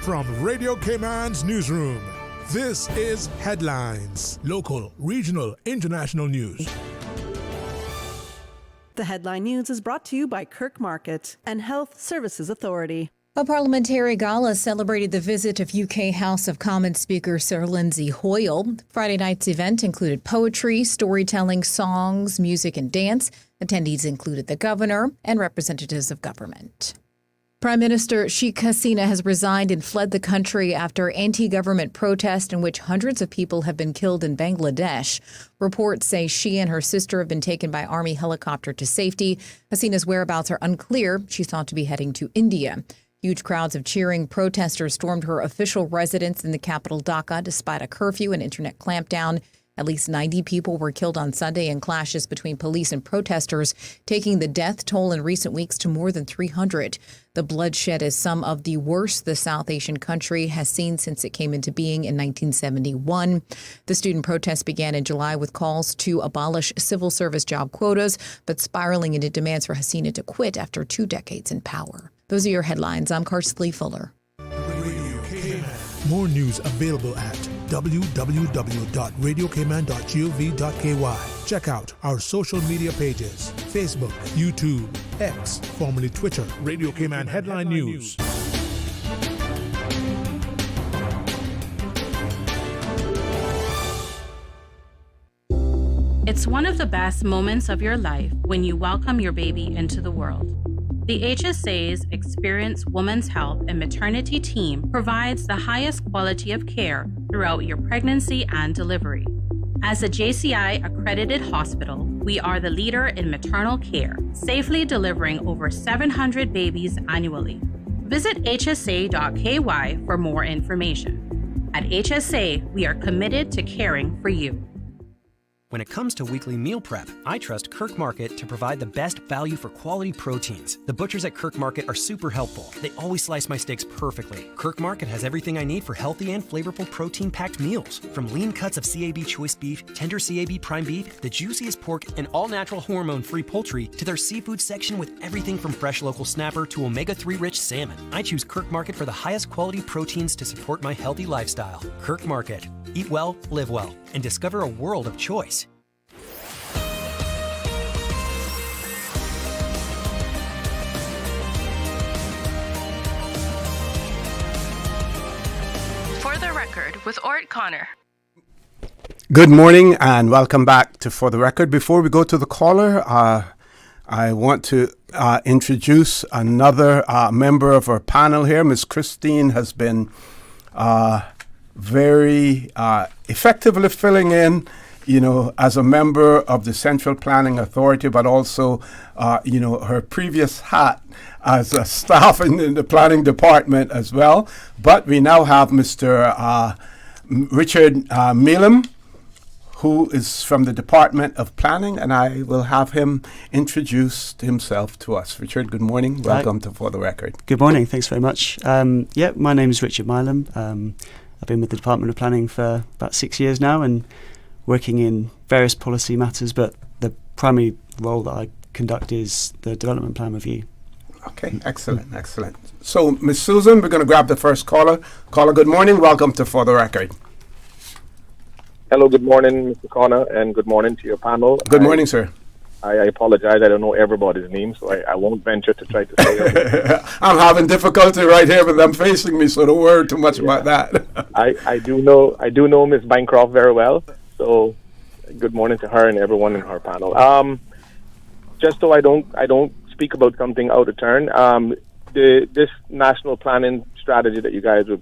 From Radio Cayman's newsroom, this is Headlines. Local, regional, international news.
The Headline News is brought to you by Kirk Market and Health Services Authority.
A parliamentary gala celebrated the visit of UK House of Commons Speaker Sir Lindsay Hoyle. Friday night's event included poetry, storytelling, songs, music, and dance. Attendees included the governor and representatives of government. Prime Minister Sheikh Hasina has resigned and fled the country after anti-government protest in which hundreds of people have been killed in Bangladesh. Reports say she and her sister have been taken by Army helicopter to safety. Hasina's whereabouts are unclear. She's thought to be heading to India. Huge crowds of cheering protesters stormed her official residence in the capital Dhaka despite a curfew and internet clampdown. At least 90 people were killed on Sunday in clashes between police and protesters, taking the death toll in recent weeks to more than 300. The bloodshed is some of the worst the South Asian country has seen since it came into being in 1971. The student protests began in July with calls to abolish civil service job quotas, but spiraling into demands for Hasina to quit after 2 decades in power. Those are your headlines. I'm Karsley Fuller.
More news available at www.radiocayman.gov.ky. Check out our social media pages: Facebook, YouTube, X, formerly Twitter, Radio Cayman Headline News.
It's one of the best moments of your life when you welcome your baby into the world. The HSA's experienced women's health and maternity team provides the highest quality of care throughout your pregnancy and delivery. As a JCI accredited hospital, we are the leader in maternal care, safely delivering over 700 babies annually. Visit hsa.ky for more information. At HSA, we are committed to caring for you.
When it comes to weekly meal prep, I trust Kirk Market to provide the best value for quality proteins. The butchers at Kirk Market are super helpful. They always slice my steaks perfectly. Kirk Market has everything I need for healthy and flavorful protein-packed meals. From lean cuts of CAB choice beef, tender CAB prime beef, the juiciest pork, and all-natural hormone-free poultry, to their seafood section with everything from fresh local snapper to omega-3 rich salmon. I choose Kirk Market for the highest quality proteins to support my healthy lifestyle. Kirk Market. Eat well, live well, and discover a world of choice.
For the Record with Orrett Connor.
Good morning and welcome back to For the Record. Before we go to the caller, I want to introduce another member of our panel here. Ms. Christine has been very effectively filling in, as a member of the Central Planning Authority, but also, her previous hat as a staff in the planning department as well. But we now have Mr. Richard Milam, who is from the Department of Planning, and I will have him introduce himself to us. Richard, good morning. Welcome to For the Record.
Good morning. Thanks very much. My name is Richard Milam. I've been with the Department of Planning for about 6 years now and working in various policy matters, but the primary role that I conduct is the development plan review.
Okay, excellent. So, Ms. Susan, we're going to grab the first caller. Caller, good morning. Welcome to For the Record.
Hello, good morning, Mr. Connor, and good morning to your panel.
Good morning, sir.
I apologize. I don't know everybody's name, so I won't venture to try to say it.
I'm having difficulty right here with them facing me, so don't worry too much about that.
I do know Ms. Bancroft very well, so good morning to her and everyone in her panel. Just so I don't speak about something out of turn, this national planning strategy that you guys are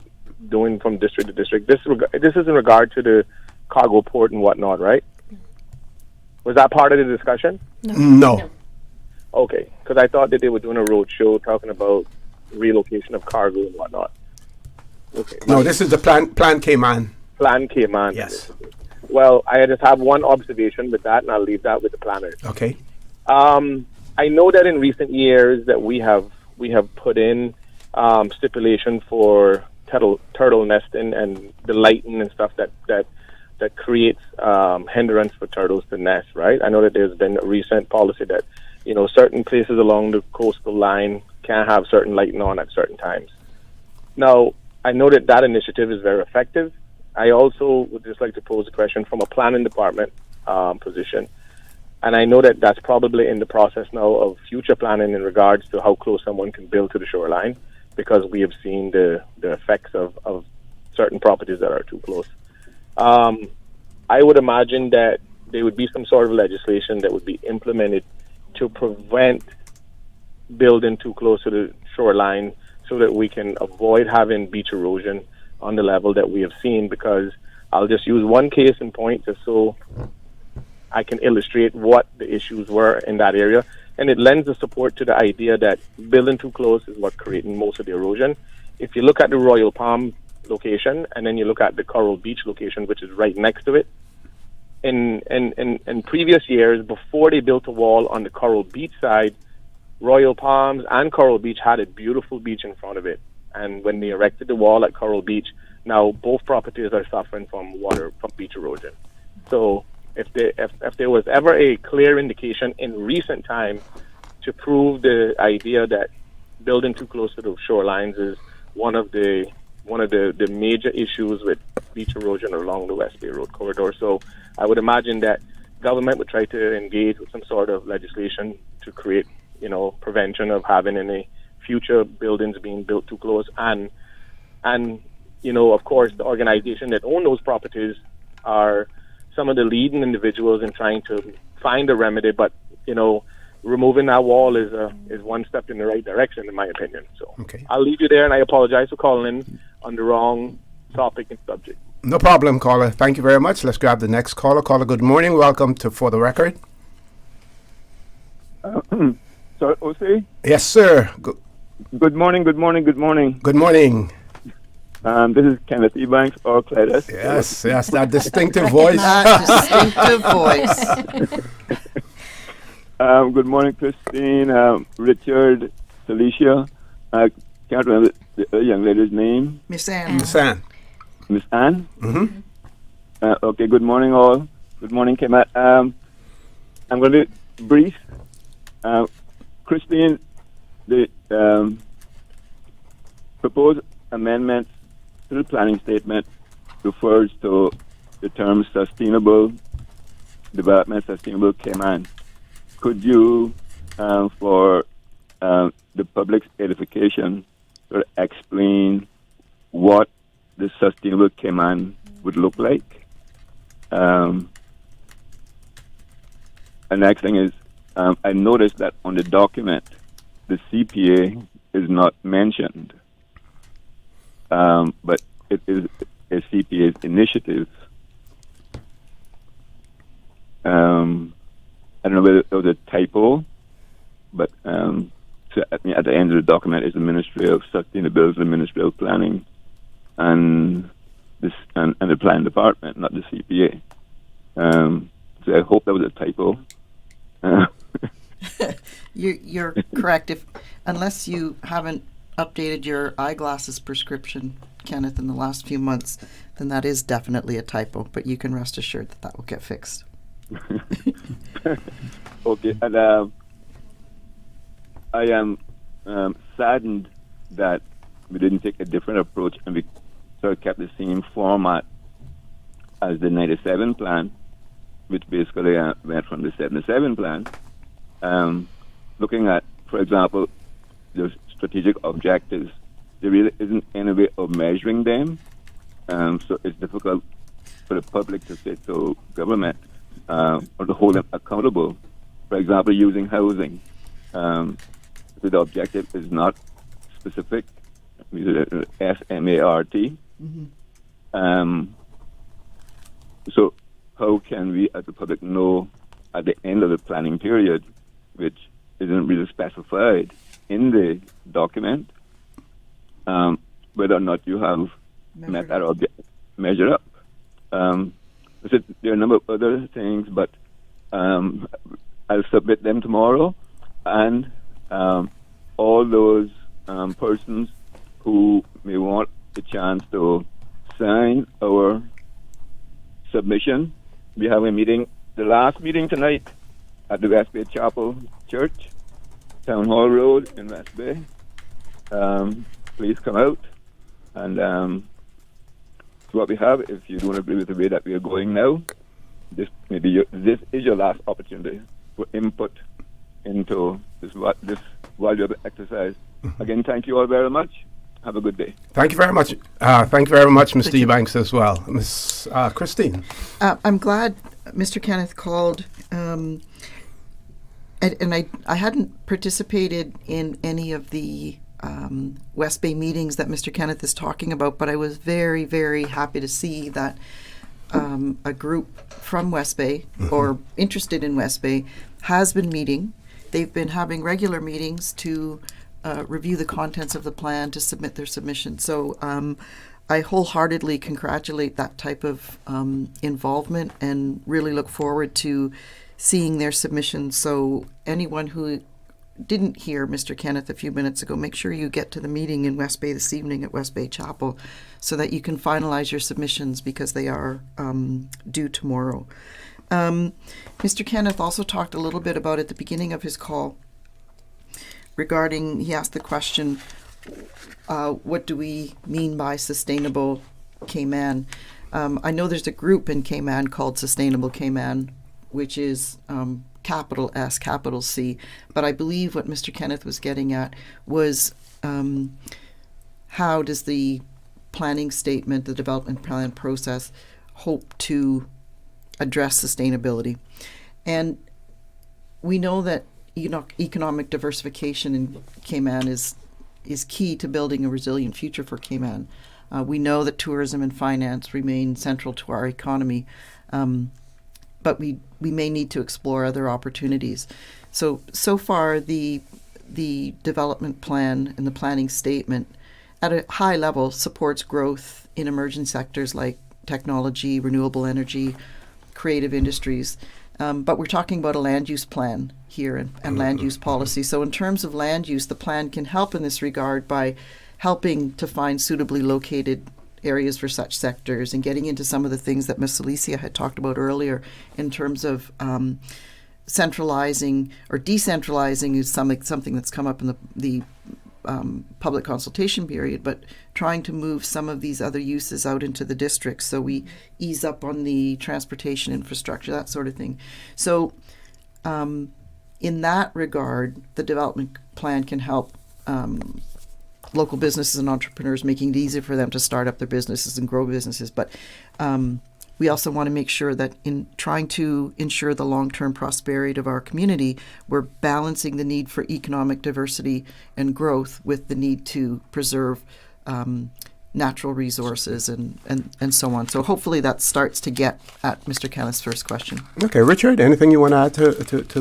doing from district to district, this is in regard to the cargo port and whatnot, right? Was that part of the discussion?
No.
Okay, because I thought that they were doing a road show talking about relocation of cargo and whatnot. Okay.
No, this is the Plan Cayman.
Plan Cayman.
Yes.
Well, I just have one observation with that, and I'll leave that with the planners.
Okay.
I know that in recent years that we have put in stipulation for turtle nesting and the lighting and stuff that creates hindrance for turtles to nest, right? I know that there's been a recent policy that, certain places along the coastal line can't have certain lighting on at certain times. Now, I know that initiative is very effective. I also would just like to pose a question from a planning department position. And I know that that's probably in the process now of future planning in regards to how close someone can build to the shoreline, because we have seen the effects of certain properties that are too close. I would imagine that there would be some sort of legislation that would be implemented to prevent building too close to the shoreline so that we can avoid having beach erosion on the level that we have seen, because I'll just use one case in point just so I can illustrate what the issues were in that area. And it lends the support to the idea that building too close is what's creating most of the erosion. If you look at the Royal Palm location, and then you look at the Coral Beach location, which is right next to it, in previous years, before they built a wall on the Coral Beach side, Royal Palms and Coral Beach had a beautiful beach in front of it. And when they erected the wall at Coral Beach, now both properties are suffering from beach erosion. So if there was ever a clear indication in recent time to prove the idea that building too close to the shorelines is one of the major issues with beach erosion along the West Bay Road corridor. So I would imagine that government would try to engage with some sort of legislation to create, prevention of having any future buildings being built too close. And of course, the organization that own those properties are some of the leading individuals in trying to find a remedy. But, removing that wall is one step in the right direction, in my opinion. So I'll leave you there, and I apologize for calling in on the wrong topic and subject.
No problem, caller. Thank you very much. Let's grab the next caller. Caller, good morning. Welcome to For the Record.
Sorry, OC?
Yes, sir.
Good morning.
Good morning.
This is Kenneth Ebanks or Cledis.
Yes, that distinctive voice.
Good morning, Christine, Richard, Celicia. I can't remember the young lady's name.
Miss Anne.
Miss Anne?
Mm-hmm.
Okay, good morning, all. Good morning, Kemat. I'm going to be brief. Christine, the proposed amendments to the planning statement refers to the term sustainable development, sustainable Cayman. Could you, for the public's edification, sort of explain what the sustainable Cayman would look like? The next thing is, I noticed that on the document, the CPA is not mentioned, but it is a CPA's initiative. I don't know whether it was a typo, but so at the end of the document is the Ministry of Sustainability, the Ministry of Planning, and the Plan Department, not the CPA. So I hope that was a typo.
You're correct. Unless you haven't updated your eyeglasses prescription, Kenneth, in the last few months, then that is definitely a typo. But you can rest assured that will get fixed.
Okay, and I am saddened that we didn't take a different approach and we sort of kept the same format as the 97 plan, which basically went from the 77 plan. Looking at, for example, the strategic objectives, there really isn't any way of measuring them, so it's difficult for the public to say to government or to hold them accountable. For example, using housing, so the objective is not specific, SMART.
Mm-hmm.
So how can we as the public know at the end of the planning period, which isn't really specified in the document, whether or not you have met that objective, measured up? So there are a number of other things, but I'll submit them tomorrow, and all those persons who may want a chance to sign our submission. We have a meeting, the last meeting tonight, at the West Bay Chapel Church, Town Hall Road in West Bay. Please come out, and what we have, if you don't agree with the way that we are going now, this is your last opportunity for input into this valuable exercise. Again, thank you all very much. Have a good day.
Thank you very much. Thank you very much, Mr. Eubanks, as well. Miss Christine.
I'm glad Mr. Kenneth called, and I hadn't participated in any of the West Bay meetings that Mr. Kenneth is talking about, but I was very, very happy to see that a group from West Bay, or interested in West Bay, has been meeting. They've been having regular meetings to review the contents of the plan, to submit their submission. So I wholeheartedly congratulate that type of involvement and really look forward to seeing their submissions. So anyone who didn't hear Mr. Kenneth a few minutes ago, make sure you get to the meeting in West Bay this evening at West Bay Chapel so that you can finalize your submissions, because they are due tomorrow. Mr. Kenneth also talked a little bit about, at the beginning of his call, regarding, he asked the question, what do we mean by sustainable Cayman? I know there's a group in Cayman called Sustainable Cayman, which is capital S, capital C. But I believe what Mr. Kenneth was getting at was how does the planning statement, the development plan process, hope to address sustainability? And we know that economic diversification in Cayman is key to building a resilient future for Cayman. We know that tourism and finance remain central to our economy, but we may need to explore other opportunities. So far, the development plan and the planning statement at a high level supports growth in emerging sectors like technology, renewable energy, creative industries. But we're talking about a land use plan here and land use policy. So in terms of land use, the plan can help in this regard by helping to find suitably located areas for such sectors and getting into some of the things that Ms. Alicia had talked about earlier in terms of centralizing or decentralizing is something that's come up in the public consultation period, but trying to move some of these other uses out into the districts so we ease up on the transportation infrastructure, that sort of thing. So in that regard, the development plan can help local businesses and entrepreneurs, making it easier for them to start up their businesses and grow businesses. But we also want to make sure that in trying to ensure the long-term prosperity of our community, we're balancing the need for economic diversity and growth with the need to preserve natural resources and so on. So hopefully that starts to get at Mr. Kenneth's first question.
Okay, Richard, anything you want to add to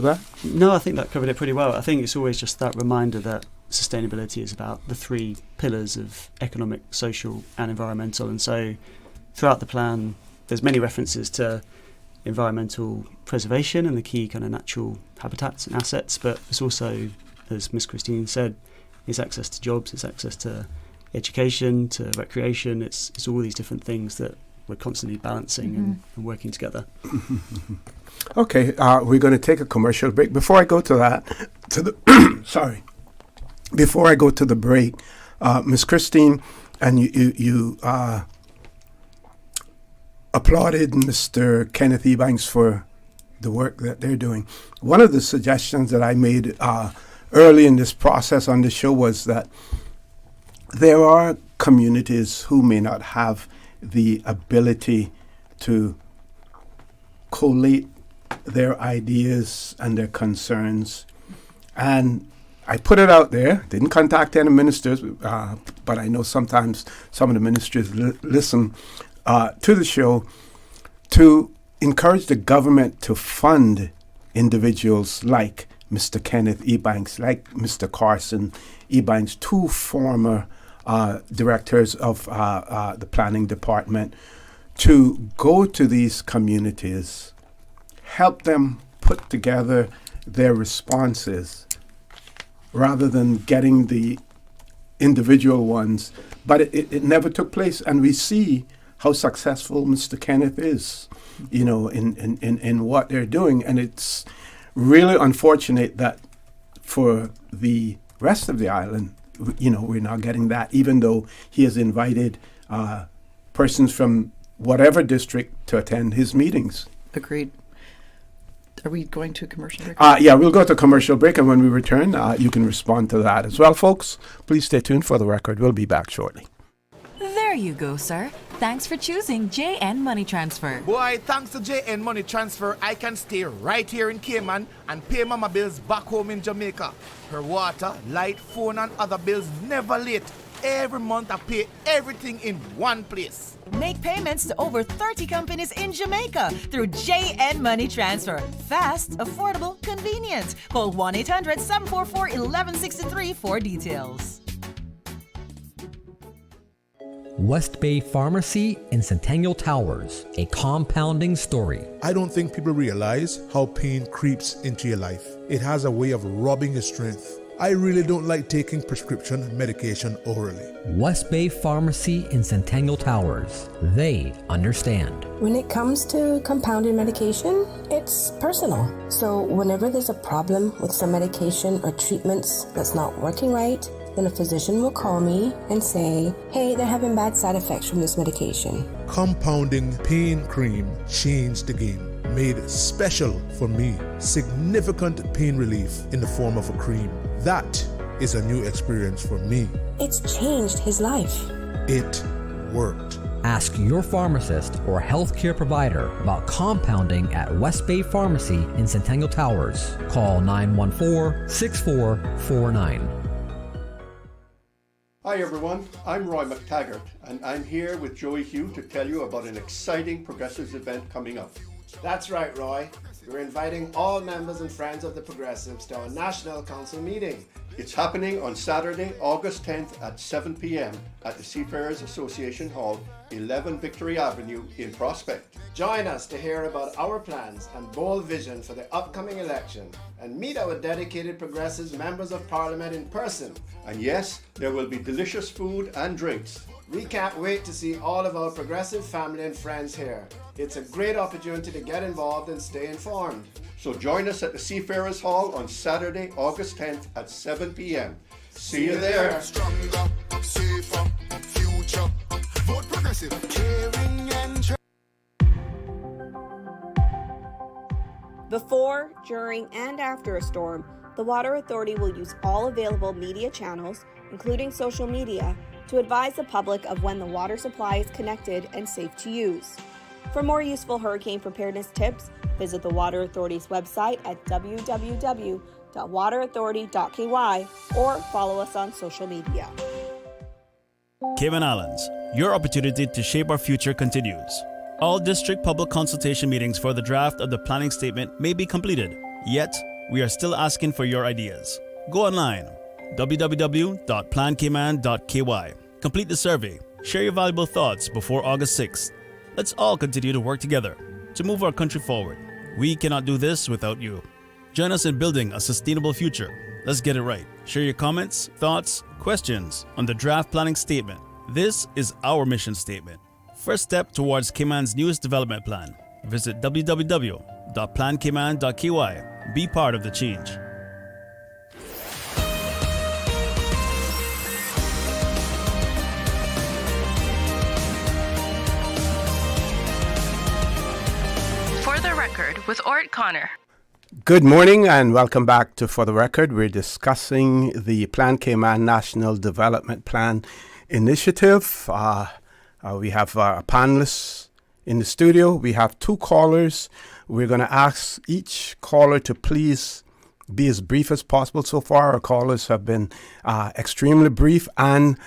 that?
No, I think that covered it pretty well. I think it's always just that reminder that sustainability is about the three pillars of economic, social and environmental. And so throughout the plan, there's many references to environmental preservation and the key kind of natural habitats and assets, but it's also, as Ms. Christine said, it's access to jobs, it's access to education, to recreation, it's all these different things that we're constantly balancing and working together.
Okay, we're going to take a commercial break. Before I go to that, sorry. Before I go to the break, Ms. Christine, and you applauded Mr. Kenneth Ebanks for the work that they're doing. One of the suggestions that I made early in this process on the show was that there are communities who may not have the ability to collate their ideas and their concerns. And I put it out there, didn't contact any ministers, but I know sometimes some of the ministers listen to the show, to encourage the government to fund individuals like Mr. Kenneth Ebanks, like Mr. Carson Ebanks, two former directors of the planning department, to go to these communities, help them put together their responses rather than getting the individual ones. But it never took place, and we see how successful Mr. Kenneth is, in what they're doing. And it's really unfortunate that for the rest of the island, we're not getting that, even though he has invited persons from whatever district to attend his meetings.
Agreed. Are we going to a commercial break?
Yeah, we'll go to a commercial break, and when we return, you can respond to that as well, folks. Please stay tuned for the record. We'll be back shortly.
There you go, sir. Thanks for choosing JN Money Transfer.
Boy, thanks to JN Money Transfer, I can stay right here in Cayman and pay Mama bills back home in Jamaica. Her water, light, phone and other bills never late. Every month I pay everything in one place.
Make payments to over 30 companies in Jamaica through JN Money Transfer. Fast, affordable, convenient. Call 1-800-744-1163 for details.
West Bay Pharmacy in Centennial Towers, a compounding story.
I don't think people realize how pain creeps into your life. It has a way of robbing your strength, I really don't like taking prescription medication orally.
West Bay Pharmacy in Centennial Towers. They understand.
When it comes to compounded medication, it's personal. So whenever there's a problem with some medication or treatments that's not working right, then a physician will call me and say, hey, they're having bad side effects from this medication.
Compounding pain cream changed the game. Made special for me. Significant pain relief in the form of a cream. That is a new experience for me.
It's changed his life.
It worked.
Ask your pharmacist or healthcare provider about compounding at West Bay Pharmacy in Centennial Towers. Call 914-6449.
Hi everyone, I'm Roy McTaggart and I'm here with Joey Hugh to tell you about an exciting Progressives event coming up.
That's right, Roy. We're inviting all members and friends of the Progressives to our National Council meeting.
It's happening on Saturday, August 10th at 7 p.m. at the Seafarers Association Hall, 11 Victory Avenue in Prospect.
Join us to hear about our plans and bold vision for the upcoming election and meet our dedicated Progressives members of Parliament in person.
And yes, there will be delicious food and drinks.
We can't wait to see all of our Progressive family and friends here. It's a great opportunity to get involved and stay informed.
So join us at the Seafarers Hall on Saturday, August 10th at 7 p.m. See you there.
Stronger, safer, future. Vote Progressive. Caring and
Before, during, and after a storm, the Water Authority will use all available media channels, including social media, to advise the public of when the water supply is connected and safe to use. For more useful hurricane preparedness tips, visit the Water Authority's website at www.waterauthority.ky or follow us on social media.
Cayman Islands, your opportunity to shape our future continues. All district public consultation meetings for the draft of the planning statement may be completed, yet we are still asking for your ideas. Go online, www.plancayman.ky. Complete the survey. Share your valuable thoughts before August 6th. Let's all continue to work together to move our country forward. We cannot do this without you. Join us in building a sustainable future. Let's get it right. Share your comments, thoughts, questions on the draft planning statement. This is our mission statement. First step towards Cayman's newest development plan. Visit www.plancayman.ky. Be part of the change.
For the Record with Orrett Connor.
Good morning and welcome back to For the Record. We're discussing the Plan Cayman National Development Plan Initiative. We have panelists in the studio. We have two callers. We're going to ask each caller to please be as brief as possible. So far, our callers have been extremely brief and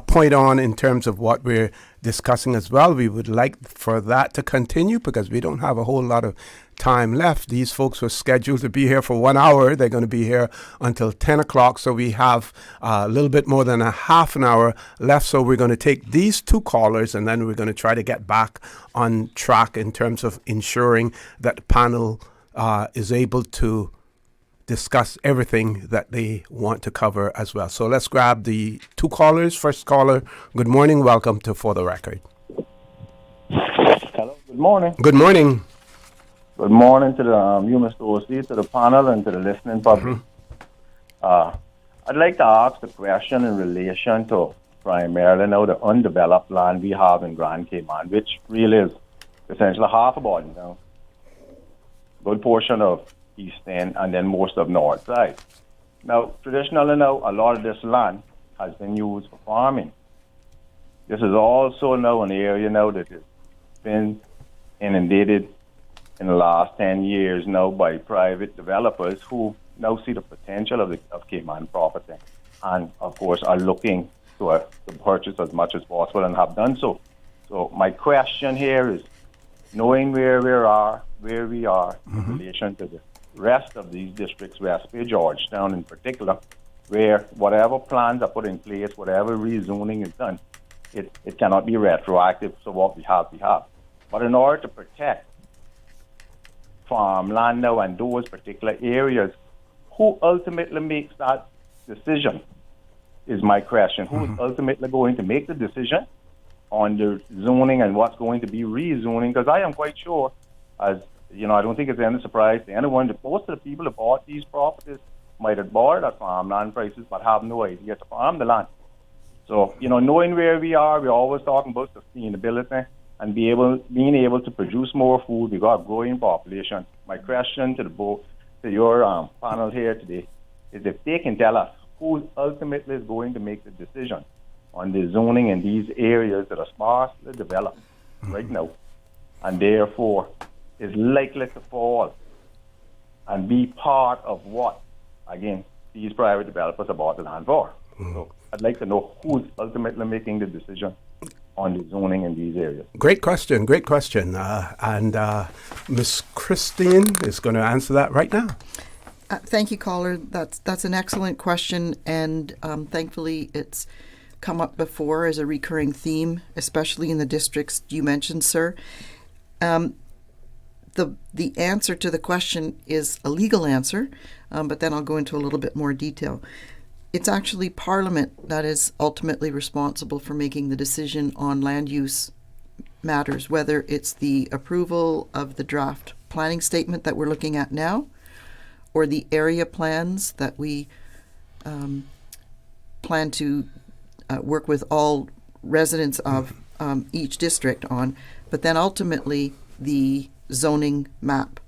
point on in terms of what we're discussing as well. We would like for that to continue because we don't have a whole lot of time left. These folks were scheduled to be here for 1 hour. They're going to be here until 10 o'clock. So we have a little bit more than a half an hour left. So we're going to take these two callers and then we're going to try to get back on track in terms of ensuring that the panel is able to discuss everything that they want to cover as well. So let's grab the two callers. First caller, good morning. Welcome to For the Record.
Hello, good morning.
Good morning.
Good morning to the you, Mr. O.C., to the panel, and to the listening public. I'd like to ask a question in relation to primarily now the undeveloped land we have in Grand Cayman, which really is essentially half a body now. Good portion of East End and then most of North Side. Now, traditionally now, a lot of this land has been used for farming. This is also now an area now that has been inundated in the last 10 years now by private developers who now see the potential of Cayman property and, of course, are looking to purchase as much as possible and have done so. So my question here is, knowing where we are in relation to the rest of these districts, West Bay, Georgetown in particular, where whatever plans are put in place, whatever rezoning is done, it cannot be retroactive, so what we have, we have. But in order to protect farmland now and those particular areas, who ultimately makes that decision is my question. Who is ultimately going to make the decision on the zoning and what's going to be rezoning? Because I am quite sure, as you know, I don't think it's any surprise to anyone that most of the people who bought these properties might have bought at farmland prices but have no idea to farm the land. So, you know, knowing where we are, we're always talking about sustainability and being able to produce more food. We've got a growing population. My question to your panel here today is if they can tell us who ultimately is going to make the decision on the zoning in these areas that are sparsely developed right now, and therefore is likely to fall and be part of what, again, these private developers have bought the land for. So I'd like to know who's ultimately making the decision on the zoning in these areas.
Great question. And Ms. Christine is going to answer that right now.
Thank you, caller. That's an excellent question, and thankfully it's come up before as a recurring theme, especially in the districts you mentioned, sir. The answer to the question is a legal answer, but then I'll go into a little bit more detail. It's actually Parliament that is ultimately responsible for making the decision on land use matters, whether it's the approval of the draft planning statement that we're looking at now, or the area plans that we plan to work with all residents of each district on, but then ultimately the zoning map.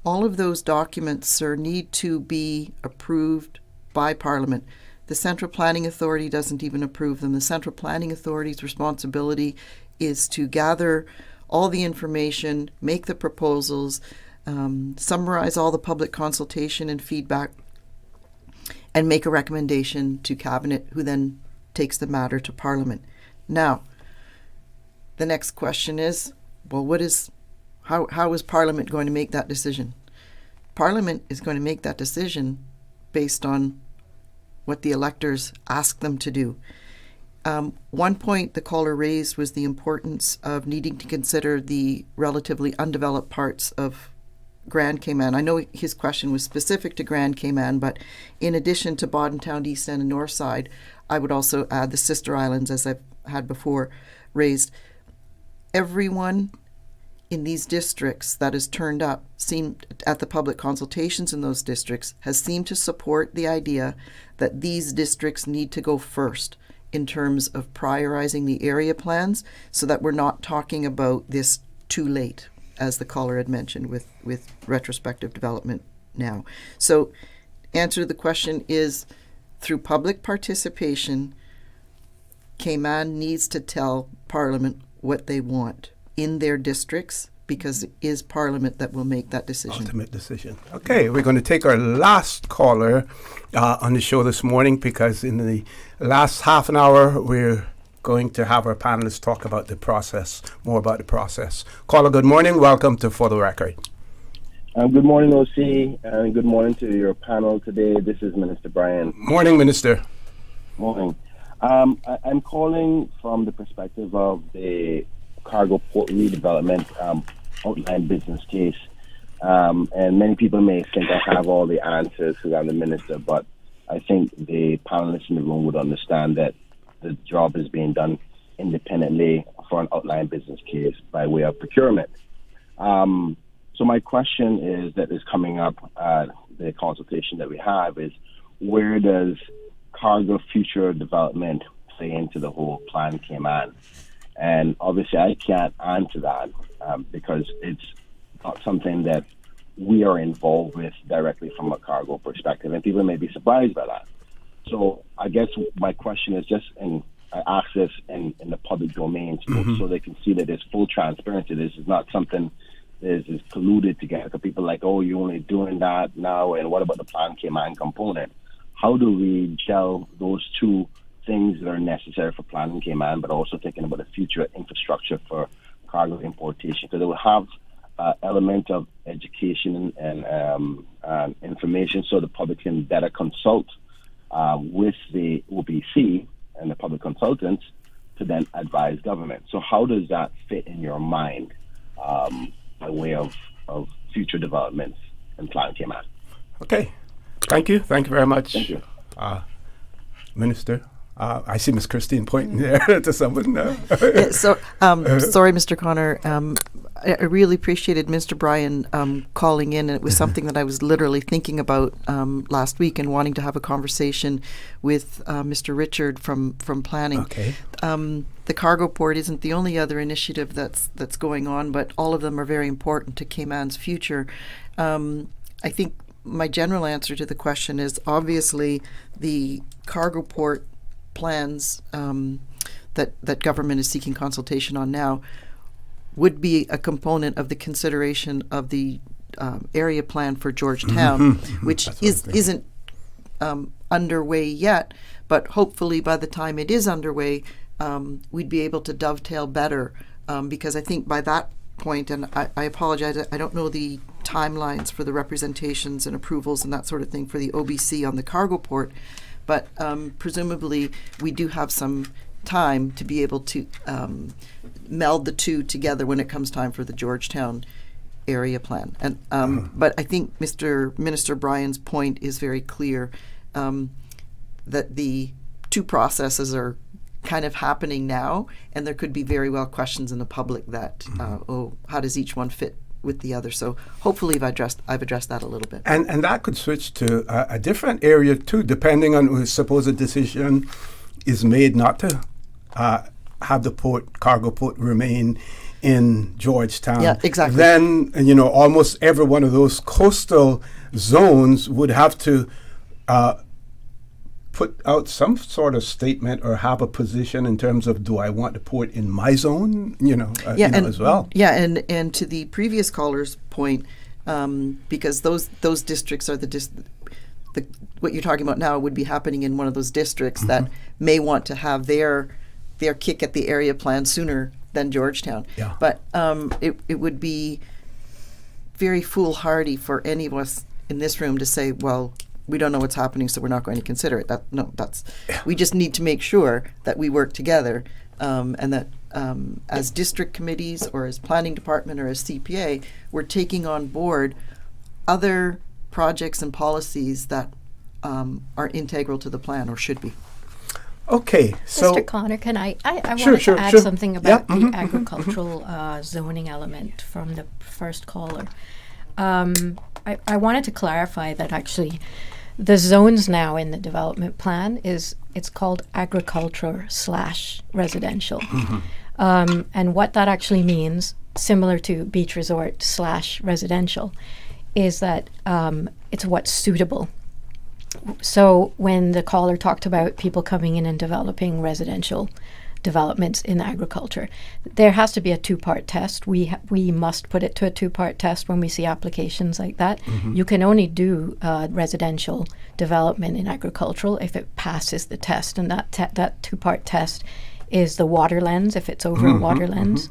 All of those documents, sir, need to be approved by Parliament. The Central Planning Authority doesn't even approve them. The Central Planning Authority's responsibility is to gather all the information, make the proposals, summarize all the public consultation and feedback, and make a recommendation to Cabinet, who then takes the matter to Parliament. Now, the next question is, well, how is Parliament going to make that decision? Parliament is going to make that decision based on what the electors ask them to do. One point the caller raised was the importance of needing to consider the relatively undeveloped parts of Grand Cayman. I know his question was specific to Grand Cayman, but in addition to Boddentown, East End, and North Side, I would also add the sister islands, as I've had before raised. Everyone in these districts that has turned up seemed at the public consultations in those districts has seemed to support the idea that these districts need to go first in terms of prioritizing the area plans, so that we're not talking about this too late, as the caller had mentioned with retrospective development now. So answer to the question is, through public participation, Cayman needs to tell Parliament what they want in their districts, because it is Parliament that will make that decision.
Ultimate decision. Okay, we're going to take our last caller on the show this morning, because in the last half an hour we're going to have our panelists talk about the process, more about the process. Caller, good morning. Welcome to For the Record.
Good morning, OC, and good morning to your panel today. This is Minister Brian.
Morning, Minister.
Morning. I'm calling from the perspective of the cargo port redevelopment outline business case. And many people may think I have all the answers because I'm the minister, but I think the panelists in the room would understand that the job is being done independently for an outline business case by way of procurement. So my question is coming up, the consultation that we have is, where does cargo future development play into the whole Plan Cayman? And obviously I can't answer that because it's not something that we are involved with directly from a cargo perspective, and people may be surprised by that. So I guess my question is just, and I ask this in the public domain so they can see that there's full transparency. This is not something that is colluded together. People like, oh, you're only doing that now, and what about the Plan Cayman component? How do we gel those two things that are necessary for Plan Cayman, but also thinking about the future infrastructure for cargo importation? Because it will have element of education and information, so the public can better consult with the OBC and the public consultants to then advise government. So how does that fit in your mind by way of future developments in Plan Cayman?
Okay. Thank you very much.
Thank you.
Minister. I see Miss Christine pointing there to someone.
Sorry, Mr. Connor. I really appreciated Mr. Bryan calling in, and it was something that I was literally thinking about last week and wanting to have a conversation with Mr. Richard from planning.
Okay.
The cargo port isn't the only other initiative that's going on, but all of them are very important to Cayman's future. I think my general answer to the question is obviously the cargo port plans that government is seeking consultation on now would be a component of the consideration of the area plan for Georgetown, which isn't underway yet, but hopefully by the time it is underway, we'd be able to dovetail better, because I think by that point, and I apologize, I don't know the timelines for the representations and approvals and that sort of thing for the OBC on the cargo port, but presumably we do have some time to be able to meld the two together when it comes time for the Georgetown area plan. And but I think Minister Bryan's point is very clear, that the two processes are kind of happening now, and there could be very well questions in the public that, how does each one fit with the other? So hopefully I've addressed that a little bit.
And that could switch to a different area too, depending on suppose a decision is made not to have the cargo port remain in Georgetown.
Yeah, exactly.
Then, almost every one of those coastal zones would have to put out some sort of statement or have a position in terms of, do I want the port in my zone, as well.
Yeah, and to the previous caller's point, because those districts are what you're talking about now would be happening in one of those districts that may want to have their kick at the area plan sooner than Georgetown.
Yeah.
But it would be very foolhardy for any of us in this room to say, well, we don't know what's happening, so we're not going to consider it. We just need to make sure that we work together, and that as district committees or as planning department or as CPA, we're taking on board other projects and policies that are integral to the plan or should be.
Okay, so
Mr. Connor, can I
Sure,
wanted to add
sure.
something about the agricultural zoning element from the first caller. I wanted to clarify that actually the zones now in the development plan it's called agriculture/residential. And what that actually means, similar to beach resort/residential, is that it's what's suitable. So when the caller talked about people coming in and developing residential developments in agriculture, there has to be a two-part test. We must put it to a two-part test when we see applications like that. You can only do residential development in agricultural if it passes the test, and that two-part test is the water lens, if it's over a water lens,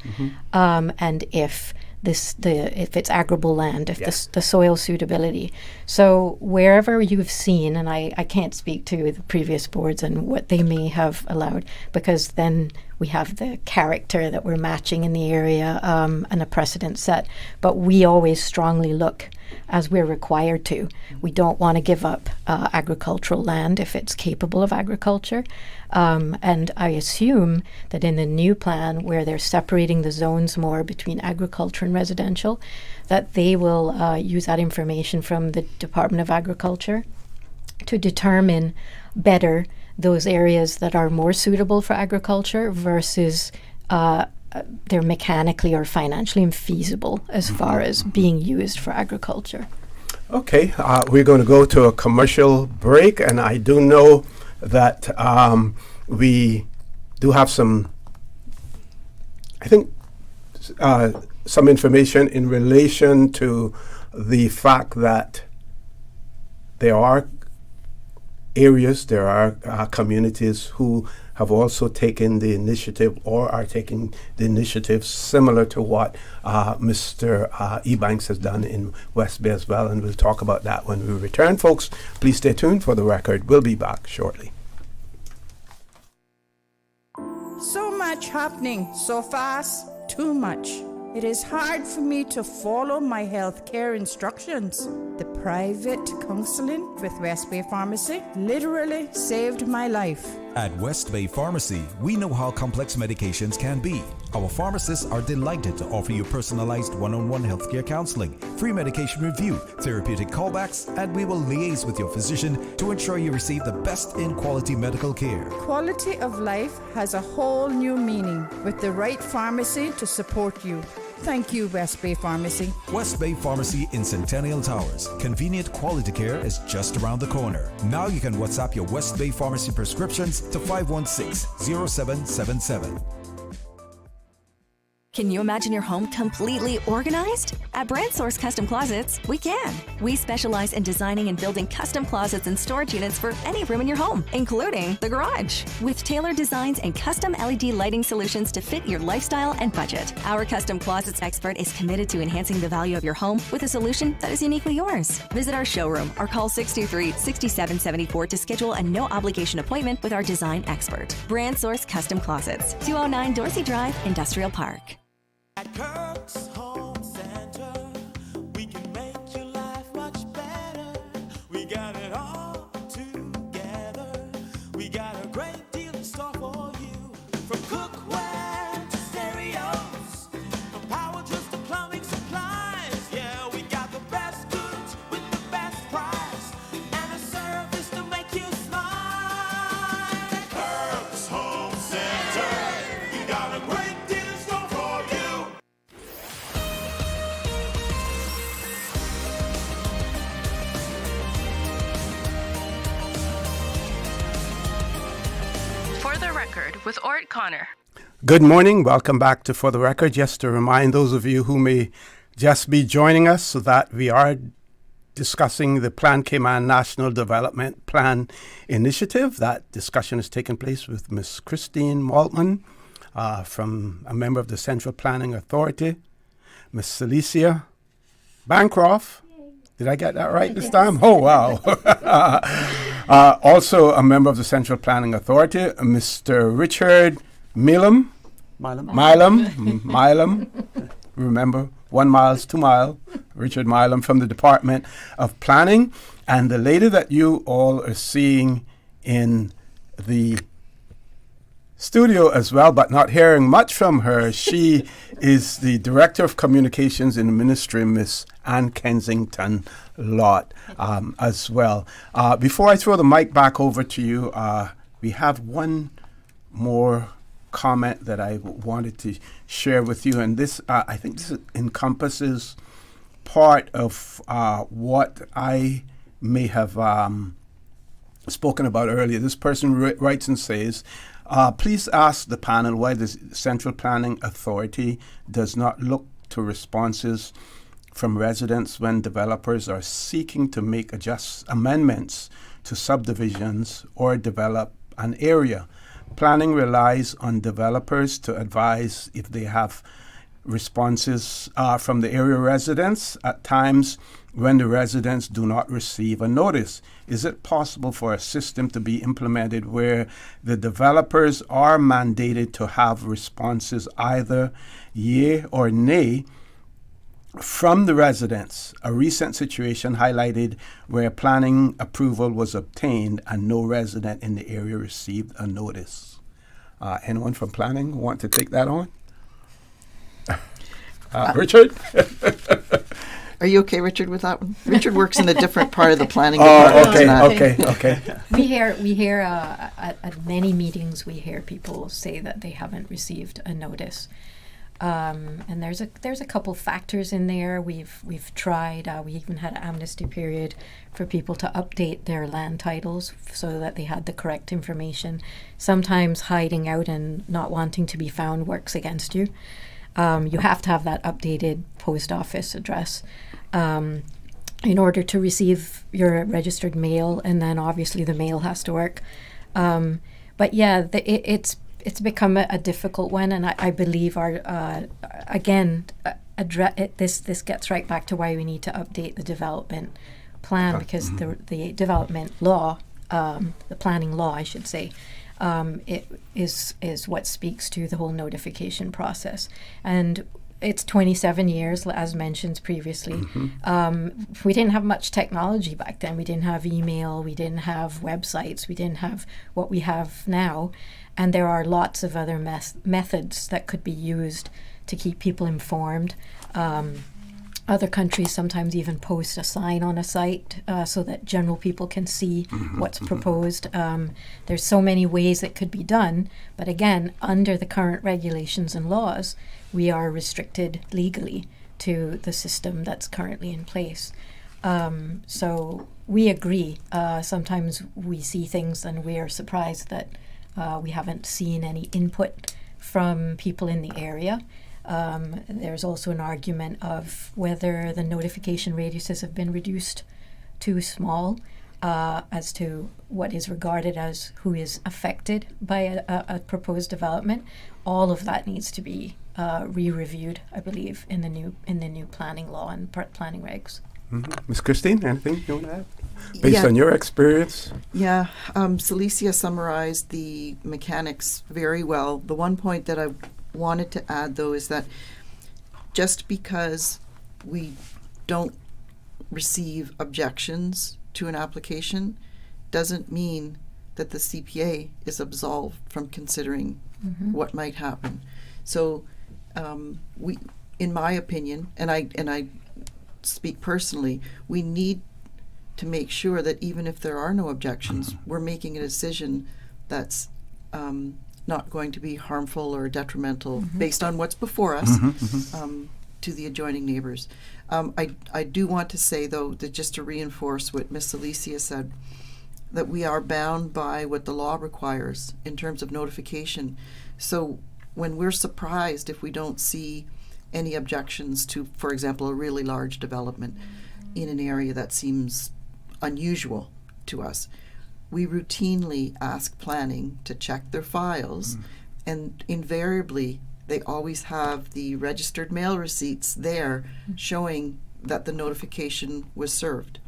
and if it's arable land, if the soil suitability. So wherever you've seen, and I can't speak to the previous boards and what they may have allowed, because then we have the character that we're matching in the area and a precedent set. But we always strongly look, as we're required to. We don't want to give up agricultural land if it's capable of agriculture. And I assume that in the new plan, where they're separating the zones more between agriculture and residential, that they will use that information from the Department of Agriculture to determine better those areas that are more suitable for agriculture versus they're mechanically or financially infeasible as far as being used for agriculture.
Okay, we're going to go to a commercial break, and I do know that we do have some information in relation to the fact that there are areas, there are communities who have also taken the initiative or are taking the initiative similar to what Mr. Ebanks has done in West Bay as well, and we'll talk about that when we return. Folks, please stay tuned for the record. We'll be back shortly.
So much happening so fast, too much. It is hard for me to follow my healthcare instructions. The private counseling with West Bay Pharmacy literally saved my life.
At West Bay Pharmacy, we know how complex medications can be. Our pharmacists are delighted to offer you personalized one-on-one healthcare counseling, free medication review, therapeutic callbacks, and we will liaise with your physician to ensure you receive the best in quality medical care.
Quality of life has a whole new meaning with the right pharmacy to support you. Thank you, West Bay Pharmacy.
West Bay Pharmacy in Centennial Towers. Convenient quality care is just around the corner. Now you can WhatsApp your West Bay Pharmacy prescriptions to 516-0777.
Can you imagine your home completely organized? At Brand Source Custom Closets, we can. We specialize in designing and building custom closets and storage units for any room in your home, including the garage. With tailored designs and custom LED lighting solutions to fit your lifestyle and budget. Our custom closets expert is committed to enhancing the value of your home with a solution that is uniquely yours. Visit our showroom or call 623-6774 to schedule a no-obligation appointment with our design expert. Brand Source Custom Closets, 209 Dorsey Drive, Industrial Park.
At Kirk's Home Center, we can make your life much better. We got it all together. We got a great deal in store for you. From cookware to stereos, from power tools to plumbing supplies. Yeah, we got the best goods with the best price and a service to make you smile. At Kirk's Home Center, we got a great deal in store for you.
For the Record with Orrett Connor.
Good morning. Welcome back to For the Record. Just to remind those of you who may just be joining us, so that we are discussing the Plan Cayman National Development Plan Initiative. That discussion is taking place with Miss Christine Maltman, from a member of the Central Planning Authority, Miss Celicia Bancroft. Did I get that right this time? Oh, wow. Also a member of the Central Planning Authority, Mr. Richard Milam. Remember, 1 mile is 2 mile. Richard Milam from the Department of Planning. And the lady that you all are seeing in the studio as well, but not hearing much from her, she is the Director of Communications in the Ministry, Miss Ann Kensington Lott, as well. Before I throw the mic back over to you, we have one more comment that I wanted to share with you, and this I think this encompasses part of what I may have spoken about earlier. This person writes and says, please ask the panel why the Central Planning Authority does not look to responses from residents when developers are seeking to make amendments to subdivisions or develop an area. Planning relies on developers to advise if they have responses from the area residents at times when the residents do not receive a notice. Is it possible for a system to be implemented where the developers are mandated to have responses either yea or nay from the residents? A recent situation highlighted where planning approval was obtained and no resident in the area received a notice. Anyone from planning want to take that on? Richard?
Are you okay, Richard, with that one? Richard works in a different part of the planning department.
Okay.
We hear at many meetings, we hear people say that they haven't received a notice. And there's a couple factors in there. We've tried. We even had an amnesty period for people to update their land titles so that they had the correct information. Sometimes hiding out and not wanting to be found works against you. You have to have that updated post office address in order to receive your registered mail, and then obviously the mail has to work. But yeah, it's become a difficult one, and I believe this gets right back to why we need to update the development plan, because the development law, the planning law, I should say, it is what speaks to the whole notification process. And it's 27 years, as mentioned previously. We didn't have much technology back then. We didn't have email. We didn't have websites. We didn't have what we have now. And there are lots of other methods that could be used to keep people informed. Other countries sometimes even post a sign on a site so that general people can see what's proposed. There's so many ways it could be done, but again, under the current regulations and laws, we are restricted legally to the system that's currently in place. So we agree. Sometimes we see things and we are surprised that we haven't seen any input from people in the area. There's also an argument of whether the notification radiuses have been reduced too small as to what is regarded as who is affected by a proposed development. All of that needs to be re-reviewed, I believe, in the new planning law and planning regs.
Ms. Christine, anything you want to add? Based on your experience?
Yeah, Celicia summarized the mechanics very well. The one point that I wanted to add, though, is that just because we don't receive objections to an application doesn't mean that the CPA is absolved from considering what might happen. So we, in my opinion, and I speak personally, we need to make sure that even if there are no objections, we're making a decision that's not going to be harmful or detrimental based on what's before us to the adjoining neighbors. I do want to say, though, that just to reinforce what Ms. Alicia said, that we are bound by what the law requires in terms of notification. So when we're surprised if we don't see any objections to, for example, a really large development in an area that seems unusual to us, we routinely ask planning to check their files, and invariably they always have the registered mail receipts there showing that the notification was served.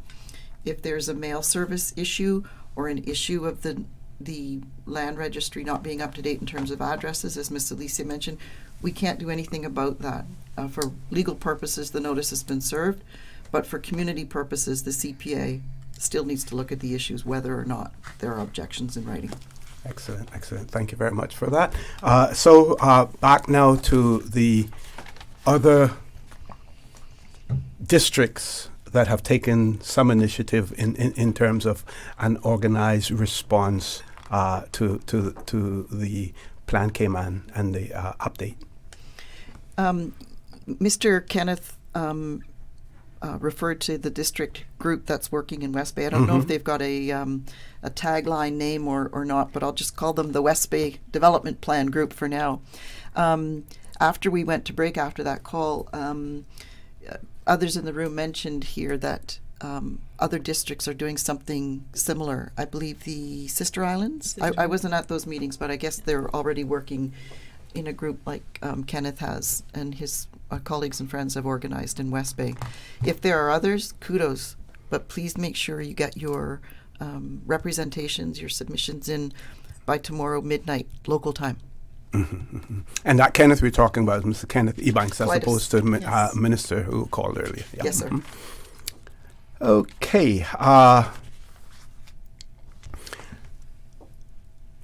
If there's a mail service issue or an issue of the land registry not being up to date in terms of addresses, as Ms. Alicia mentioned, we can't do anything about that. For legal purposes, the notice has been served, but for community purposes, the CPA still needs to look at the issues whether or not there are objections in writing.
Excellent, excellent. Thank you very much for that. So back now to the other districts that have taken some initiative in terms of an organized response to the Plan Cayman and the update.
Mr. Kenneth referred to the district group that's working in West Bay. I don't know if they've got a tagline name or not, but I'll just call them the West Bay Development Plan Group for now. After we went to break after that call, others in the room mentioned here that other districts are doing something similar. I believe the Sister Islands. I wasn't at those meetings, but I guess they're already working in a group like Kenneth has and his colleagues and friends have organized in West Bay. If there are others, kudos, but please make sure you get your representations, your submissions in by tomorrow midnight local time.
And that Kenneth we're talking about is Mr. Kenneth Ebanks, as
Flightus.
opposed to Minister who called earlier. Yeah.
Yes, sir.
Okay.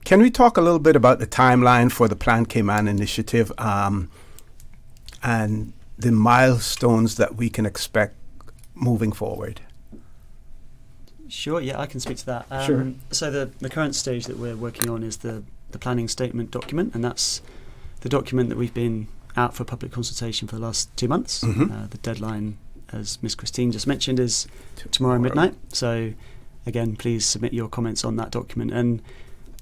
Can we talk a little bit about the timeline for the Plan Cayman initiative and the milestones that we can expect moving forward?
Sure, yeah, I can speak to that.
Sure.
So the current stage that we're working on is the planning statement document, and that's the document that we've been out for public consultation for the last 2 months. The deadline, as Ms. Christine just mentioned, is tomorrow midnight. So again, please submit your comments on that document. And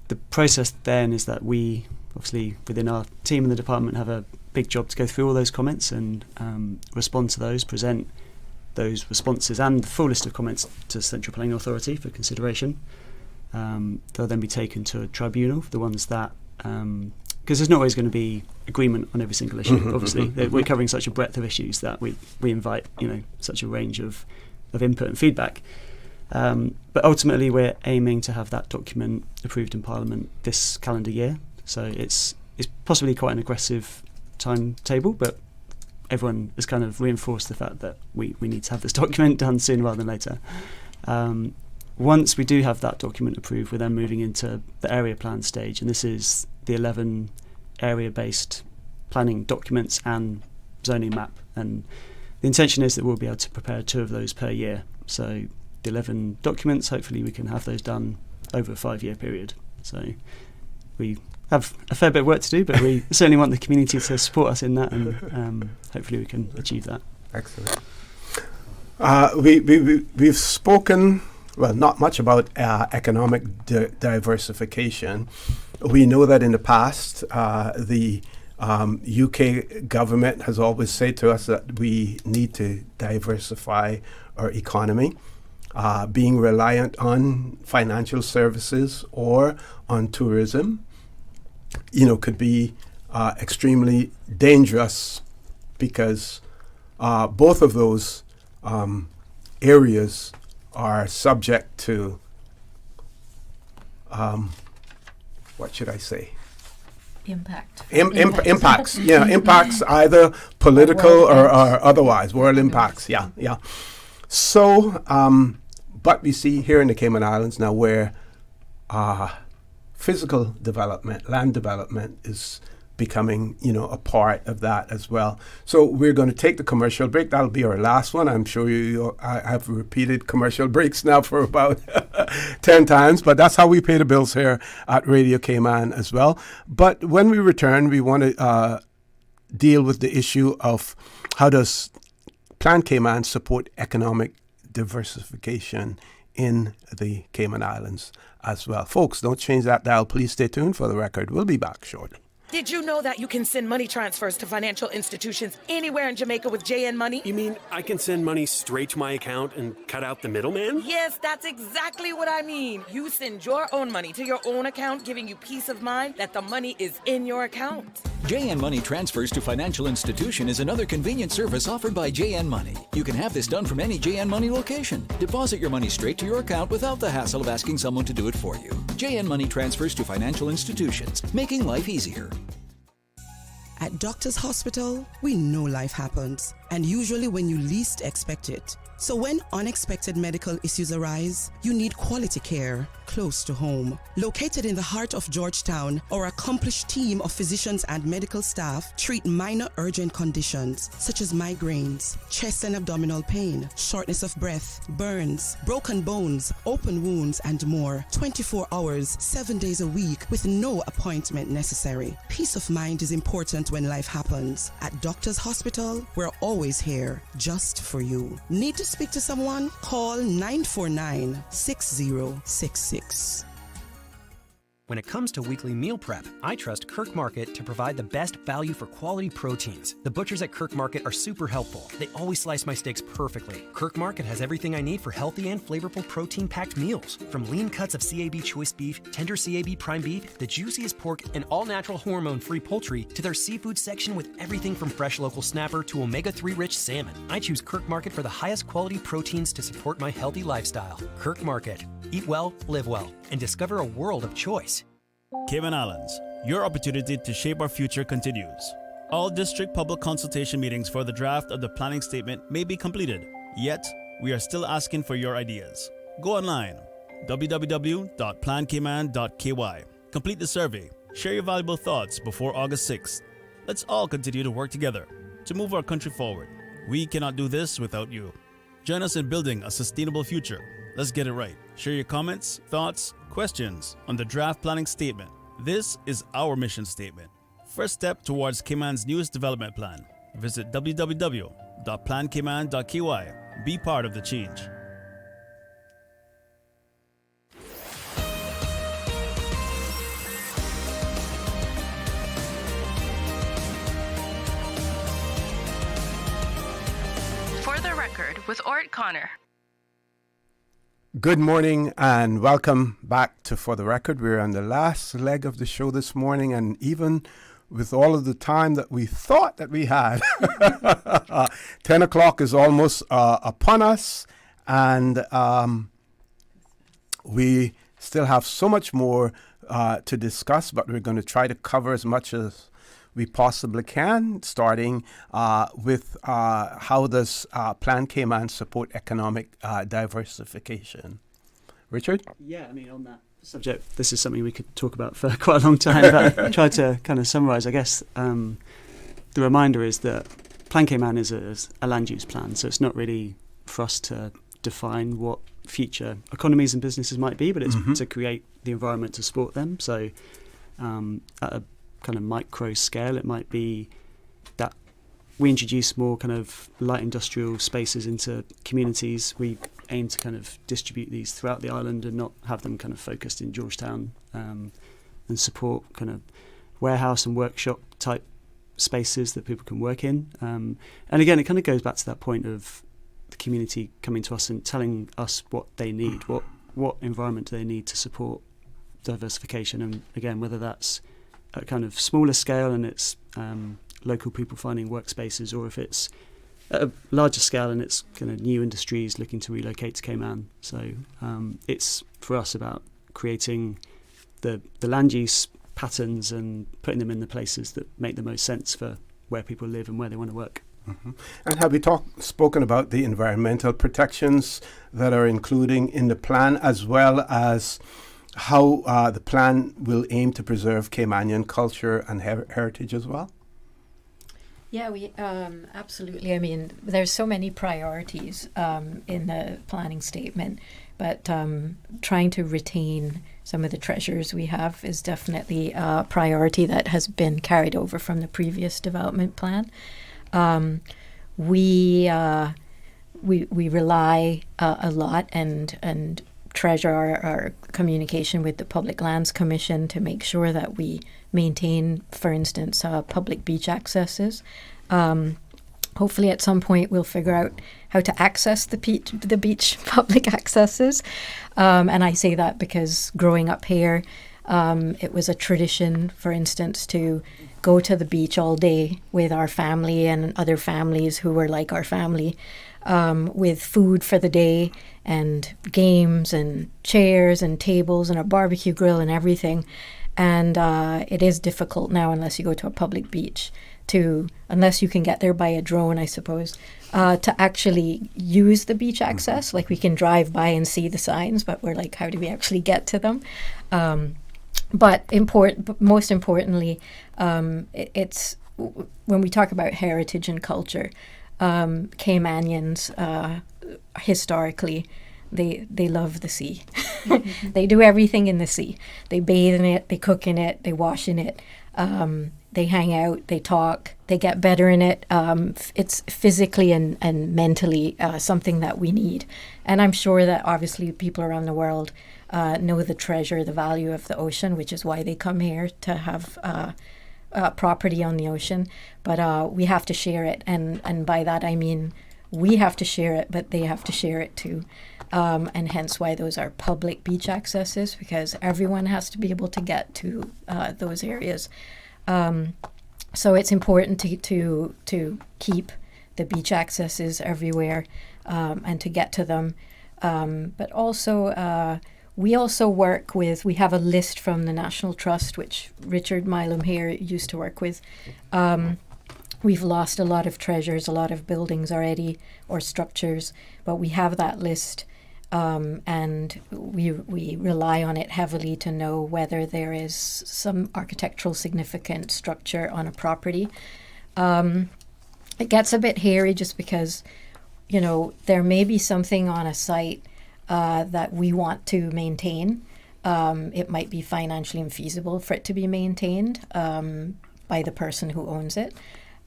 the process then is that we, obviously within our team in the department, have a big job to go through all those comments and respond to those, present those responses and the full list of comments to Central Planning Authority for consideration. They'll then be taken to a tribunal for the ones that, because there's not always going to be agreement on every single issue. Obviously, we're covering such a breadth of issues that we invite such a range of input and feedback. But ultimately, we're aiming to have that document approved in Parliament this calendar year. So it's possibly quite an aggressive timetable, but everyone has kind of reinforced the fact that we need to have this document done sooner rather than later. Once we do have that document approved, we're then moving into the area plan stage, and this is the 11 area-based planning documents and zoning map. And the intention is that we'll be able to prepare 2 of those per year. So the 11 documents, hopefully we can have those done over a 5-year period. So we have a fair bit of work to do, but we certainly want the community to support us in that, and hopefully we can achieve that.
Excellent. We've spoken, well, not much about economic diversification. We know that in the past, the UK government has always said to us that we need to diversify our economy. Being reliant on financial services or on tourism, could be extremely dangerous, because both of those areas are subject to, what should I say? Impacts. Impacts, either political or otherwise, world impacts. Yeah. So, but we see here in the Cayman Islands now where physical development, land development is becoming, a part of that as well. So we're going to take the commercial break. That'll be our last one. I'm sure I have repeated commercial breaks now for about 10 times, but that's how we pay the bills here at Radio Cayman as well. But when we return, we want to deal with the issue of how does Plan Cayman support economic diversification in the Cayman Islands as well. Folks, don't change that dial. Please stay tuned for the record. We'll be back shortly.
Did you know that you can send money transfers to financial institutions anywhere in Jamaica with JN Money?
You mean I can send money straight to my account and cut out the middleman?
Yes, that's exactly what I mean. You send your own money to your own account, giving you peace of mind that the money is in your account.
JN Money Transfers to Financial Institution is another convenient service offered by JN Money. You can have this done from any JN Money location. Deposit your money straight to your account without the hassle of asking someone to do it for you. JN Money Transfers to Financial Institutions, making life easier.
At Doctors Hospital, we know life happens, and usually when you least expect it. So when unexpected medical issues arise, you need quality care close to home. Located in the heart of Georgetown, our accomplished team of physicians and medical staff treat minor urgent conditions such as migraines, chest and abdominal pain, shortness of breath, burns, broken bones, open wounds, and more. 24 hours, 7 days a week with no appointment necessary. Peace of mind is important when life happens. At Doctors Hospital, we're always here just for you. Need to speak to someone? Call 949-6066.
When it comes to weekly meal prep, I trust Kirk Market to provide the best value for quality proteins. The butchers at Kirk Market are super helpful. They always slice my steaks perfectly. Kirk Market has everything I need for healthy and flavorful protein-packed meals. From lean cuts of CAB choice beef, tender CAB prime beef, the juiciest pork, and all-natural hormone-free poultry, to their seafood section with everything from fresh local snapper to omega-3 rich salmon. I choose Kirk Market for the highest quality proteins to support my healthy lifestyle. Kirk Market. Eat well, live well, and discover a world of choice.
Cayman Islands, your opportunity to shape our future continues. All district public consultation meetings for the draft of the planning statement may be completed, yet we are still asking for your ideas. Go online, www.plancayman.ky. Complete the survey. Share your valuable thoughts before August 6th. Let's all continue to work together to move our country forward. We cannot do this without you. Join us in building a sustainable future. Let's get it right. Share your comments, thoughts, questions on the draft planning statement. This is our mission statement. First step towards Cayman's newest development plan. Visit www.plancayman.ky. Be part of the change.
For the record, with Orrett Connor.
Good morning and welcome back to For the Record. We're on the last leg of the show this morning, and even with all of the time that we thought that we had, 10 o'clock is almost upon us, and we still have so much more to discuss, but we're going to try to cover as much as we possibly can, starting with how does Plan Cayman support economic diversification? Richard?
Yeah, I mean, on that subject, this is something we could talk about for quite a long time, but I tried to kind of summarise. I guess the reminder is that Plan Cayman is a land use plan, so it's not really for us to define what future economies and businesses might be, but it's to create the environment to support them. So at a kind of micro scale, it might be that we introduce more kind of light industrial spaces into communities. We aim to kind of distribute these throughout the island and not have them kind of focused in Georgetown, and support kind of warehouse and workshop type spaces that people can work in. And again, it kind of goes back to that point of the community coming to us and telling us what they need, what environment do they need to support diversification. And again, whether that's at kind of smaller scale and it's local people finding workspaces, or if it's at a larger scale and it's kind of new industries looking to relocate to Cayman. So it's for us about creating the land use patterns and putting them in the places that make the most sense for where people live and where they want to work.
And have we spoken about the environmental protections that are including in the plan, as well as how the plan will aim to preserve Caymanian culture and heritage as well?
Yeah, we absolutely. I mean, there's so many priorities in the planning statement, but trying to retain some of the treasures we have is definitely a priority that has been carried over from the previous development plan. We rely a lot and treasure our communication with the Public Lands Commission to make sure that we maintain, for instance, public beach accesses. Hopefully at some point we'll figure out how to access the beach public accesses. And I say that because growing up here, it was a tradition, for instance, to go to the beach all day with our family and other families who were like our family, with food for the day and games and chairs and tables and a barbecue grill and everything. And it is difficult now, unless you go to a public beach, unless you can get there by a drone, I suppose, to actually use the beach access. Like, we can drive by and see the signs, but we're like, how do we actually get to them? But most importantly, it's when we talk about heritage and culture, Caymanians historically, they love the sea. They do everything in the sea. They bathe in it, they cook in it, they wash in it, they hang out, they talk, they get better in it. It's physically and mentally something that we need. And I'm sure that obviously people around the world know the treasure, the value of the ocean, which is why they come here to have property on the ocean. But we have to share it. And by that I mean we have to share it, but they have to share it too. And hence why those are public beach accesses, because everyone has to be able to get to those areas. So it's important to keep the beach accesses everywhere and to get to them. But also, we also work with, we have a list from the National Trust, which Richard Milam here used to work with. We've lost a lot of treasures, a lot of buildings already, or structures, but we have that list, and we rely on it heavily to know whether there is some architectural significant structure on a property. It gets a bit hairy just because, there may be something on a site that we want to maintain. It might be financially infeasible for it to be maintained by the person who owns it.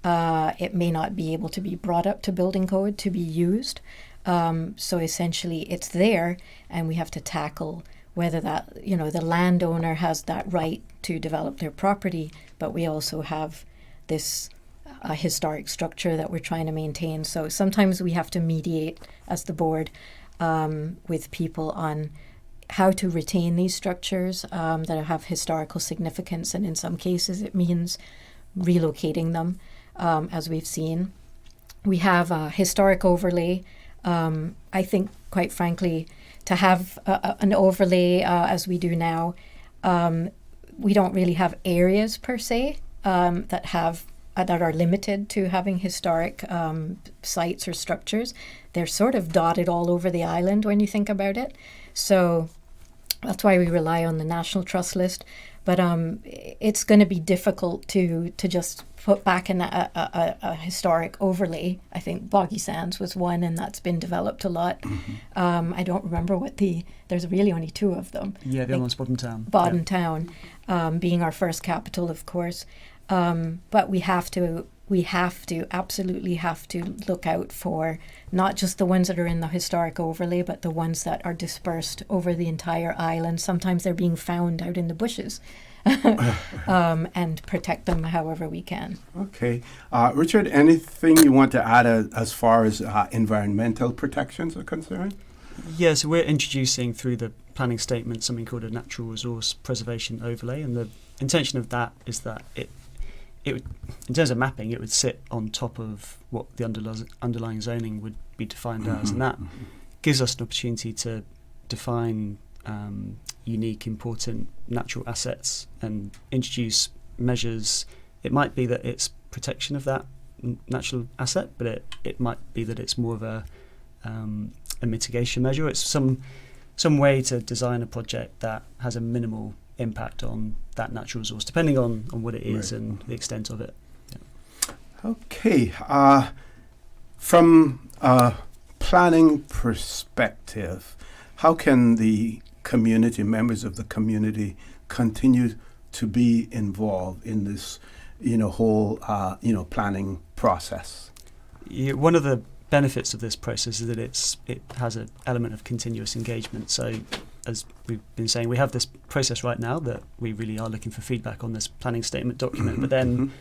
It may not be able to be brought up to building code to be used. So essentially it's there, and we have to tackle whether that, the landowner has that right to develop their property, but we also have this historic structure that we're trying to maintain. So sometimes we have to mediate as the board with people on how to retain these structures that have historical significance, and in some cases it means relocating them. As we've seen, we have a historic overlay. I think, quite frankly, to have an overlay as we do now, we don't really have areas per se that are limited to having historic sites or structures. They're sort of dotted all over the island when you think about it. So that's why we rely on the National Trust list. But it's going to be difficult to just put back in a historic overlay. I think Boggy Sands was one, and that's been developed a lot. I don't remember there's really only two of them.
Yeah, the other one's Bodden Town.
Bodden Town, being our first capital, of course. But we absolutely have to look out for not just the ones that are in the historic overlay, but the ones that are dispersed over the entire island. Sometimes they're being found out in the bushes. And protect them however we can.
Okay. Richard, anything you want to add as far as environmental protections are concerned?
Yeah, so we're introducing through the planning statement something called a natural resource preservation overlay, and the intention of that is that it would, in terms of mapping, it would sit on top of what the underlying zoning would be defined as, and that gives us an opportunity to define unique, important natural assets and introduce measures. It might be that it's protection of that natural asset, but it might be that it's more of a mitigation measure. It's some way to design a project that has a minimal impact on that natural resource, depending on what it is and the extent of it. Yeah.
Okay. From a planning perspective, how can the community, members of the community, continue to be involved in this, whole, planning process?
Yeah, one of the benefits of this process is that it has an element of continuous engagement. So, as we've been saying, we have this process right now that we really are looking for feedback on this planning statement document. But then,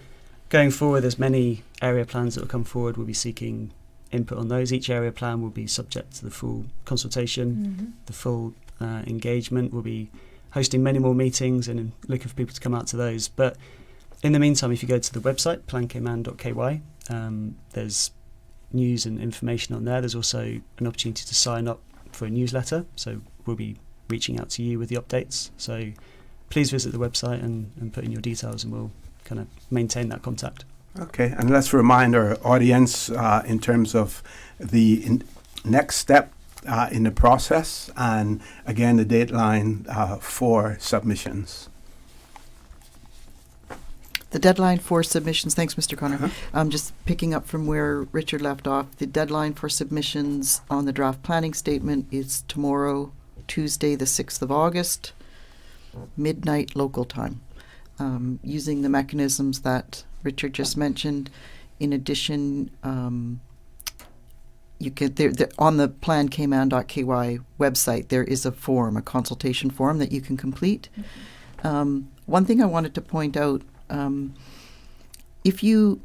going forward, there's many area plans that will come forward. We'll be seeking input on those. Each area plan will be subject to the full consultation, the full engagement. We'll be hosting many more meetings and looking for people to come out to those. But in the meantime, if you go to the website, plancayman.ky, there's news and information on there. There's also an opportunity to sign up for a newsletter. So we'll be reaching out to you with the updates. So please visit the website and put in your details, and we'll kind of maintain that contact.
Okay, and let's remind our audience in terms of the next step in the process, and again the deadline for submissions.
The deadline for submissions, thanks Mr. Connor. Just picking up from where Richard left off, the deadline for submissions on the draft planning statement is tomorrow, Tuesday the 6th of August, midnight local time. Using the mechanisms that Richard just mentioned. In addition, you could on the plancayman.ky website there is a form, a consultation form that you can complete. One thing I wanted to point out, if you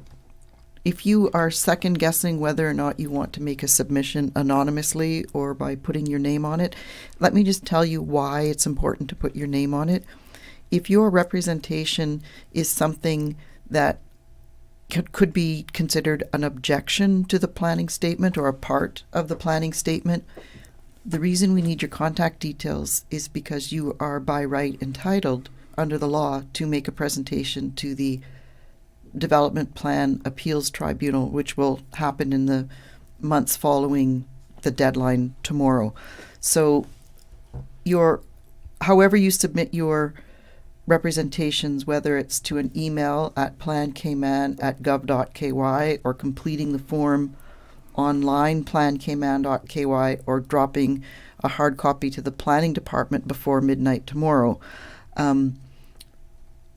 are second guessing whether or not you want to make a submission anonymously or by putting your name on it, let me just tell you why it's important to put your name on it. If your representation is something that could be considered an objection to the planning statement or a part of the planning statement, the reason we need your contact details is because you are by right entitled under the law to make a presentation to the Development Plan Appeals Tribunal, which will happen in the months following the deadline tomorrow. So however you submit your representations, whether it's to an email at plancayman@gov.ky or completing the form online, plancayman.ky, or dropping a hard copy to the planning department before midnight tomorrow,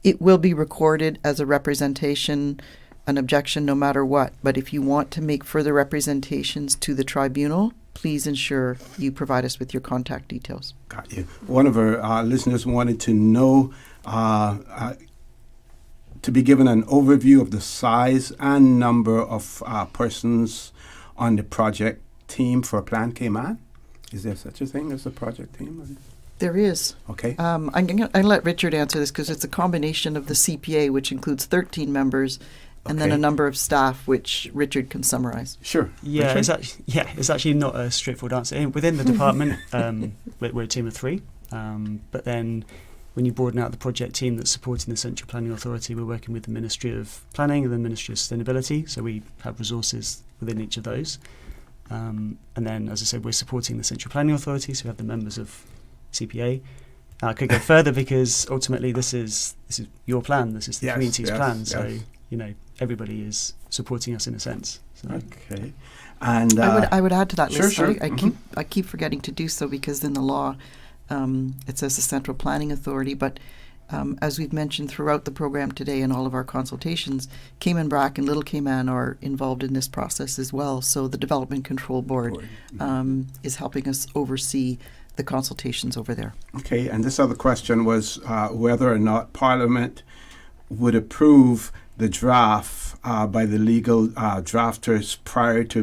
it will be recorded as a representation, an objection no matter what. But if you want to make further representations to the tribunal, please ensure you provide us with your contact details.
Got you. One of our listeners wanted to know, to be given an overview of the size and number of persons on the project team for Plan Cayman. Is there such a thing as a project team?
There is.
Okay.
I'm going to let Richard answer this because it's a combination of the CPA, which includes 13 members, and then a number of staff, which Richard can summarize.
Sure.
Yeah, it's actually not a straightforward answer. Within the department, we're a team of 3, but then when you broaden out the project team that's supporting the Central Planning Authority, we're working with the Ministry of Planning and the Ministry of Sustainability, so we have resources within each of those. And then, as I said, we're supporting the Central Planning Authority, so we have the members of CPA. I could go further because ultimately this is your plan, this is the community's plan, so everybody is supporting us in a sense. So.
Okay. And
I would add to that list.
Sure.
I keep forgetting to do so because in the law it says the Central Planning Authority, but as we've mentioned throughout the program today and all of our consultations, Cayman Brac and Little Cayman are involved in this process as well. So the Development Control Board is helping us oversee the consultations over there.
Okay, and this other question was whether or not Parliament would approve the draft by the legal drafters prior to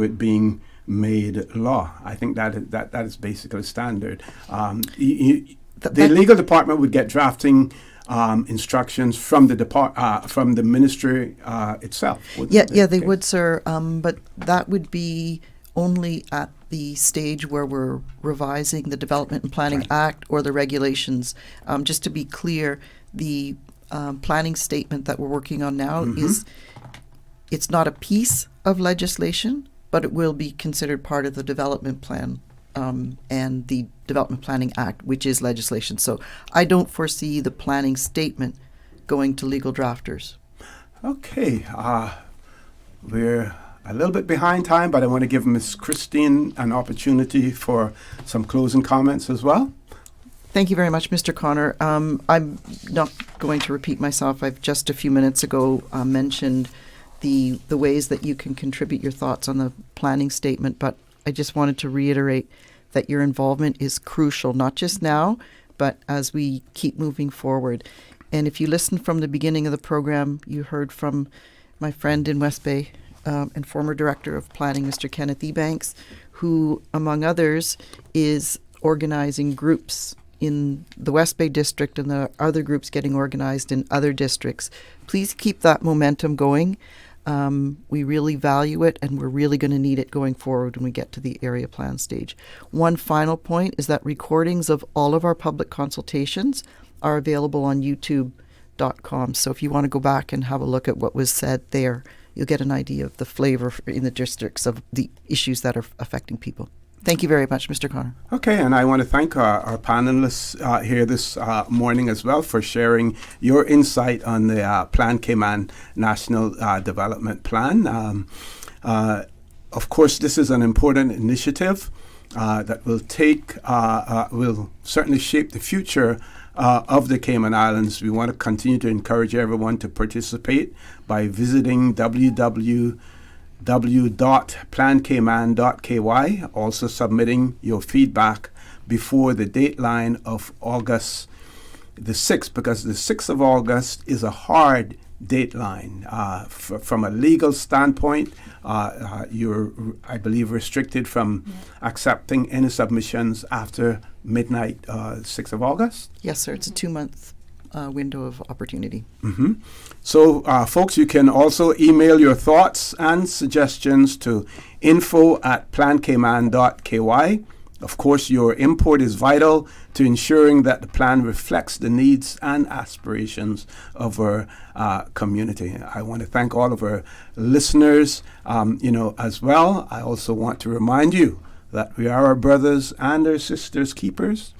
it being made law. I think that is basically standard. The legal department would get drafting instructions from the ministry itself.
They would, sir. But that would be only at the stage where we're revising the Development and Planning Act or the regulations. Just to be clear, the planning statement that we're working on now it's not a piece of legislation, but it will be considered part of the development plan and the Development Planning Act, which is legislation. So I don't foresee the planning statement going to legal drafters.
Okay. We're a little bit behind time, but I want to give Ms. Christine an opportunity for some closing comments as well.
Thank you very much, Mr. Connor. I'm not going to repeat myself. I've just a few minutes ago mentioned the ways that you can contribute your thoughts on the planning statement, but I just wanted to reiterate that your involvement is crucial, not just now, but as we keep moving forward. And if you listen from the beginning of the program, you heard from my friend in West Bay and former Director of Planning, Mr. Kenneth Ebanks, who, among others, is organizing groups in the West Bay district and the other groups getting organized in other districts. Please keep that momentum going. We really value it, and we're really going to need it going forward when we get to the area plan stage. One final point is that recordings of all of our public consultations are available on youtube.com. So if you want to go back and have a look at what was said there, you'll get an idea of the flavor in the districts of the issues that are affecting people. Thank you very much, Mr. Connor.
Okay, and I want to thank our panelists here this morning as well for sharing your insight on the Plan Cayman National Development Plan. Of course, this is an important initiative that will certainly shape the future of the Cayman Islands. We want to continue to encourage everyone to participate by visiting www.plancayman.ky, also submitting your feedback before the dateline of August the 6th, because the 6th of August is a hard dateline. From a legal standpoint, you're, I believe, restricted from accepting any submissions after midnight, 6th of August?
Yes, sir. It's a 2-month window of opportunity.
So, folks, you can also email your thoughts and suggestions to info@plancayman.ky. Of course, your input is vital to ensuring that the plan reflects the needs and aspirations of our community. I want to thank all of our listeners, as well. I also want to remind you that we are our brothers and our sisters' keepers.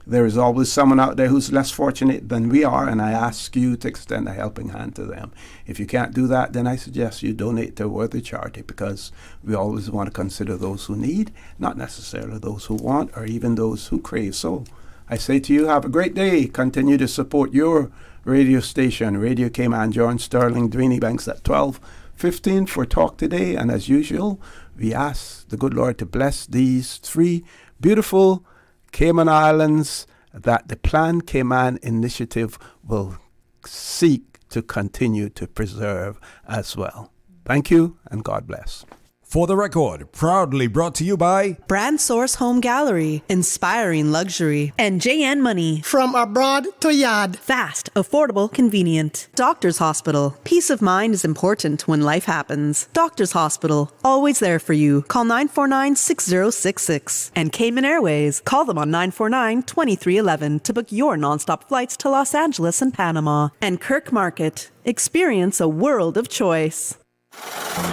There is always someone out there who's less fortunate than we are, and I ask you to extend a helping hand to them. If you can't do that, then I suggest you donate to a worthy charity, because we always want to consider those who need, not necessarily those who want or even those who crave. So I say to you, have a great day. Continue to support your radio station, Radio Cayman. John Sterling, Dwayne Banks at 12:15 for Talk Today. And as usual, we ask the good Lord to bless these 3 beautiful Cayman Islands that the Plan Cayman initiative will seek to continue to preserve as well. Thank you, and God bless.
For the Record, proudly brought to you by
Brand Source Home Gallery, inspiring luxury.
And JN Money.
From abroad to yard.
Fast, affordable, convenient.
Doctors Hospital. Peace of mind is important when life happens. Doctors Hospital, always there for you. Call 949-6066. And Cayman Airways. Call them on 949-2311 to book your nonstop flights to Los Angeles and Panama. And Kirk Market. Experience a world of choice.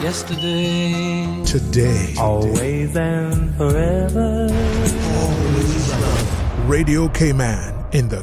Yesterday,
today,
always and forever.
Radio Cayman in the